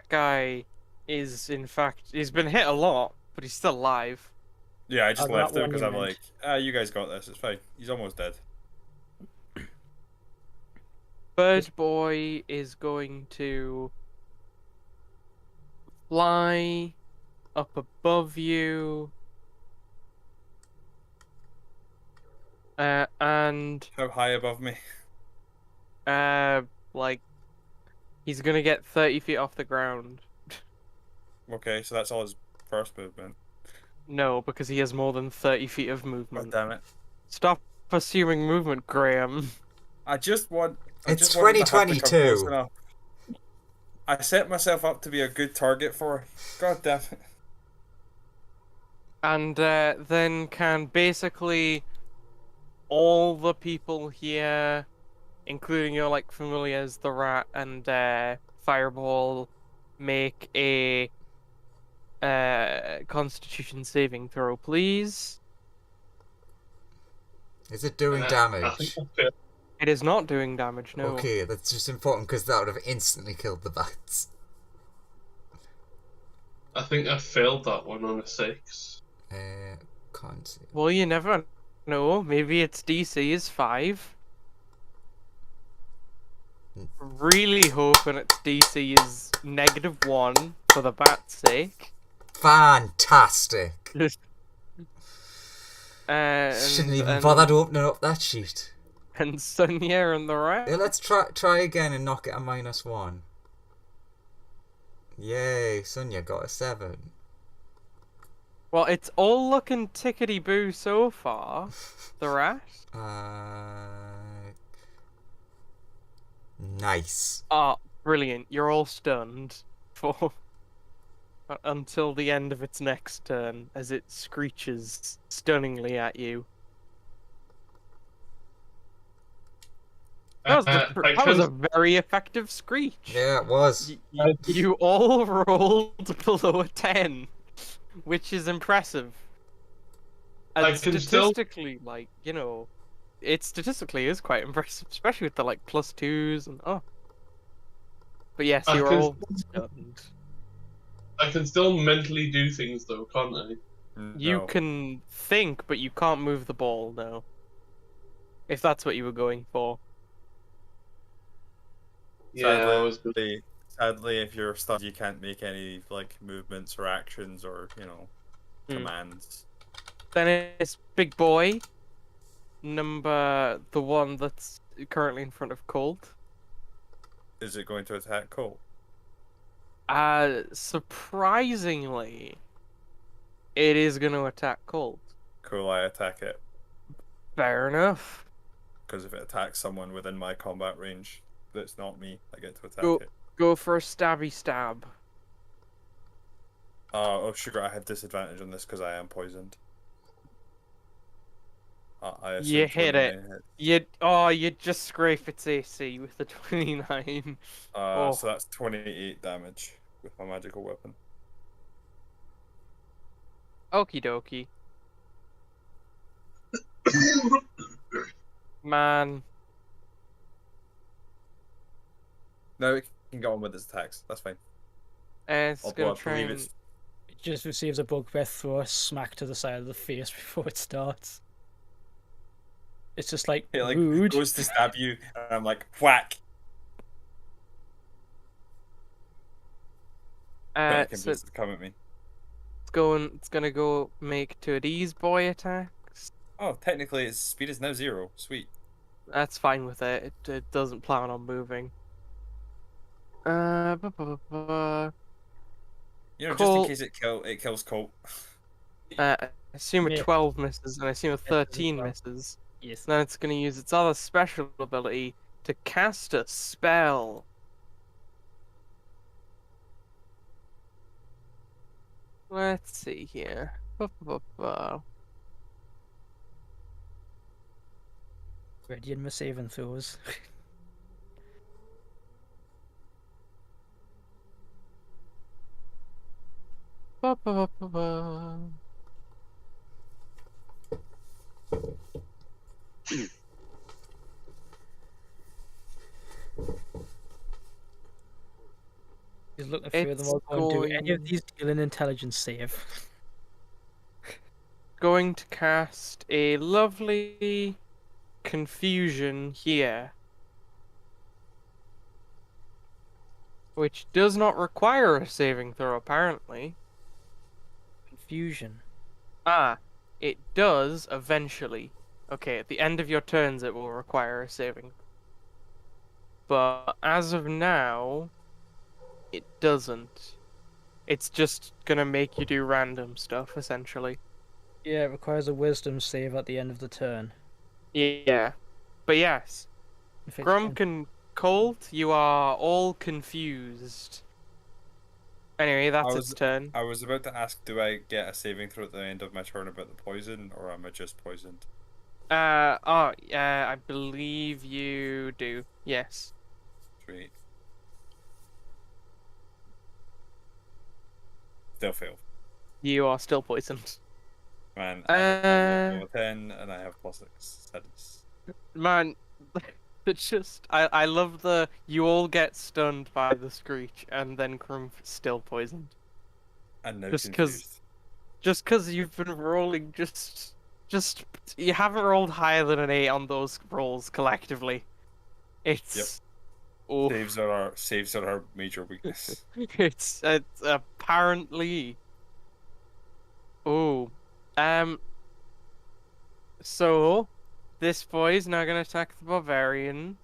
guy is in fact he's been hit a lot, but he's still alive. Yeah, I just Oh, left that it one because you I'm meant. like, you guys got this. It's fine. He's almost dead. Bird boy is going to fly up above you. And How high above me? like he's gonna get 30 feet off the ground. Okay, so that's all his first movement. No, because he has more than 30 feet of God movement. damn it. Stop assuming movement, Graham. I just want. It's just wanted to have to come close 2022. enough. I set myself up to be a good target for. God damn it. And then can basically all the people here, including your like familiars, the rat and Fireball, make a Constitution saving throw, please. Is it doing I think damage? I failed. It is not doing damage, no. Okay, that's just important because that would have instantly killed the bats. I think I failed that one on a 6. Can't see. Well, you never know. Maybe its DC is 5. Really hoping its DC is -1 for the bat's sake. Fantastic. And Shouldn't even bother to open up that sheet. And Sonia and the rat. Yeah, let's try again and knock it a -1. Yay, Sonia got a 7. Well, it's all looking tickety boo so far. The rat. Nice. Ah, brilliant. You're all stunned for until the end of its next turn as it screeches stunningly at you. That was a very effective screech. Yeah, it was. You all rolled below a 10, which is impressive. And I can still- statistically, like, you know, it statistically is quite impressive, especially with the like +2s and oh. But yes, I you're can- all stunned. I can still mentally do things though, can't I? You No. can think, but you can't move the ball, no. If that's what you were going for. Yeah, I was. Sadly, if you're stunned, you can't make any like movements or actions or commands. Then it's Big Boy, the one that's currently in front of Colt. Is it going to attack Cole? Surprisingly, it is going to attack Colt. Cool, I attack it. Fair enough. Because if it attacks someone within my combat range that's not me, I get to attack Go, it. go for a stabby stab. Oh, sugar, I have disadvantage on this because I am poisoned. I assume You hit it. 29 hit. You just scrape its AC with the 29. Oh. So that's 28 damage with my magical weapon. Okie dokie. Man. No, it can go on with its attacks. That's fine. It's Although gonna I try believe and... it's It just receives a bug breath throw a smack to the side of the face before it starts. It's just like, it like rude. goes to stab you, and I'm like whack. But it can so just come at me. it's gonna go make 2 of these boy attacks. Oh, technically its speed is now 0. Sweet. That's fine with it. It doesn't plan on moving. You know, Colt. just in case it kills Colt. I assume a Yeah. 12 misses, and I assume a Misses as 13 well. misses. Yes. Then it's going to use its other special ability to cast a spell. Let's see here. Radiant with saving throws. He's looking through them It's all. Going, do any of going- these deal an intelligence save? Going to cast a lovely confusion here. Which does not require a saving throw, apparently. Confusion. It does eventually. Okay, at the end of your turns it will require a saving. But as of now, it doesn't. It's just gonna make you do random stuff, essentially. Yeah, it requires a wisdom save at the end of the turn. Yeah. But yes, If it's Grump and Colt, you are all confused. Anyway, that's its turn. I was about to ask, do I get a saving throw at the end of my turn about the poison, or am I just poisoned? I believe you do. Yes. Sweet. Still failed. You are still poisoned. Man, I have level 10 and I have +6 status. Man, it's just I love the you all get stunned by the screech and then Crump still poisoned. And now Just confused. Just cause you've been rolling just you haven't rolled higher than an 8 on those rolls collectively. It's oh Saves are our major weakness. it's apparently oh so this boy is now gonna attack the barbarian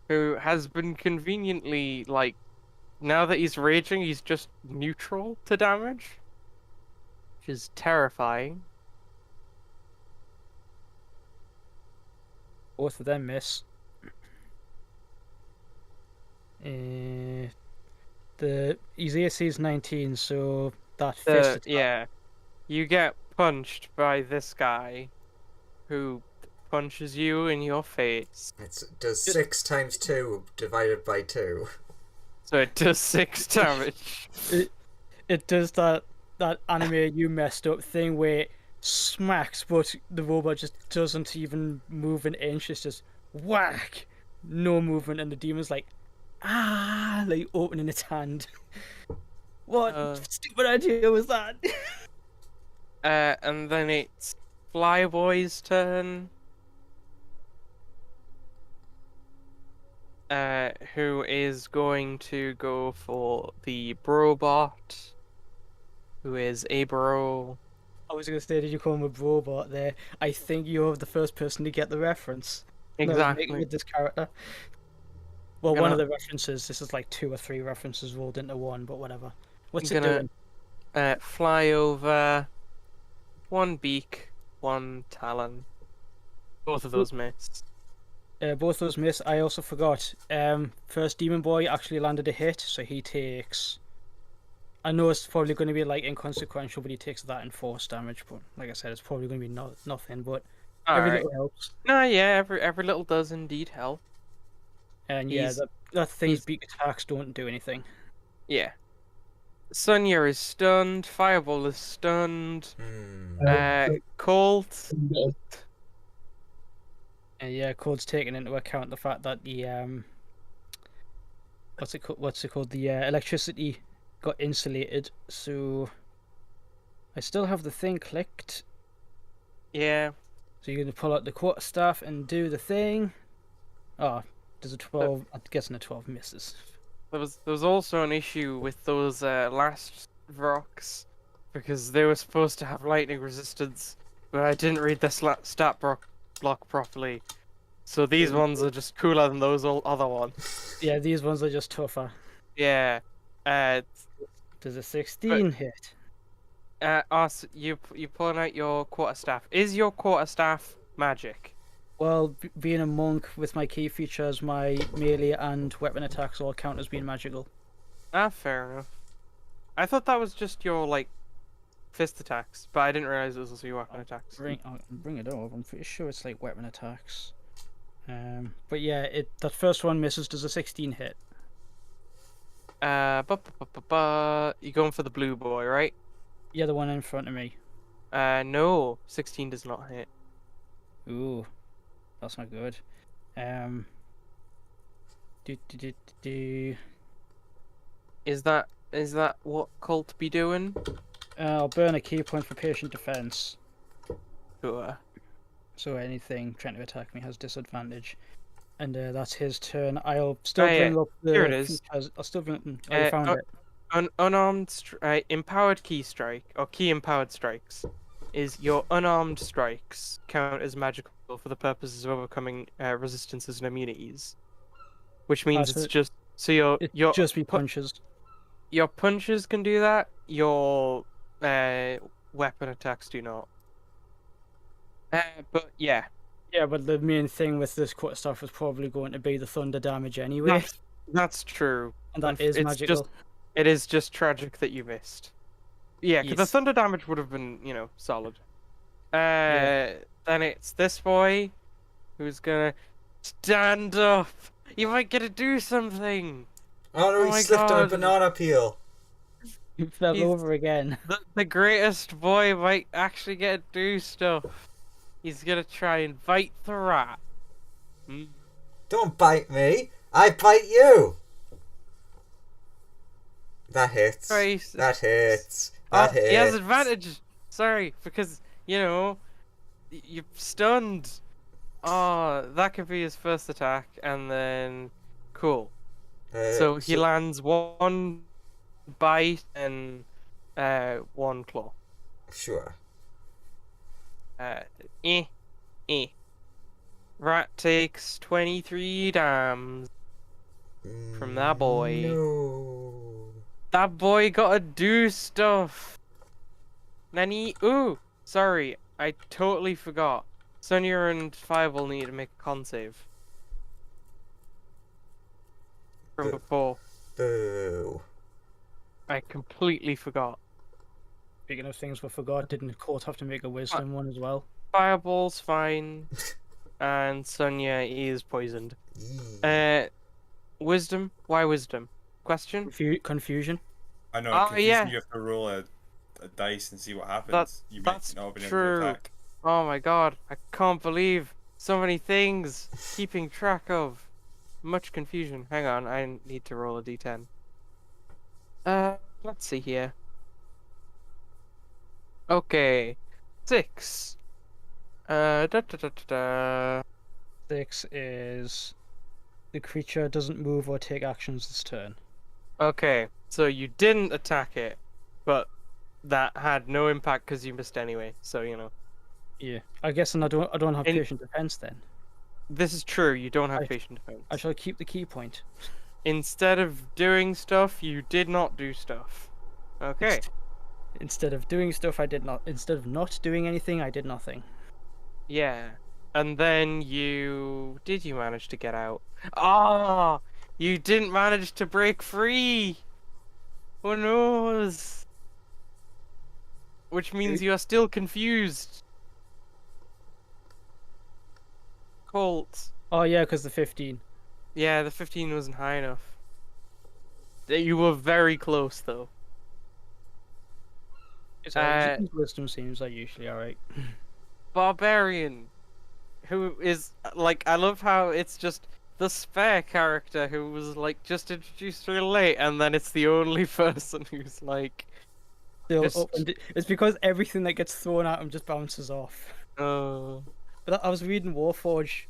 who has been conveniently like now that he's raging he's just neutral to damage, which is terrifying. Both of them miss. His AC is 19, so that fist attack. Yeah, you get punched by this guy who punches you in your face. It does 6 times 2 divided by 2. So it does 6 damage. It does that anime you messed up thing where it smacks, but the robot just doesn't even move an inch. It's just whack, no movement, and the demon's like, like opening its hand. What stupid idea was that? And then it's Flyboy's turn. Who is going to go for the Brobot, who is a bro. I was gonna say, did you call him a robot there? I think you're the first person to get the reference. Exactly. With this character. Well, I'm one of gonna- the references. This is like 2 or 3 references rolled into one, but whatever. What's I'm it gonna doing? fly over. One beak, one talon. Both of those miss. Both those miss. I also forgot. First demon boy actually landed a hit, so he takes. I know it's probably going to be like inconsequential, but he takes that in force damage. But like I said, it's probably going to be nothing. But every Alright. little helps. No, yeah, every little does indeed help. And yeah, He's- that thing's he's- beak attacks don't do anything. Yeah. Sonya is stunned. Fireball is stunned. Colt. And yeah, Code's taking into account the fact that the what's it called? The electricity got insulated, so I still have the thing clicked. Yeah. So you're gonna pull out the quarterstaff and do the thing. Oh, there's a 12. I'm guessing a 12 misses. There was also an issue with those last rocks because they were supposed to have lightning resistance, but I didn't read the stat block properly. So these ones are just cooler than those other ones. Yeah, these ones are just tougher. Yeah. There's a 16 hit. Us, you pulling out your quarterstaff. Is your quarterstaff magic? Well, being a monk with my key features, my melee and weapon attacks all count as being magical. Ah, fair enough. I thought that was just your like fist attacks, but I didn't realize it was also your weapon attacks. I'll bring it over. I'm pretty sure it's like weapon attacks. But yeah, that first one misses. Does a 16 hit? You're going for the blue boy, right? Yeah, the one in front of me. No, 16 does not hit. Ooh, that's not good. Do. Is that what Colt be doing? I'll burn a key point for patient defense. Sure. So anything trying to attack me has disadvantage. And that's his turn. I'll still Oh, yeah. bring up the Here it is. features. I'll still bring. Oh, you found it. Unarmed empowered key strike or key empowered strikes is your unarmed strikes count as magical for the purposes of overcoming resistances and immunities, which means so it's just so your just be punches. Your punches can do that. Your weapon attacks do not. But yeah. Yeah, but the main thing with this quarterstaff was probably going to be the thunder damage anyway. That's true. And that is magical. It is just tragic that you missed. Yeah, because the Yes. thunder damage would have been, solid. Then it's this boy who's gonna stand up. You might get to do something. Oh no, Oh he my slipped on a God. banana peel. He fell He's- over again. The greatest boy might actually get to do stuff. He's gonna try and bite the rat. Don't bite me. I bite you. That hits. Christ. That hits. That hits. He has advantage. Sorry, because you're stunned. Oh, that could be his first attack, and then cool. So he lands one bite and one claw. Sure. Rat takes 23 dams from that boy. No. That boy gotta do stuff. Nani? Ooh, sorry, I totally forgot. Sonya and Fireball need to make a con save. From before. Boo. I completely forgot. Speaking of things we forgot, didn't Court have to make a wisdom one as well? Fireball's fine. And Sonya is poisoned. Yee. Wisdom? Why wisdom? Question? Confusion. I know. Oh, Confusion, yeah. You have to roll a dice and see what happens. You might That's not have been able true. to attack. Oh my god, I can't believe so many things keeping track of. Much confusion. Hang on, I need to roll a d10. Let's see here. Okay. 6. Da da da da da. 6 is the creature doesn't move or take actions this turn. Okay, so you didn't attack it, but that had no impact because you missed anyway, so Yeah, I guess, and I don't have In- patient defense then. This is true. You don't have I- patient defense. I shall keep the key point. Instead of doing stuff, you did not do stuff. Okay. Instead of doing stuff, I did not. Instead of not doing anything, I did nothing. Yeah. And then did you manage to get out? Ah! You didn't manage to break free! Who knows? Which means you are still confused. Colt. Oh yeah, because the 15. Yeah, the 15 wasn't high enough. You were very close, though. Wisdom seems like usually alright. Barbarian. Who is, like, I love how it's just the spare character who was, like, just introduced real late, and then it's the only person who's, like... Still Just- up and it's because everything that gets thrown at him just bounces off. Oh. But I was reading Warforge,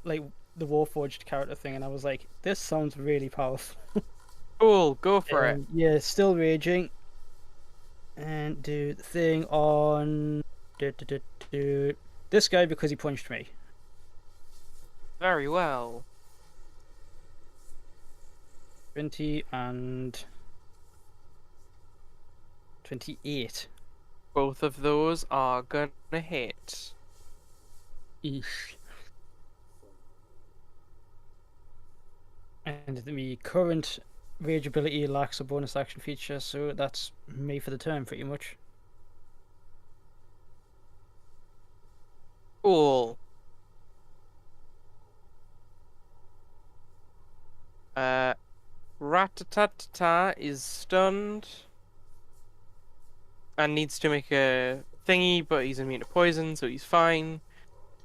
like the Warforged character thing, and I was like, this sounds really powerful. Cool, go for it. Yeah, still raging. And do the thing on this guy because he punched me. Very well. 20 and 28. Both of those are gonna hit. Eesh. And the current rage ability lacks a bonus action feature, so that's me for the turn pretty much. Cool. Ratatata is stunned. And needs to make a thingy, but he's immune to poison, so he's fine.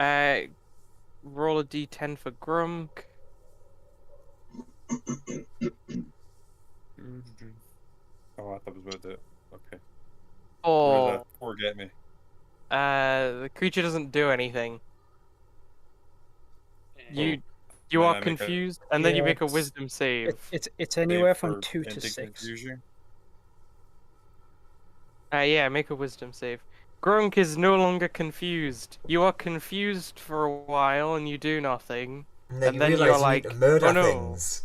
Roll a d10 for Grunk. Oh, I thought I was about to. Okay. Oh, Forget me. the creature doesn't do anything. You Then are I make a- confused, and then you Yeah, make a it's- wisdom save. It's anywhere Save from for 2 to ending 6. confusion. Yeah, make a wisdom save. Grunk is no longer confused. You are confused for a while, and you do nothing. And then And you then realise you're you like, need to murder "Oh, no." things.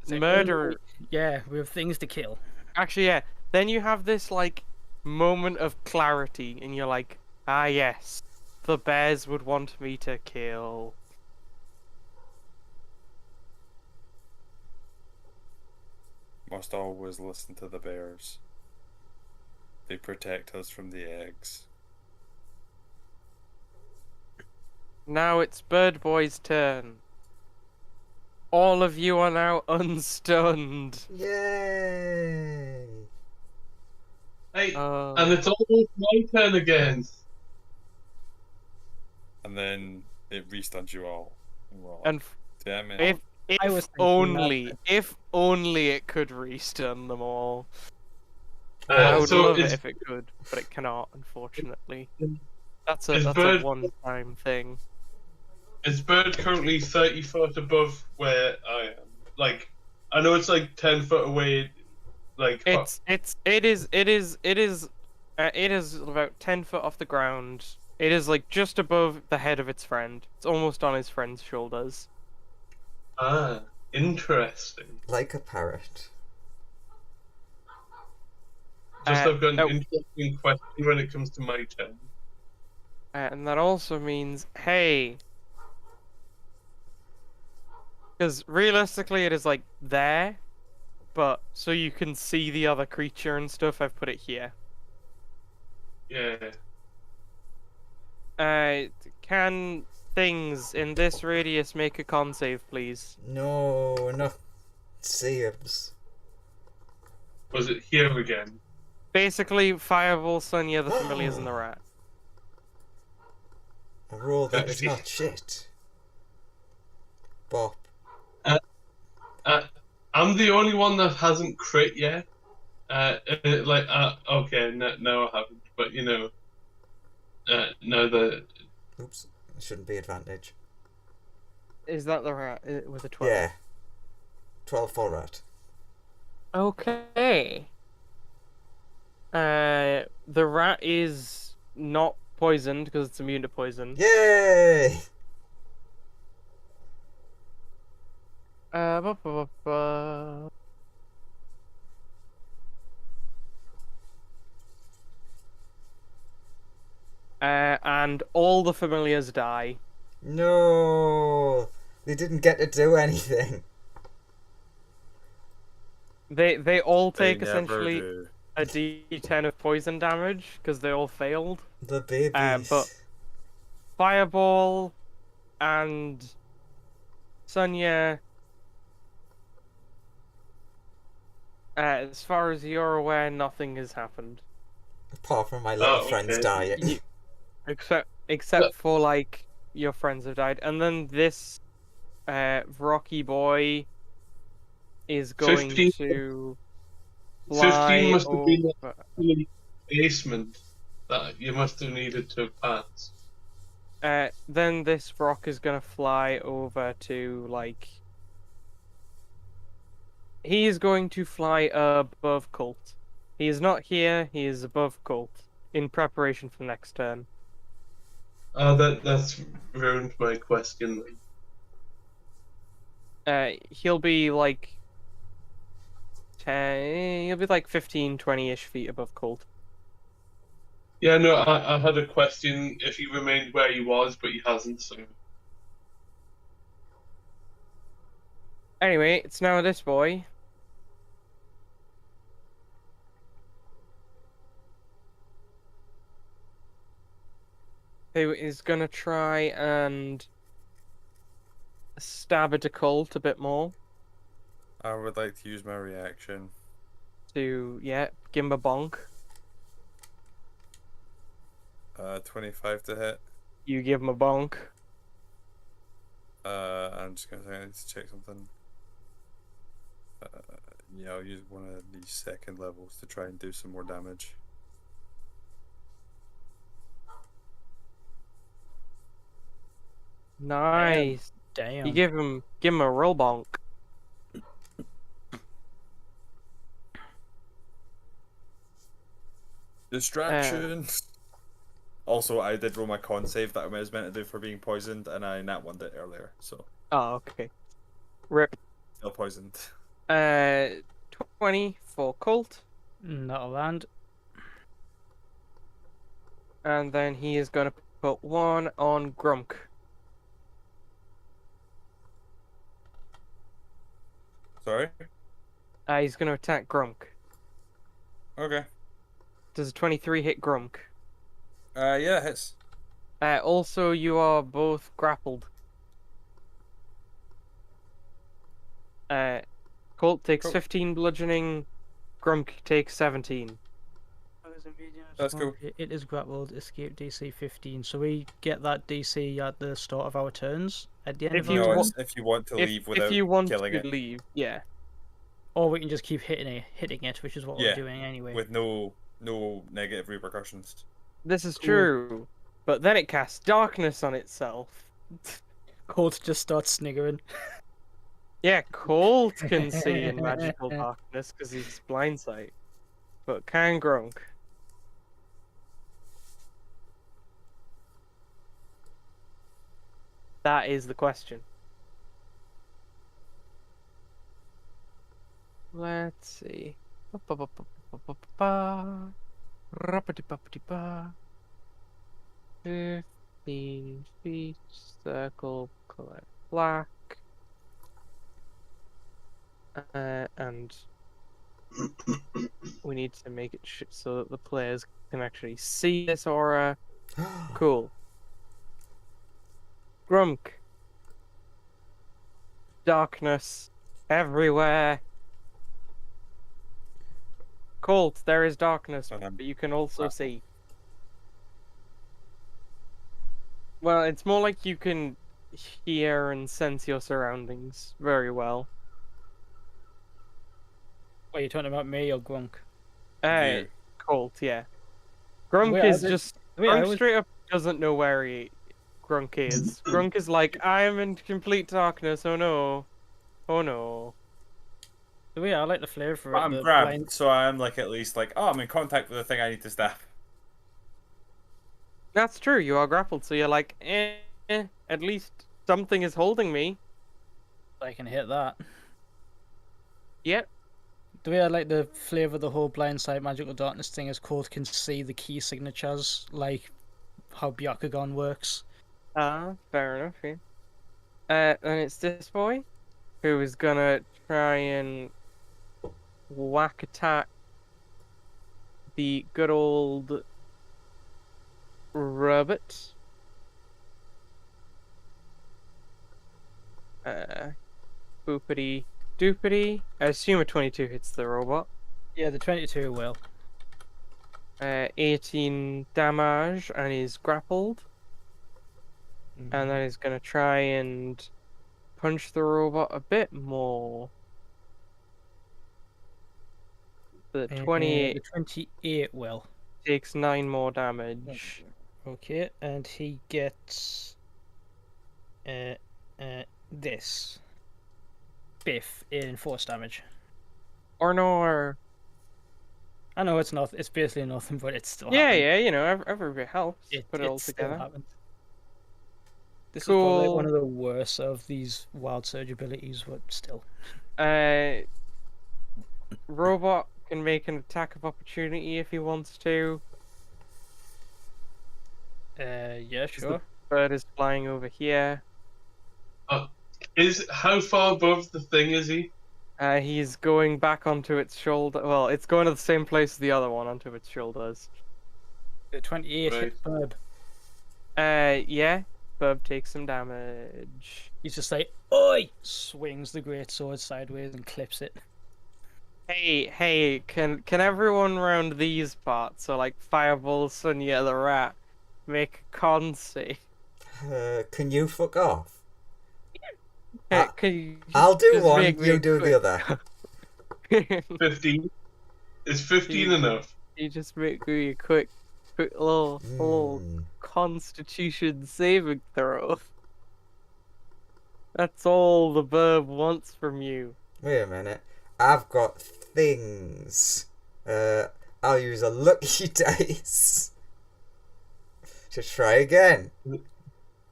Murder. Yeah, we have things to kill. Actually, yeah. Then you have this like moment of clarity, and you're like, ah, yes, the bears would want me to kill. Must always listen to the bears. They protect us from the eggs. Now it's Bird Boy's turn. All of you are now unstunned. Yay! Hey, Uh, and it's almost my turn again. And then it restuns you all. And we're all and like, damn it. if was thinking that. if only it could restun them all. I would So love it it's, if it could, but it cannot, unfortunately. Is- That's is a Bird- one-time thing. is Bird currently 30 foot above where I am? Like, I know it's like 10 foot away. Like, It is about 10 foot off the ground. It is like just above the head of its friend. It's almost on his friend's shoulders. Interesting. Like a parrot. I've got an oh. interesting question when it comes to my turn. And that also means, hey, because realistically it is like there, but so you can see the other creature and stuff, I've put it here. Yeah. Can things in this radius make a con save, please? No, not saves. Was it here again? Basically, Fireball, Sonya, the Familiars, and the Rat. A roll that is not shit. Bop. I'm the only one that hasn't crit yet. Okay, no, I haven't. But you know, no, Oops, it shouldn't be advantage. Is that the Rat with a 12? Yeah. 12 for rat. Okay. The rat is not poisoned because it's immune to poison. Yay! 12 for rat. It is about 10 foot off the ground. It is like just above the head of its friend. It's almost on his friend's shoulders. And Ba, ba, ba. And all the familiars die. No, they didn't get to do anything. They all They take never essentially do. a D10 of poison damage because they all failed. The But babies. Fireball and Sonia, as far as you're aware, nothing has happened. Apart from my little Oh, friends okay. dying. You, except for like your friends have died, and then this Rocky boy is going 15 to 15 fly must have been over. the basement that you must have needed to pass. Then this rock is gonna fly over to like. He is going to fly above Cult. He is not here. He is above Cult in preparation for next turn. Oh, that's ruined my question. He'll be like 10. He'll be like 15, 20-ish feet above Cult. Yeah, no, I had a question if he remained where he was, but he hasn't, so. Anyway, it's now this boy. Who is gonna try and stab at a Cult a bit more I would like to use my reaction. to, yeah, give him a bonk. 25 to hit. You give him a bonk. I'm just gonna say I need to check something. Yeah, I'll use one of these second levels to try and do some more damage. Nice. Damn. You give him a roll bonk. Distraction. Also, I did roll my con save that I was meant to do for being poisoned, and I nat one it earlier, so Oh, okay. Rip. still poisoned. 20 for Colt, That'll land. and then he is gonna put one on Grunk. Sorry. He's gonna attack Grunk. Okay. Does a 23 hit Grunk? Yeah, it hits. Also, you are both grappled. Colt takes Cool. 15 bludgeoning. Grunk takes 17. That's cool. It is grappled, escape DC 15. So we get that DC at the start of our turns, at the end If of our you No, turn, it's if you want to leave without if you want killing to it, leave, yeah. or we can just keep hitting it, which is what Yeah, we're doing anyway. with no negative repercussions. This is Cool. true, but then it casts darkness on itself. Colt just starts sniggering. Yeah, Colt can see in magical darkness because he's blind sight. But can Grunk? That is the question. Let's see. Ba-ba-ba-ba-ba-ba-ba. Rappity-bappity-ba. 15 feet, circle, color black. And we need to make it so that the players can actually see this aura. Cool. Grunk. Darkness everywhere. Colt, there is darkness, And I'm but you can also grappled. see. Well, it's more like you can hear and sense your surroundings very well. Are you talking about me or Grunk? You. Colt, yeah. Grunk Wait, I is was- just wait, I Grunk was- straight up doesn't know where Grunk is. Grunk is like, I am in complete darkness. Oh no, oh no. The way I like the flavour for But it, I'm the grabbed, blind- so I'm like at least like, oh, I'm in contact with the thing I need to stab. That's true. You are grappled, so you're like, at least something is holding me. I can hit that. Yep. The way I like the flavour of the whole blind sight magical darkness thing is Colt can see the key signatures, like how Byakugan works. Fair enough. Yeah. And it's this boy who is gonna try and whack attack the good old rabbit. Boopity doopity. I assume a 22 hits the robot. Yeah, the 22 will. 18 damage, and he's grappled. And then he's gonna try and punch the robot a bit more. The 28 The 28 will. takes 9 more damage. Okay, and he gets this. Biff in force damage. Or no. I know it's not. It's basically nothing, but it's still. Yeah, happened. yeah, you know, every bit helps. Put it all still together. happened. This is Cool. probably one of the worst of these wild surge abilities, but still. Robot can make an attack of opportunity if he wants to. Yeah, sure. Bird is flying over here. How far above the thing is he? He's going back onto its shoulder. Well, it's going to the same place as the other one, onto its shoulders. The 28 Right. hits Burb. Yeah. Bub takes some damage. He's just like, oi! Swings the great sword sideways and clips it. Hey, can everyone round these parts, so like Fireball, Sonya the rat, make a con save? Can you fuck off? Can you I'll do just one, make me you a do quick- the other. 15. Is 15 enough? You just make me a quick little Hmm. Constitution saving throw. That's all the burb wants from you. Wait a minute. I've got things. I'll use a lucky dice. To try again.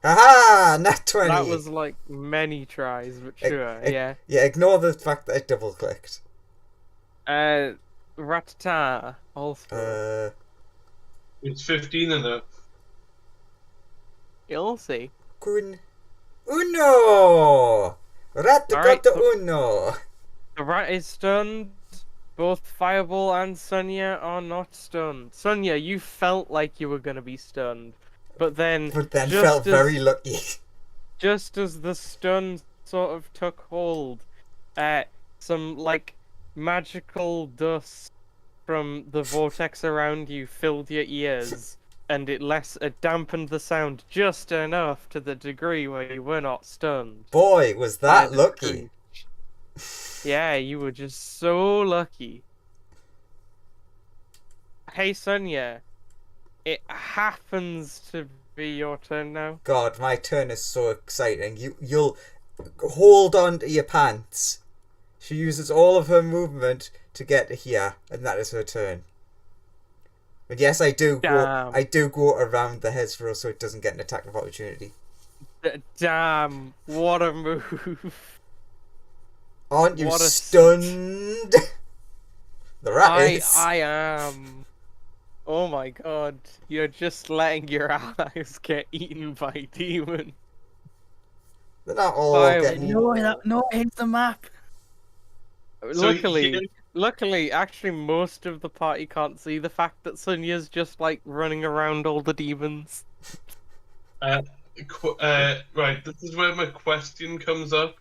Haha! Nat 20! That was like many tries, but sure, yeah. Yeah, ignore the fact that I double clicked. Ratata, also. It's 15 enough. You'll see. Kun. Uno! Alright, Ratagata uno! The rat is stunned. Both Fireball and Sonya are not stunned. Sonya, you felt like you were gonna be stunned. But then But then just felt as- very lucky. just as the stun sort of took hold, some like magical dust from the vortex around you filled your ears, and it dampened the sound just enough to the degree where you were not stunned. Boy, was by that the lucky. screech. Yeah, you were just so lucky. Hey Sonya, it happens to be your turn now. God, my turn is so exciting. You'll hold on to your pants. She uses all of her movement to get here, and that is her turn. But yes, I do go around the Hezro so it doesn't get an attack of opportunity. Damn, what a move. Aren't you What a stunned? The rat is. I am. Oh my god, you're just letting your allies get eaten by demon. They're not all Fire- getting. No, hit the map. Luckily, actually, most of the party can't see the fact that Sonya's just like running around all the demons. Right, this is where my question comes up.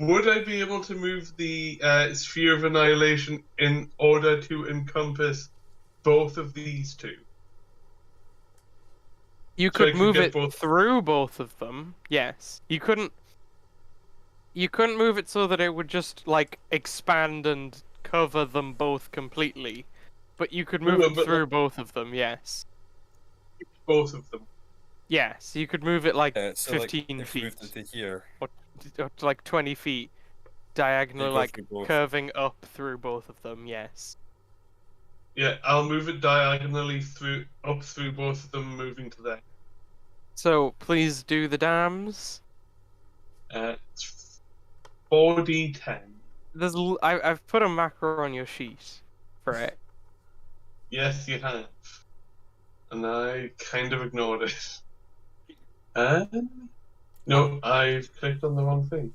Would I be able to move the Sphere of Annihilation in order to encompass both of these two? You So I could could move get it both- through both of them. Yes, you couldn't. You couldn't move it so that it would just like expand and cover them both completely, but you could move No, it but, through both of them. Yes, Both of them. yes, you could move it like So, like, 15 if we feet moved it to here, or to like 20 feet, diagonally, go like through both. curving up through both of them. Yes. Yeah, I'll move it diagonally up through both of them, moving to there. So please do the dams. 4d10. I've put a macro on your sheet for it. Yes, you have. And I kind of ignored it. No, I've clicked on the wrong thing.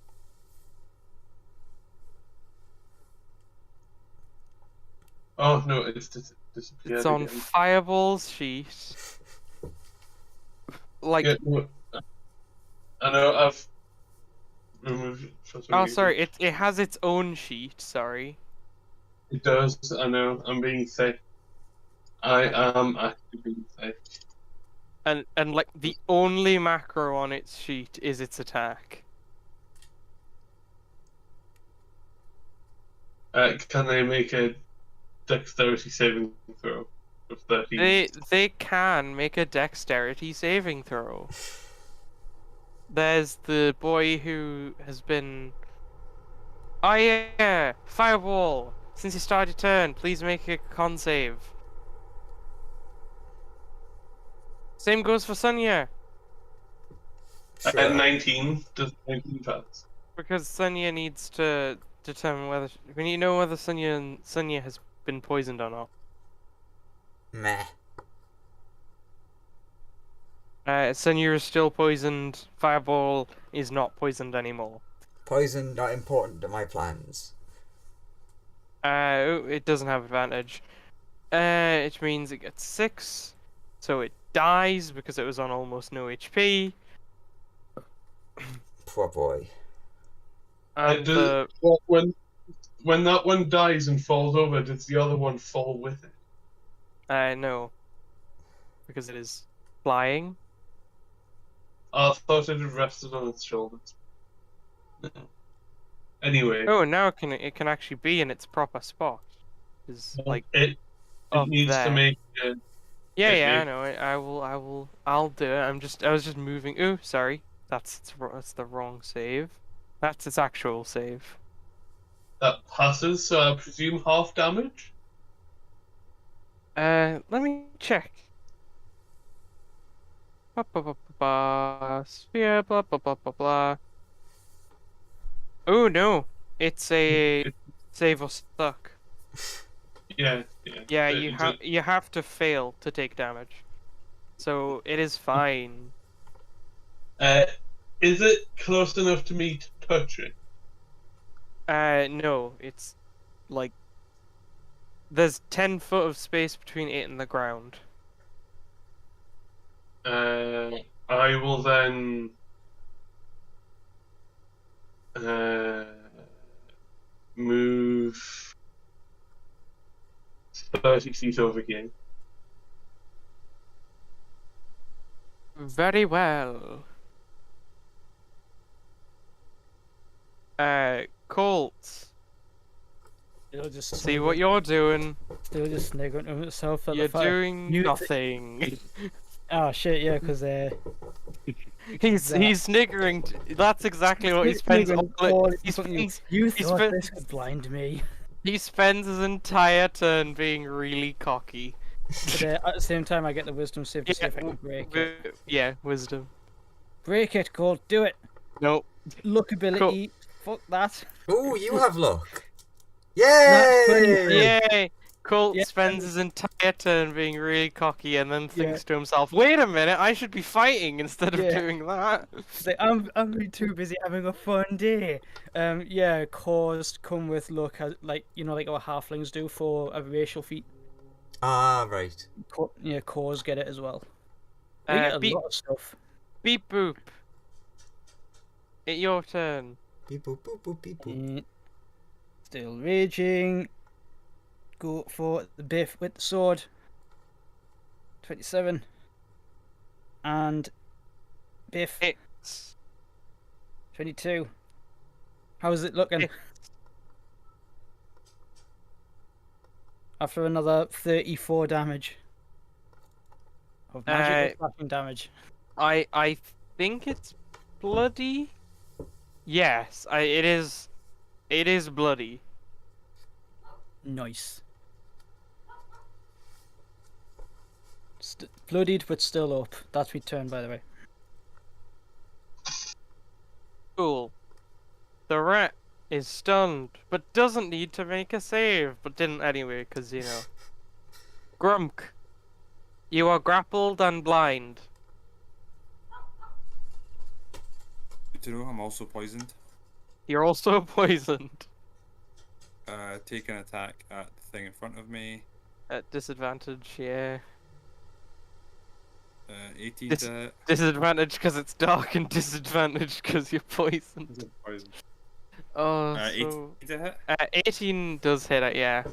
Oh no, it's disappeared It's on again. Fireball's sheet. Like, Yeah, no, I know I've removed it for some oh, reason. sorry, it has its own sheet. Sorry. It does. I know. I'm being thick. I am actually being thick. And like the only macro on its sheet is its attack. Can they make a dexterity saving throw of 13? They can make a dexterity saving throw. There's the boy who has been. Oh yeah, Fireball. Since you started your turn, please make a con save. Same goes for Sonia, Sure. At 19, does 19 pass? because Sonia needs to determine whether we need to know whether Sonia has been poisoned or not. Meh. Sonia is still poisoned. Fireball is not poisoned anymore. Poison not important to my plans. It doesn't have advantage. Which means it gets 6, so it dies because it was on almost no HP. Poor boy. And Well, when that one dies and falls over, does the other one fall with it? no, because it is flying. I thought it had rested on its shoulders. Anyway, Oh, now it can actually be in its proper spot. Is like it up needs there. to make. Yeah, it yeah, I make- know. I'll do it. I was just moving. Oh, sorry. That's the wrong save. That's its actual save. That passes, so I presume half damage. Let me check. Ba ba ba ba ba. Sphere. Blah blah blah blah blah. Oh no, it's a save or stuck. Yeah. Yeah, It- you have to fail to take damage. So it is fine. Is it close enough to me to touch it? No, it's like there's 10 foot of space between it and the ground. I will then move 30 feet over here. Very well. Colt, It'll just see what you're doing. It'll just snigger to himself at You're the fact. doing you- nothing. Oh shit! Yeah, because He's sniggering. That's exactly what he spends. You he thought spent- this could blind me. He spends his entire turn being really cocky. But at the same time, I get the wisdom save to see if I can break it. Yeah, wisdom. Break it, Colt. Do it. Nope. Lookability. Fuck that. Ooh, you have luck. That's Yay! Yay! Colt Yeah. spends his entire turn being really cocky and then thinks Yeah. to himself, wait a minute, I should be fighting instead of Yeah. doing that. It's like, I'm too busy having a fun day. Yeah, cores come with look, like like our halflings do for a racial feat. Ah, right. Yeah, cores get it as well. We get a Beep, lot of stuff. beep boop. It's your turn. Beep boop boop boop beep boop. Still raging. Go for the biff with the sword. 27. And biff. It's 22. How is it looking? Hit. After another 34 damage. Of magical slashing damage. I think it's bloody. Yes, it is. It is bloody. Nice. Bloodied but still up. That's my turn, by the way. Cool. The is stunned, but doesn't need to make a save, but didn't anyway, because, you know. Grumk, you are grappled and blind. Good to know I'm also poisoned. You're also poisoned. Take an attack at the thing in front of me. At disadvantage, yeah. 18 to hit. Disadvantage because it's dark and disadvantage because you're poisoned. Poison. Oh, 18 so... to hit. 18 does hit it, yeah.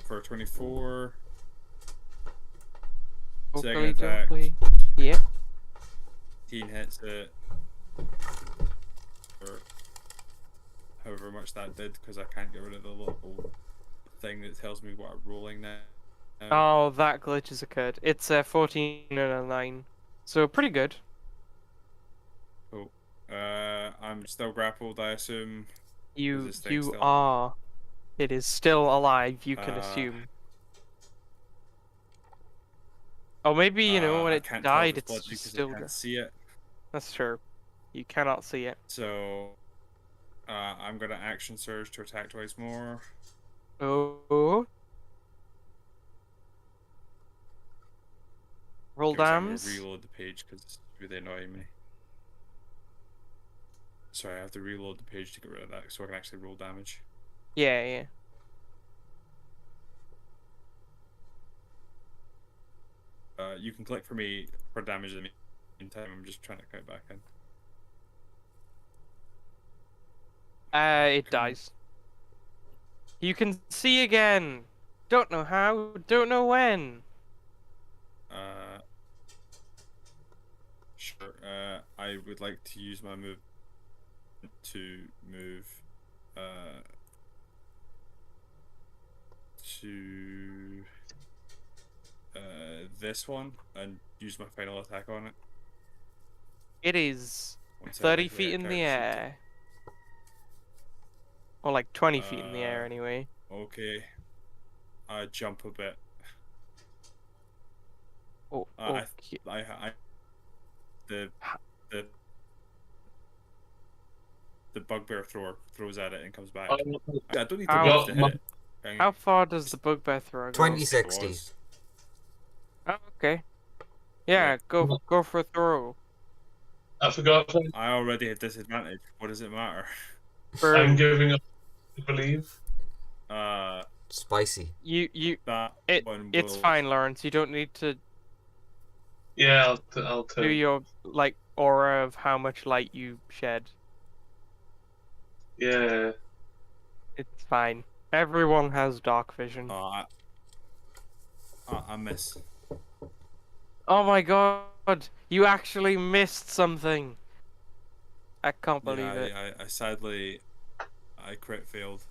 For 24. Second Hopefully, attack. Yep. 18 hits it. Or however much that did, because I can't get rid of the little thing that tells me what I'm rolling now. Oh, that glitch has occurred. It's a 14 and a 9. So, pretty good. Cool. I'm still grappled, I assume. You this thing still- are. It is still alive, you can assume. Oh, maybe, you know, when I it can't tell died, if it's blood just because still... I can't see it. That's true. You cannot see it. So, I'm gonna action surge to attack twice more. Oh. Roll Give me a second, I'm dams. gonna reload the page because it's really annoying me. Sorry, I have to reload the page to get rid of that so I can actually roll damage. Yeah, yeah. You can click for me for damage in the meantime. I'm just trying to count back in. It dies. You can see again. Don't know how, don't know when. Sure. I would like to use my move to move to this one and use my final attack on it. It is Once I 30 lay feet a in the character sheet. air. Or like 20 feet in the air anyway. Okay. I jump a bit. Oh, okay. The bugbear thrower throws at it and comes back. I don't need to Ow. move to hit it. How far does the bugbear thrower go? 2060. Oh, okay. Yeah, go for a throw. I forgot. I already had disadvantage. What does it matter? I'm giving up, I believe. Spicy. It's fine, Lawrence. You don't need to Yeah, I'll do tell. your like aura of how much light you shed. Yeah. It's fine. Everyone has dark vision. I miss. Oh my god! You actually missed something. I can't believe it. I sadly, I crit failed.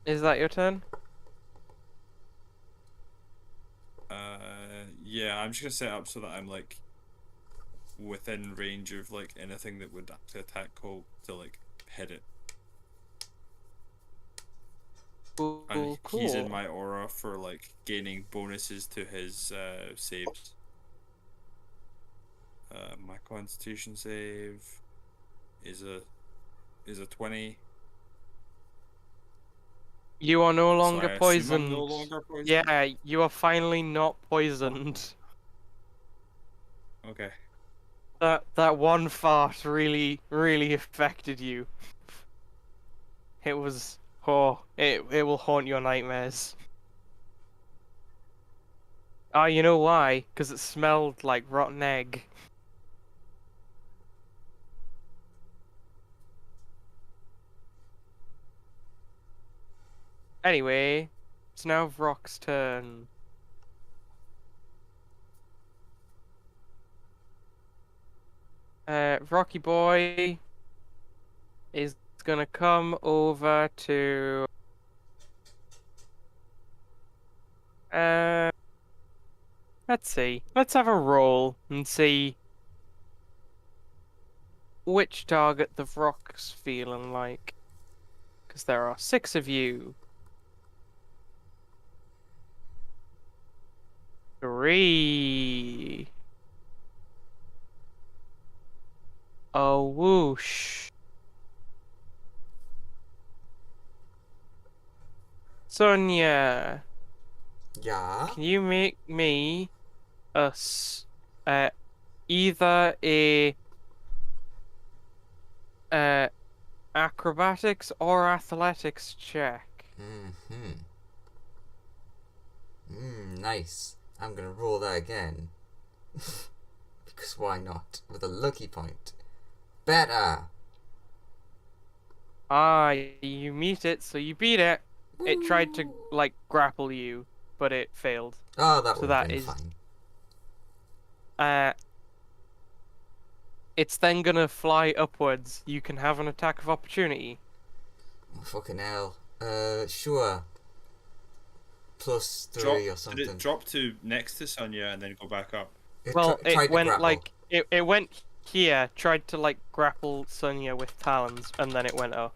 Is that your turn? Yeah, I'm just gonna set up so that I'm like within range of like anything that would actually attack Cole to like hit it. Cool, And cool. he's in my aura for like gaining bonuses to his saves. My Constitution save is a 20. You are no longer So I assume I'm poisoned. no longer poisoned? Yeah, you are finally not poisoned. Okay. That one fart really affected you. It was it will haunt your nightmares. Ah, you know why? Because it smelled like rotten egg. Anyway, it's now Vrock's turn. Rocky Boy is gonna come over to let's see. Let's have a roll and see which target the Vrock's feeling like. Because there are 6 of you. 3. a whoosh. Sonia, Yeah. can you make me a either a uh acrobatics or athletics check? Nice. I'm gonna roll that again. Because why not? With a lucky point. Better! Ah, you meet it, so you beat it. It tried to like grapple you, but it failed. Oh, that So would have that been is fine. it's then gonna fly upwards. You can have an attack of opportunity. Oh, fucking hell. Sure. Plus 3 Drop, or did something. it drop to next to Sonya and then go back up? It Well, tried it to went grapple. like it went here, tried to like grapple Sonya with talons, and then it went up.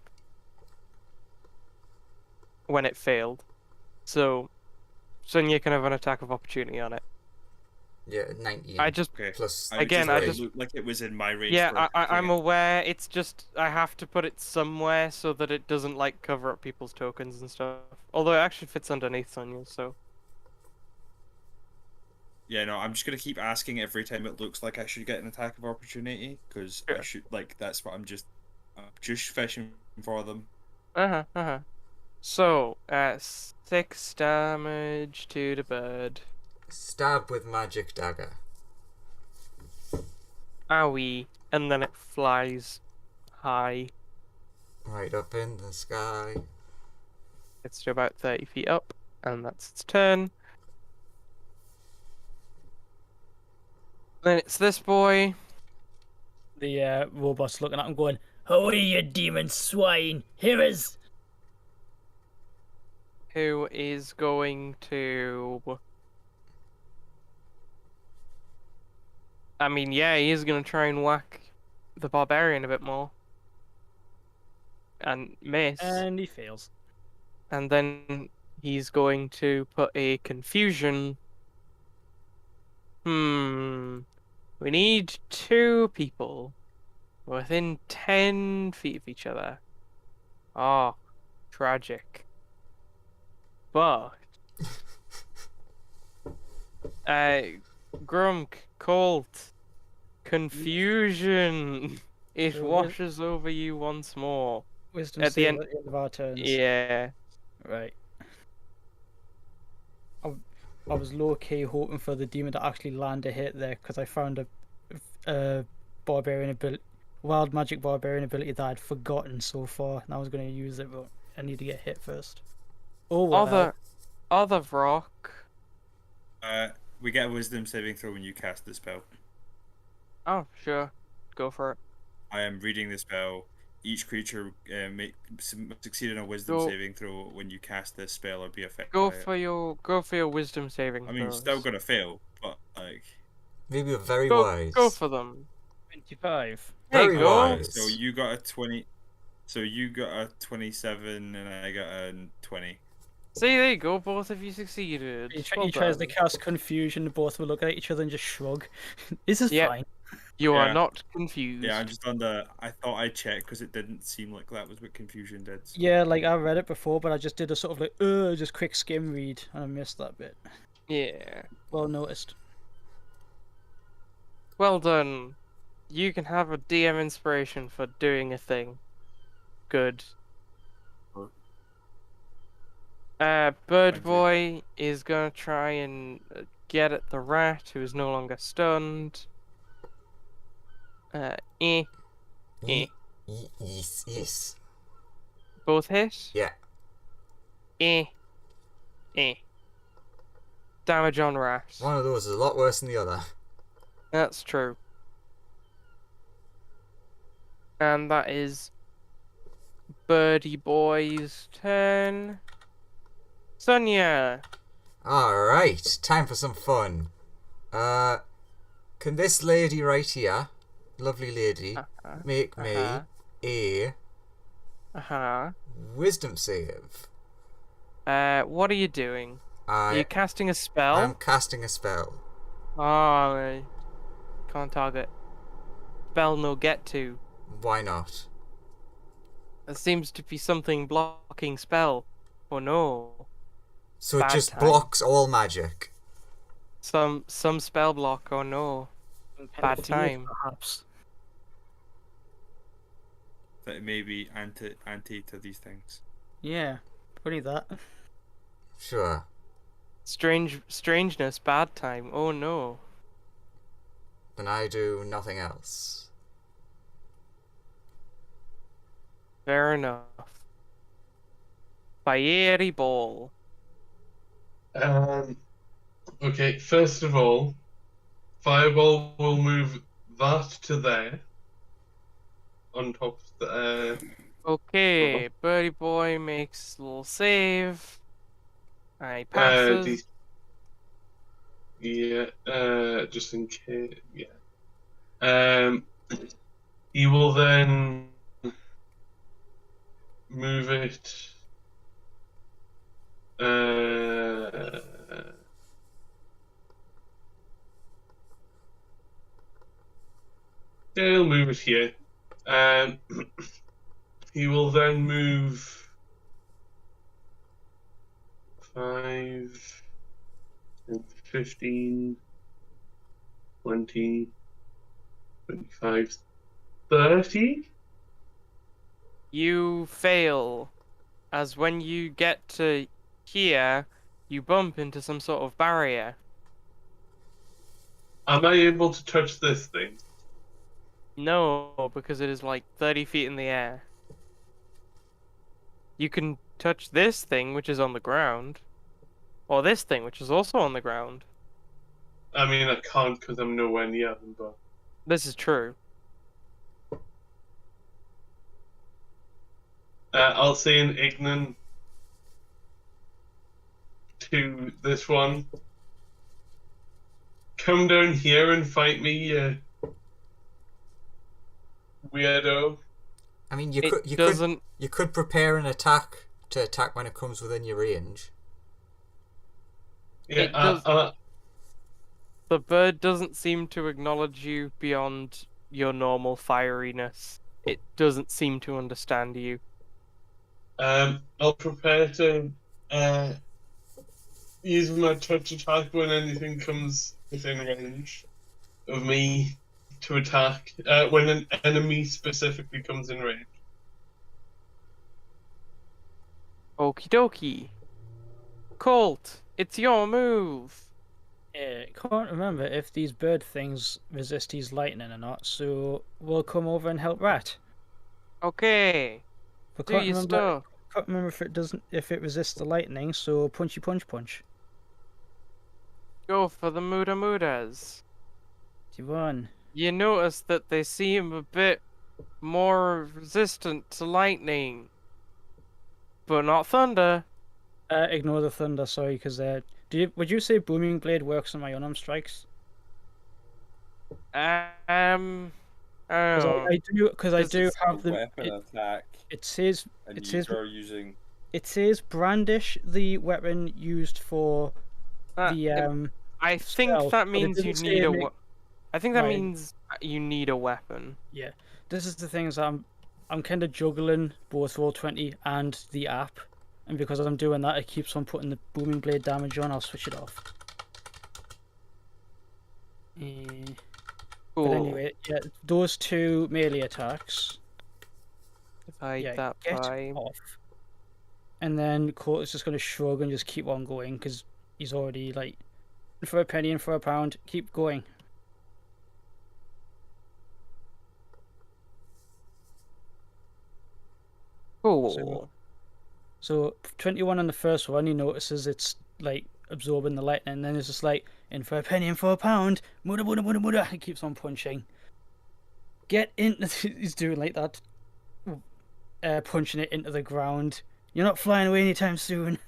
When it failed. So Sonya can have an attack of opportunity on it. Yeah, 19. I just Okay. Plus Again, I I three. just- looked like it was in my range. yeah, for I'm it. aware. It's just I have to put it somewhere so that it doesn't like cover up people's tokens and stuff. Although it actually fits underneath Sonya, so Yeah, no, I'm just gonna keep asking every time it looks like I should get an attack of opportunity because I Sure. should like that's what I'm just fishing for them. uh-huh. So 6 damage to the bird. Stab with magic dagger. Owie, and then it flies high. Right up in the sky. It's to about 30 feet up, and that's its turn. Then it's this boy. The robot's looking at him going, "How are you, demon swine? Here is..." Who is going to... I mean, yeah, he is going to try and whack the barbarian a bit more. And miss. And he fails. And then he's going to put a confusion. We need 2 people within 10 feet of each other. Ah, tragic. But Grunk, Colt, confusion. It So washes over you once more. Wisdom At the save end- at the end of our turns. Yeah. Right. I was low key hoping for the demon to actually land a hit there because I found a barbarian ability, wild magic barbarian ability that I'd forgotten so far, and I was going to use it, but I need to get hit first. Oh well. Other rock. We get a wisdom saving throw when you cast the spell. Oh, sure. Go for it. I am reading the spell. Each creature succeed in a wisdom Go- saving throw when you cast this spell or be affected Go by it. for your wisdom saving I mean, throws. still gonna fail, but like. Maybe you're very Go wise. go for them. 25. There Very you go. wise. So you got a 20. So you got a 27 and I got a 20. See, there you go. Both of you succeeded. He Well tries to done. cast confusion, both will look at each other and just shrug. This is Yep. fine. You are Yeah. not confused. Yeah, I'm just on the. I thought I'd check because it didn't seem like that was what confusion did. So. Yeah, like I read it before, but I just did a sort of like, just quick skim read, and I missed that bit. Yeah. Well noticed. Well done. You can have a DM inspiration for doing a thing. Good. Bird Thank you. Boy is gonna try and get at the rat who is no longer stunned. Eh. Yes. Both hit. Yeah. Eh. Damage on rat. One of those is a lot worse than the other. That's true. And that is Birdie Boy's turn. Sonia. Alright, time for some fun. Can this lady right here, lovely lady, make me a wisdom save? What are you doing? Are you casting a spell? I'm casting a spell. Oh, can't target. spell no get to? Why not? There seems to be something blocking spell. Oh no. So it Bad just time. blocks all magic. Some spell block. Oh no. Bad time. Perhaps. That may be anti to these things. Yeah, funny that. Sure. Strangeness. Bad time. Oh no. Then I do nothing else. Fair enough. Fiery ball. Okay, first of all, Fireball will move that to there. On top of the... Okay, Birdie Boy makes a little save. He passes. Just in case, yeah. He will then move it. He'll move it here. He will then move 5, 15, 20, 25, 30. You fail, as when you get to here, you bump into some sort of barrier. Am I able to touch this thing? No, because it is like 30 feet in the air. You can touch this thing, which is on the ground, or this thing, which is also on the ground. I mean, I can't because I'm nowhere near them, but... This is true. I'll say an Ignan to this one. Come down here and fight me, you weirdo. I mean, doesn't. you could prepare an attack to attack when it comes within your range. Yeah, The bird doesn't seem to acknowledge you beyond your normal fieriness. It doesn't seem to understand you. I'll prepare to use my touch attack when anything comes within range of me to attack. When an enemy specifically comes in range. Okie dokie. Colt, it's your move. Can't remember if these bird things resist his lightning or not, so we'll come over and help Rat. Okay. But Do your stuff. can't remember if it resists the lightning, so punchy punch. Go for the Mudas. D1. You notice that they seem a bit more resistant to lightning. But not thunder. Ignore the thunder, sorry, because would you say Booming Blade works on my unarmed strikes? I don't know. I do have the weapon attack. It says And it you says are using. it says brandish, the weapon used for the I think spell, that but it means you doesn't need say a. make- I think that Right. means you need a weapon. Yeah, this is the thing is I'm kind of juggling both Roll20 and the app, and because I'm doing that, it keeps on putting the Booming Blade damage on. I'll switch it off. Cool. But anyway, yeah, those two melee attacks. Divide that Get by. off. And then Colt is just going to shrug and just keep on going because he's already like, for a penny and for a pound, keep going. Cool. So 21 on the first one, he notices it's like absorbing the lightning, and then it's just like, in for a penny and for a pound, muda. He keeps on punching. Get in. He's doing like that, punching it into the ground. You're not flying away anytime soon.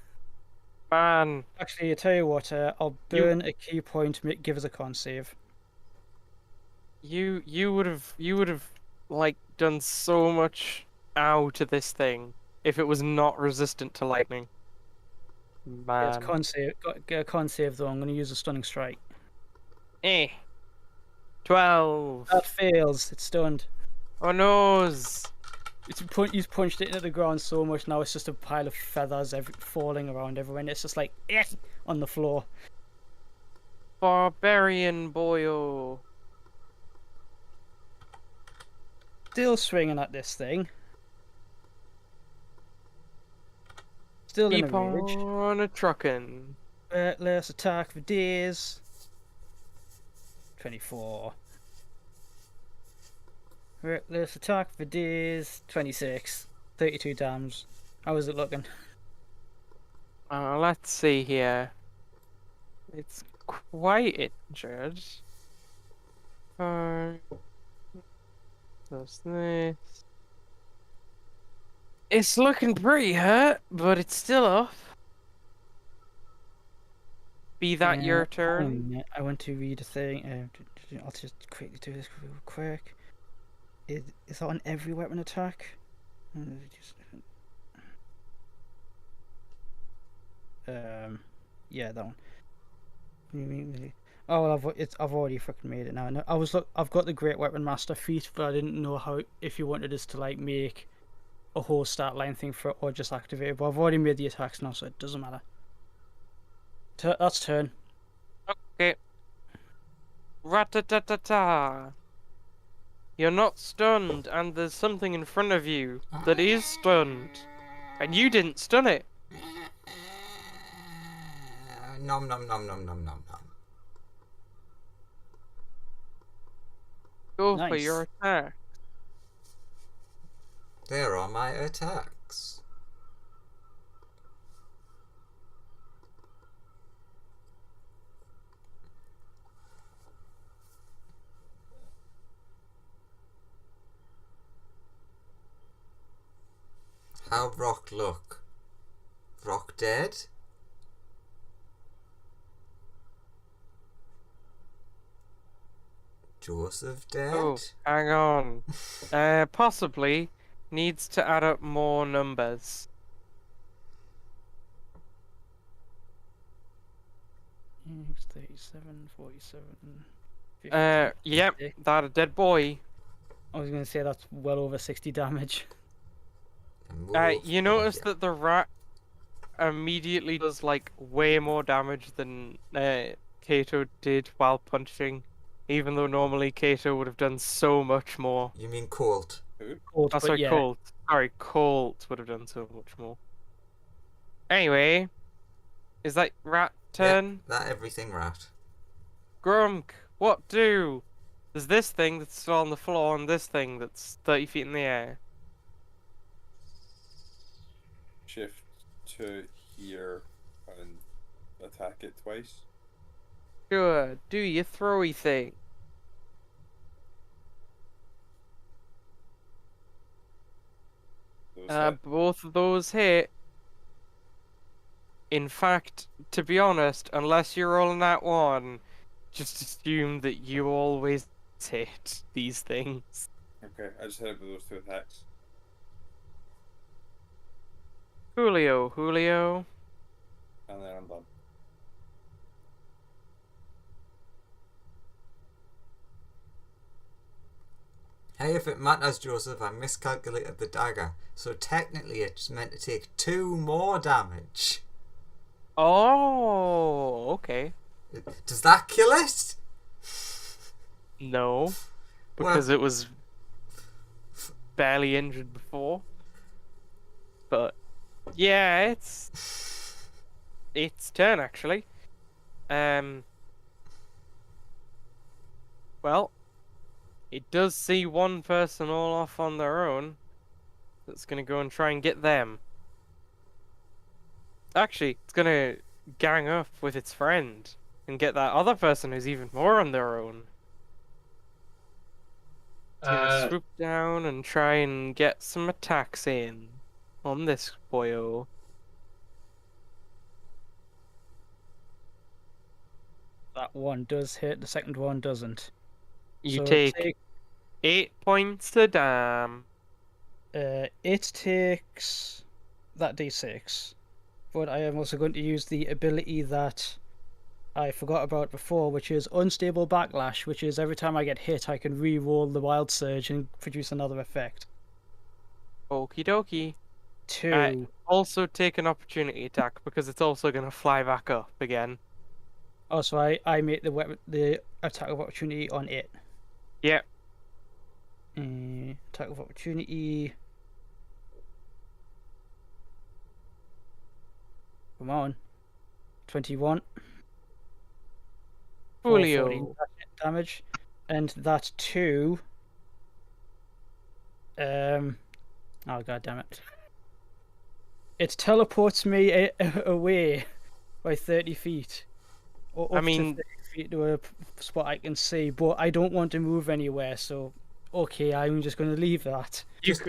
Man, Actually, I tell you what, I'll burn a key point. Give us a con save. you would have like done so much ow to this thing if it was not resistant to lightning. Yeah, it's Man. con save. Get a con save though. I'm going to use a stunning strike. 20 12. That fails. It's stunned. Oh no. You've punched it into the ground so much now it's just a pile of feathers falling around everywhere. And it's just like on the floor. Barbarian boyo. Still swinging at this thing. Still in a Keep rage. on a truckin'. Let's attack for days. 24. Let's attack for days. 26. 32 damage. How is it looking? Let's see here. It's quite injured. That's this. It's looking pretty hurt, but it's still up. Be that your turn? I want to read a thing. I'll just quickly do this real quick. Is that on every weapon attack? Yeah, that one. Oh, well, I've already fucking made it now. I've got the Great Weapon Master feat, but I didn't know how if you wanted us to like make a whole start line thing for it or just activate it. But I've already made the attacks now, so it doesn't matter. That's turn. Okay. Ratatatata. You're not stunned, and there's something in front of you that is stunned, and you didn't stun it. Nom nom nom nom nom nom nom. Go for Nice. your attack. There are my attacks. How Rock look? Rock dead? Joseph dead? Oh, hang on. Possibly needs to add up more numbers. It's 37, 47, 50, Yep, 56. that a dead boy. I was going to say that's well over 60 damage. And wolf You over notice here. that the rat immediately does like way more damage than Kato did while punching, even though normally Kato would have done so much more. You mean Colt? Cold, That's but right, yeah, Colt. Sorry, Colt would have done so much more. Anyway, is that rat turn? That everything rat. Grunk, what do? There's this thing that's still on the floor and this thing that's 30 feet in the air. Shift to here and attack it twice. Sure, do your throwy thing. Those hit. Both of those hit. In fact, to be honest, unless you're rolling that one, just assume that you always hit these things. Okay, I just hit it with those two attacks. Julio. And then I'm done. Hey, if it matters, Joseph, I miscalculated the dagger. So technically it's meant to take 2 more damage. Oh, okay. Does that kill it? No, because it was barely injured before. But yeah, it's turn actually. Well, it does see one person all off on their own. That's gonna go and try and get them. Actually, it's gonna gang up with its friend and get that other person who's even more on their own. It's gonna swoop down and try and get some attacks in on this boyo. that one does hit, the second one doesn't. You So take 8 points of damn. It takes that d6, but I am also going to use the ability that I forgot about before, which is unstable backlash, which is every time I get hit, I can re-roll the wild surge and produce another effect. Okie dokie. 2. Also take an opportunity attack because it's also gonna fly back up again. Oh, so I make the attack of opportunity on it. Yeah. Attack of opportunity. Come on. 21. For 14 Folio. damage. And that too. Oh god damn it. It teleports me away by 30 feet. Or I up mean- to 30 feet to a spot I can see, but I don't want to move anywhere, so okay, I'm just going to leave that.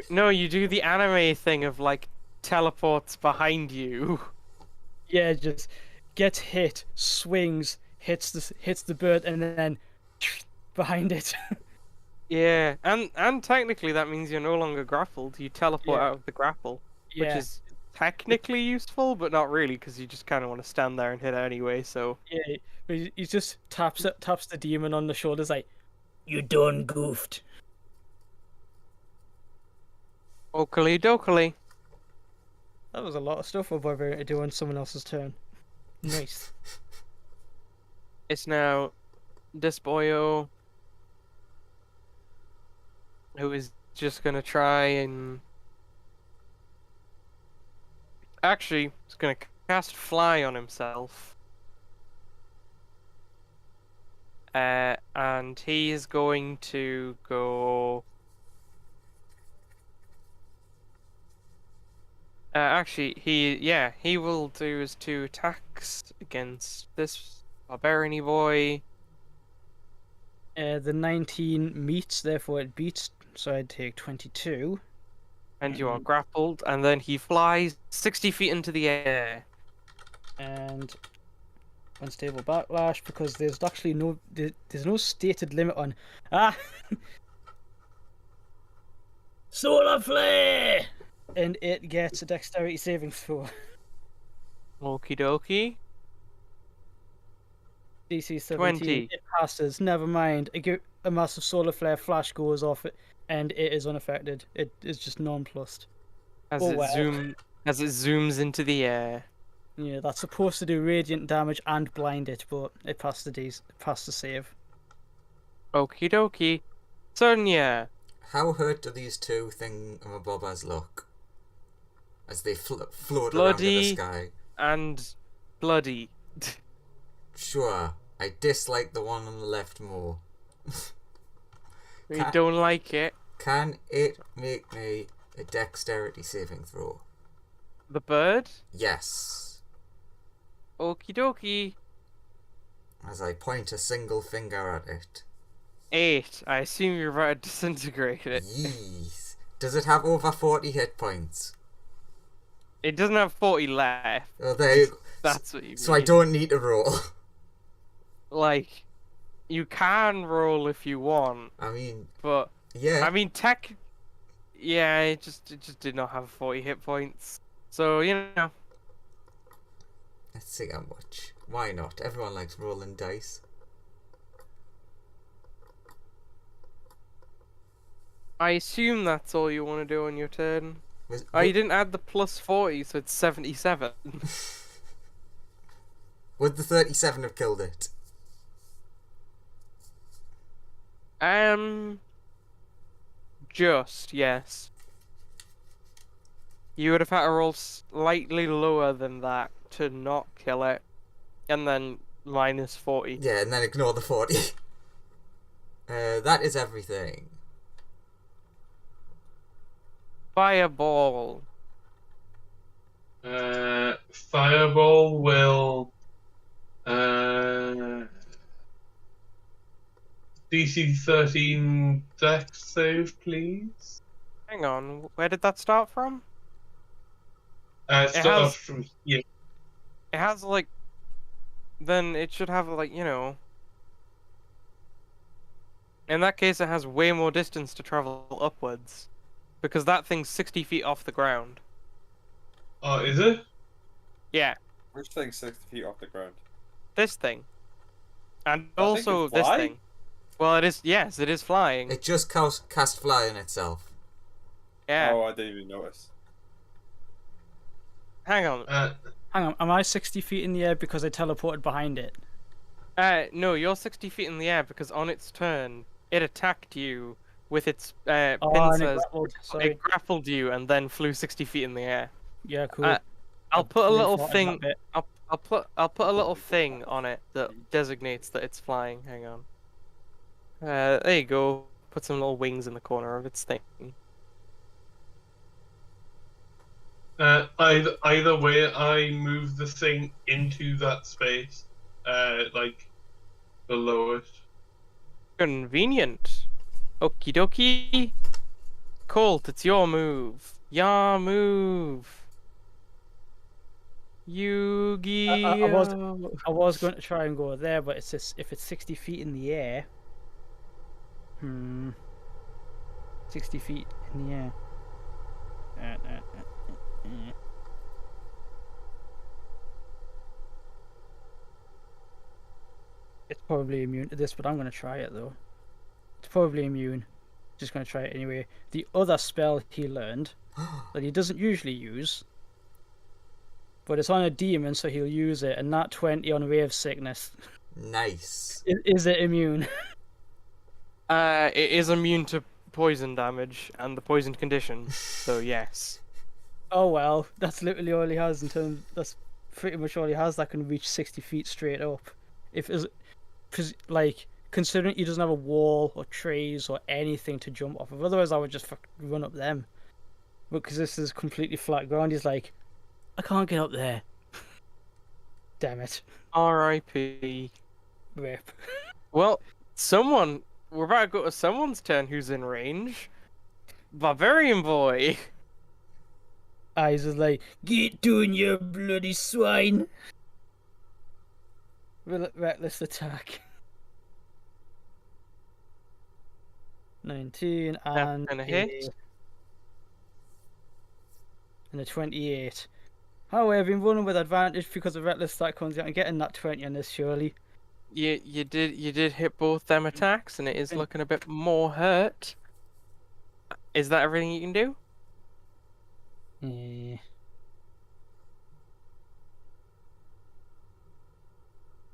No, you do the anime thing of like teleports behind you. Yeah, just gets hit, swings, hits the bird, and then behind it. Yeah, and technically that means you're no longer grappled. You teleport Yeah. out of the grapple, which Yeah, is technically useful, but not really because you just kind of want to stand there and hit it anyway. So yeah. But he just taps the demon on the shoulders like, "You done goofed." okily dokily. That was a lot of stuff we're about to do on someone else's turn. Nice. It's now Despoyo, who is just gonna try and actually is gonna cast Fly on himself. And he is going to go. Actually, he will do his 2 attacks against this barbarian boy. The 19 meets, therefore it beats, so I'd take 22. And you are grappled, and then he flies 60 feet into the air. And unstable backlash, because there's actually there's no stated limit on solar flare, and it gets a dexterity saving throw. Okie dokie. DC 17. 20. It passes. Never mind. A massive solar flare flash goes off it, and it is unaffected. It is just nonplussed. As Oh, it well. zooms into the air. Yeah, that's supposed to do radiant damage and blind it, but it passed the save. Okie dokie. Sonia. How hurt do these 2 thingamabobas look? As they float around in the Bloody. sky. And bloody. Sure, I dislike the one on the left more. We Ca- don't like it. Can it make me a dexterity saving throw? The bird. Yes. Okie dokie. As I point a single finger at it. 8. I assume you're about to disintegrate it. Yeez. Does it have over 40 hit points? It doesn't have 40 left. Oh, there you go. That's what you mean. So I don't need to roll. Like, you can roll if you want, I mean, but yeah. I mean, yeah, it just did not have 40 hit points. So, you know, Let's see how much. Why not? Everyone likes rolling dice. I assume that's all you want to do on your turn. Was- Oh, you didn't add the plus 40, so it's 77. Would the 37 have killed it? Just, yes. You would have had to roll slightly lower than that to not kill it. And then minus 40. Yeah, and then ignore the 40. That is everything. Fireball. Fireball will DC 13 dex save, please. Hang on, where did that start from? Start has- from here. It has, like... Then it should have, like, you know... In that case, it has way more distance to travel upwards. Because that thing's 60 feet off the ground. Oh, is it? Yeah, Which thing's 60 feet off the ground? this thing. And That thing can also this fly? thing. Well, it is. Yes, it is flying. It just cast fly on itself. Yeah. Oh, I didn't even notice. Hang on. Hang on, am I 60 feet in the air because I teleported behind it? No, you're 60 feet in the air because on its turn, it attacked you with its Oh, and it pincers. grappled, sorry. It grappled you and then flew 60 feet in the air. Yeah, cool. I'll put a fully little thought of thing. that bit. I'll put a little thing on it that designates that it's flying. Hang on. There you go. Put some little wings in the corner of its thing. Either way, I move the thing into that space, like below it. Convenient. Okie dokie. Colt, it's your move. Ya move. Yu-Gi-Oh! I was going to try and go there, but it's just, if it's 60 feet in the air. 60 feet in the air. It's probably immune to this, but I'm going to try it though. It's probably immune. Just going to try it anyway. The other spell he learned that he doesn't usually use, but it's on a demon, so he'll use it. And not 20 on Wave Sickness. Nice. Is it immune? It is immune to poison damage and the poisoned condition, so yes. Oh well, that's literally all he has in terms. That's pretty much all he has that can reach 60 feet straight up. If is, like, considering he doesn't have a wall or trees or anything to jump off of. Otherwise, I would just run up them. Because this is completely flat ground, he's like, I can't get up there. Damn it. R.I.P. Rip. Well, we're about to go to someone's turn who's in range. Barbarian boy. He's just like, get doing you bloody swine. Reckless attack. 19 and gonna hit. And a 28. However, I've been running with advantage because of reckless attack comes out and getting that 20 on this surely. You did hit both them attacks, and it is looking a bit more hurt. Is that everything you can do?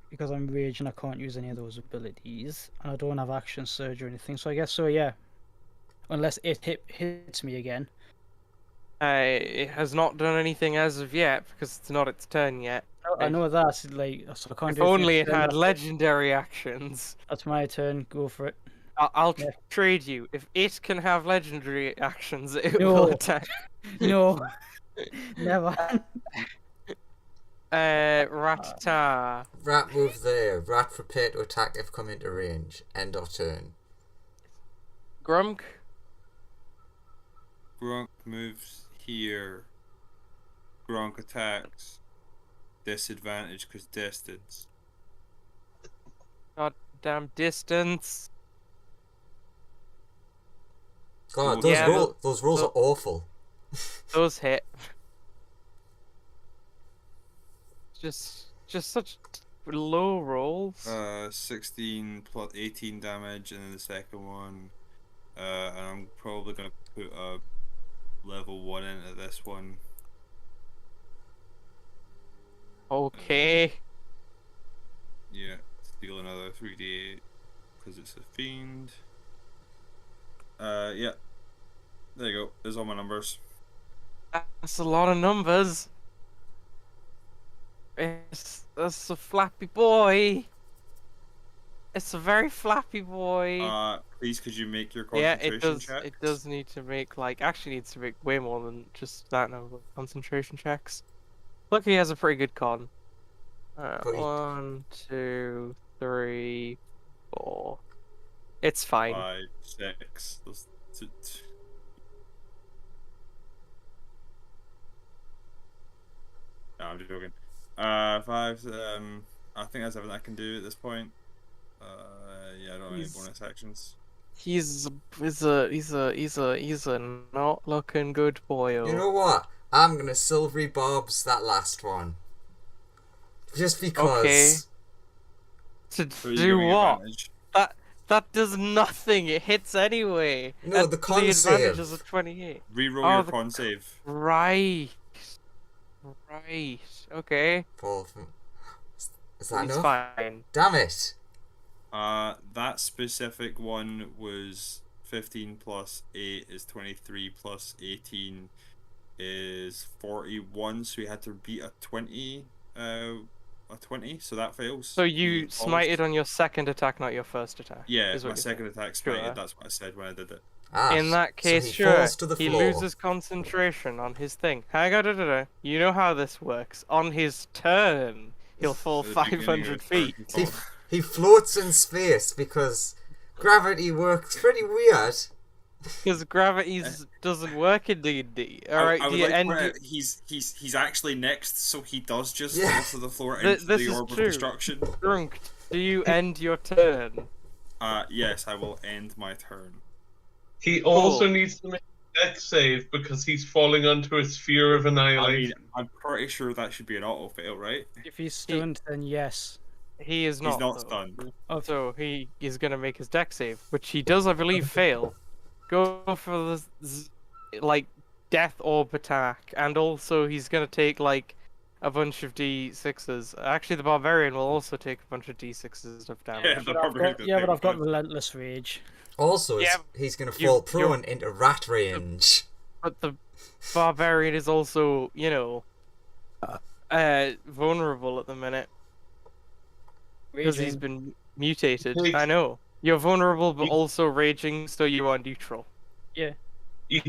Because I'm raging, I can't use any of those abilities, and I don't have action surge or anything. So I guess so, yeah. Unless it hits me again. It has not done anything as of yet because it's not its turn yet. I know that. Like, so I can't If do anything only it turn, had that's legendary actions. That's my turn. Go for it. I'll Yeah. trade you. If it can have legendary actions, it No. will attack. No, never. Ratata. Rat move there. Rat prepare to attack if come into range. End of turn. Grunk. Gronk moves here. Gronk attacks. Disadvantage because distance. Goddamn distance. God, Yeah, those rolls are awful. Those hit. Just such low rolls. 16 plus 18 damage, and then the second one. And I'm probably gonna put a level 1 into this one. Okay. Yeah, steal another 3d8 because it's a fiend. Yeah. There you go. There's all my numbers. That's a lot of numbers. That's a flappy boy. It's a very flappy boy. Please could you make your Yeah, concentration it does. checks? It does need to make actually needs to make way more than just that number of concentration checks. Look, he has a pretty good con. Great. 1, 2, 3, 4. It's fine. 5, 6. No, I'm joking. 5. I think that's everything I can do at this point. Yeah, I don't have any bonus actions. He's a not looking good boy. You know what? I'm gonna silvery bobs that last one. Just because. Okay. To So you're do giving what? advantage. That does nothing. It hits anyway. No, And the con advantage save. is a 28. Reroll Oh, your the con save. Right. Right. Okay. Is that He's enough? fine. Damn it. That specific one was 15 plus 8 is 23 plus 18 is 41, so we had to beat a 20, so that fails. So He you falls. smited on your second attack, not your first attack. Yeah, is what my you're second saying. attack smited, Sure. that's what I said when I did it. In that So case, he sure, falls to the he floor. loses concentration on his thing. Hang on, you know how this works. On his turn, he'll fall At the beginning of 500 his turn, feet. he He, falls. he floats in space because gravity works pretty weird. Because gravity doesn't work in D&D. Alright, I do would you like to end point your... out he's he's actually next, so he does just Yeah. fall to the floor into this the is orb of true. destruction. Drunk, do you end your turn? Yes, I will end my turn. He also Cool. needs to make a dex save because he's falling onto a sphere of I mean, annihilation. I'm pretty sure that should be an auto fail, right? If he's stunned, then yes. He is not, He's not though. stunned. Oh, So he is going to make his deck save, which he does, I believe, fail. Go for the like death orb attack, and also he's going to take like a bunch of d6s. Actually, the barbarian will also take a bunch of d6s of damage. Yeah, the but I've barbarian's got, gonna yeah, take but I've got five. relentless rage. Also, Yeah, he's going to you- fall you're- prone into rat range. But the barbarian is also, vulnerable at the minute because he's Raging. been mutated. Takes- I know. You're vulnerable, but He- also raging, so you are neutral. He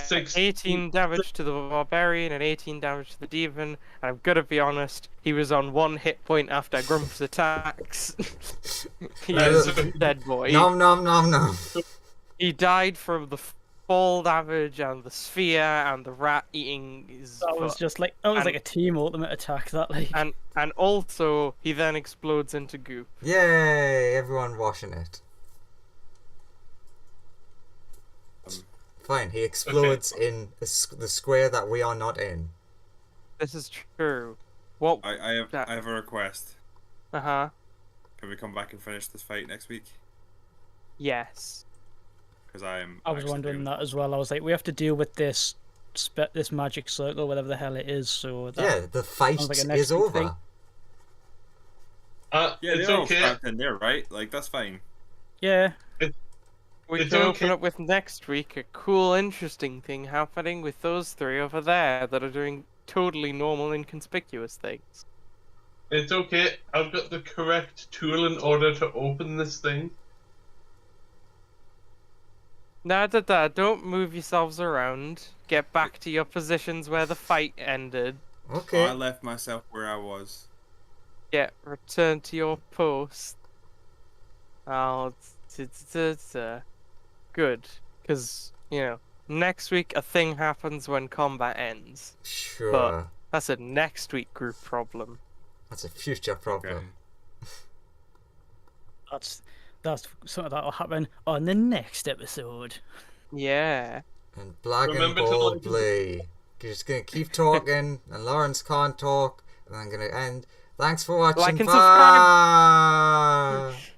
takes 18 damage to the barbarian and 18 damage to the demon. And I'm gonna be honest, he was on 1 hit point after Grump's attacks. He is a dead boy. Nom nom nom nom. He died from the fall damage and the sphere and the rat eating his That was foot. just like that was And- like a team ultimate attack. That like And also he then explodes into goop. Yay! Everyone washing it. Fine, he explodes in the square that we are not in. This is true. What? I have a request. Uh-huh. Can we come back and finish this fight next week? Yes. Because I am. I was actually wondering doing- that as well. I was like, we have to deal with this this magic circle, whatever the hell it is. So that Yeah, the fight sounds like a next is week over. thing. Yeah, it's they're all okay. strapped in there, right? Like that's fine. yeah, We It's can okay. open up with next week a cool, interesting thing happening with those three over there that are doing totally normal, inconspicuous things. It's okay. I've got the correct tool in order to open this thing. Don't move yourselves around. Get back to your positions where the fight ended. Okay. I left myself where I was. Return to your post. Oh, good. Because, next week a thing happens when combat ends. Sure. That's a next week group problem. That's a future problem. that's something that'll happen on the next episode. Yeah. And Black and Remember to like- Boldly. You're just gonna keep talking, and Lawrence can't talk, and I'm gonna end. Thanks for watching. Like and Bye. subscribe.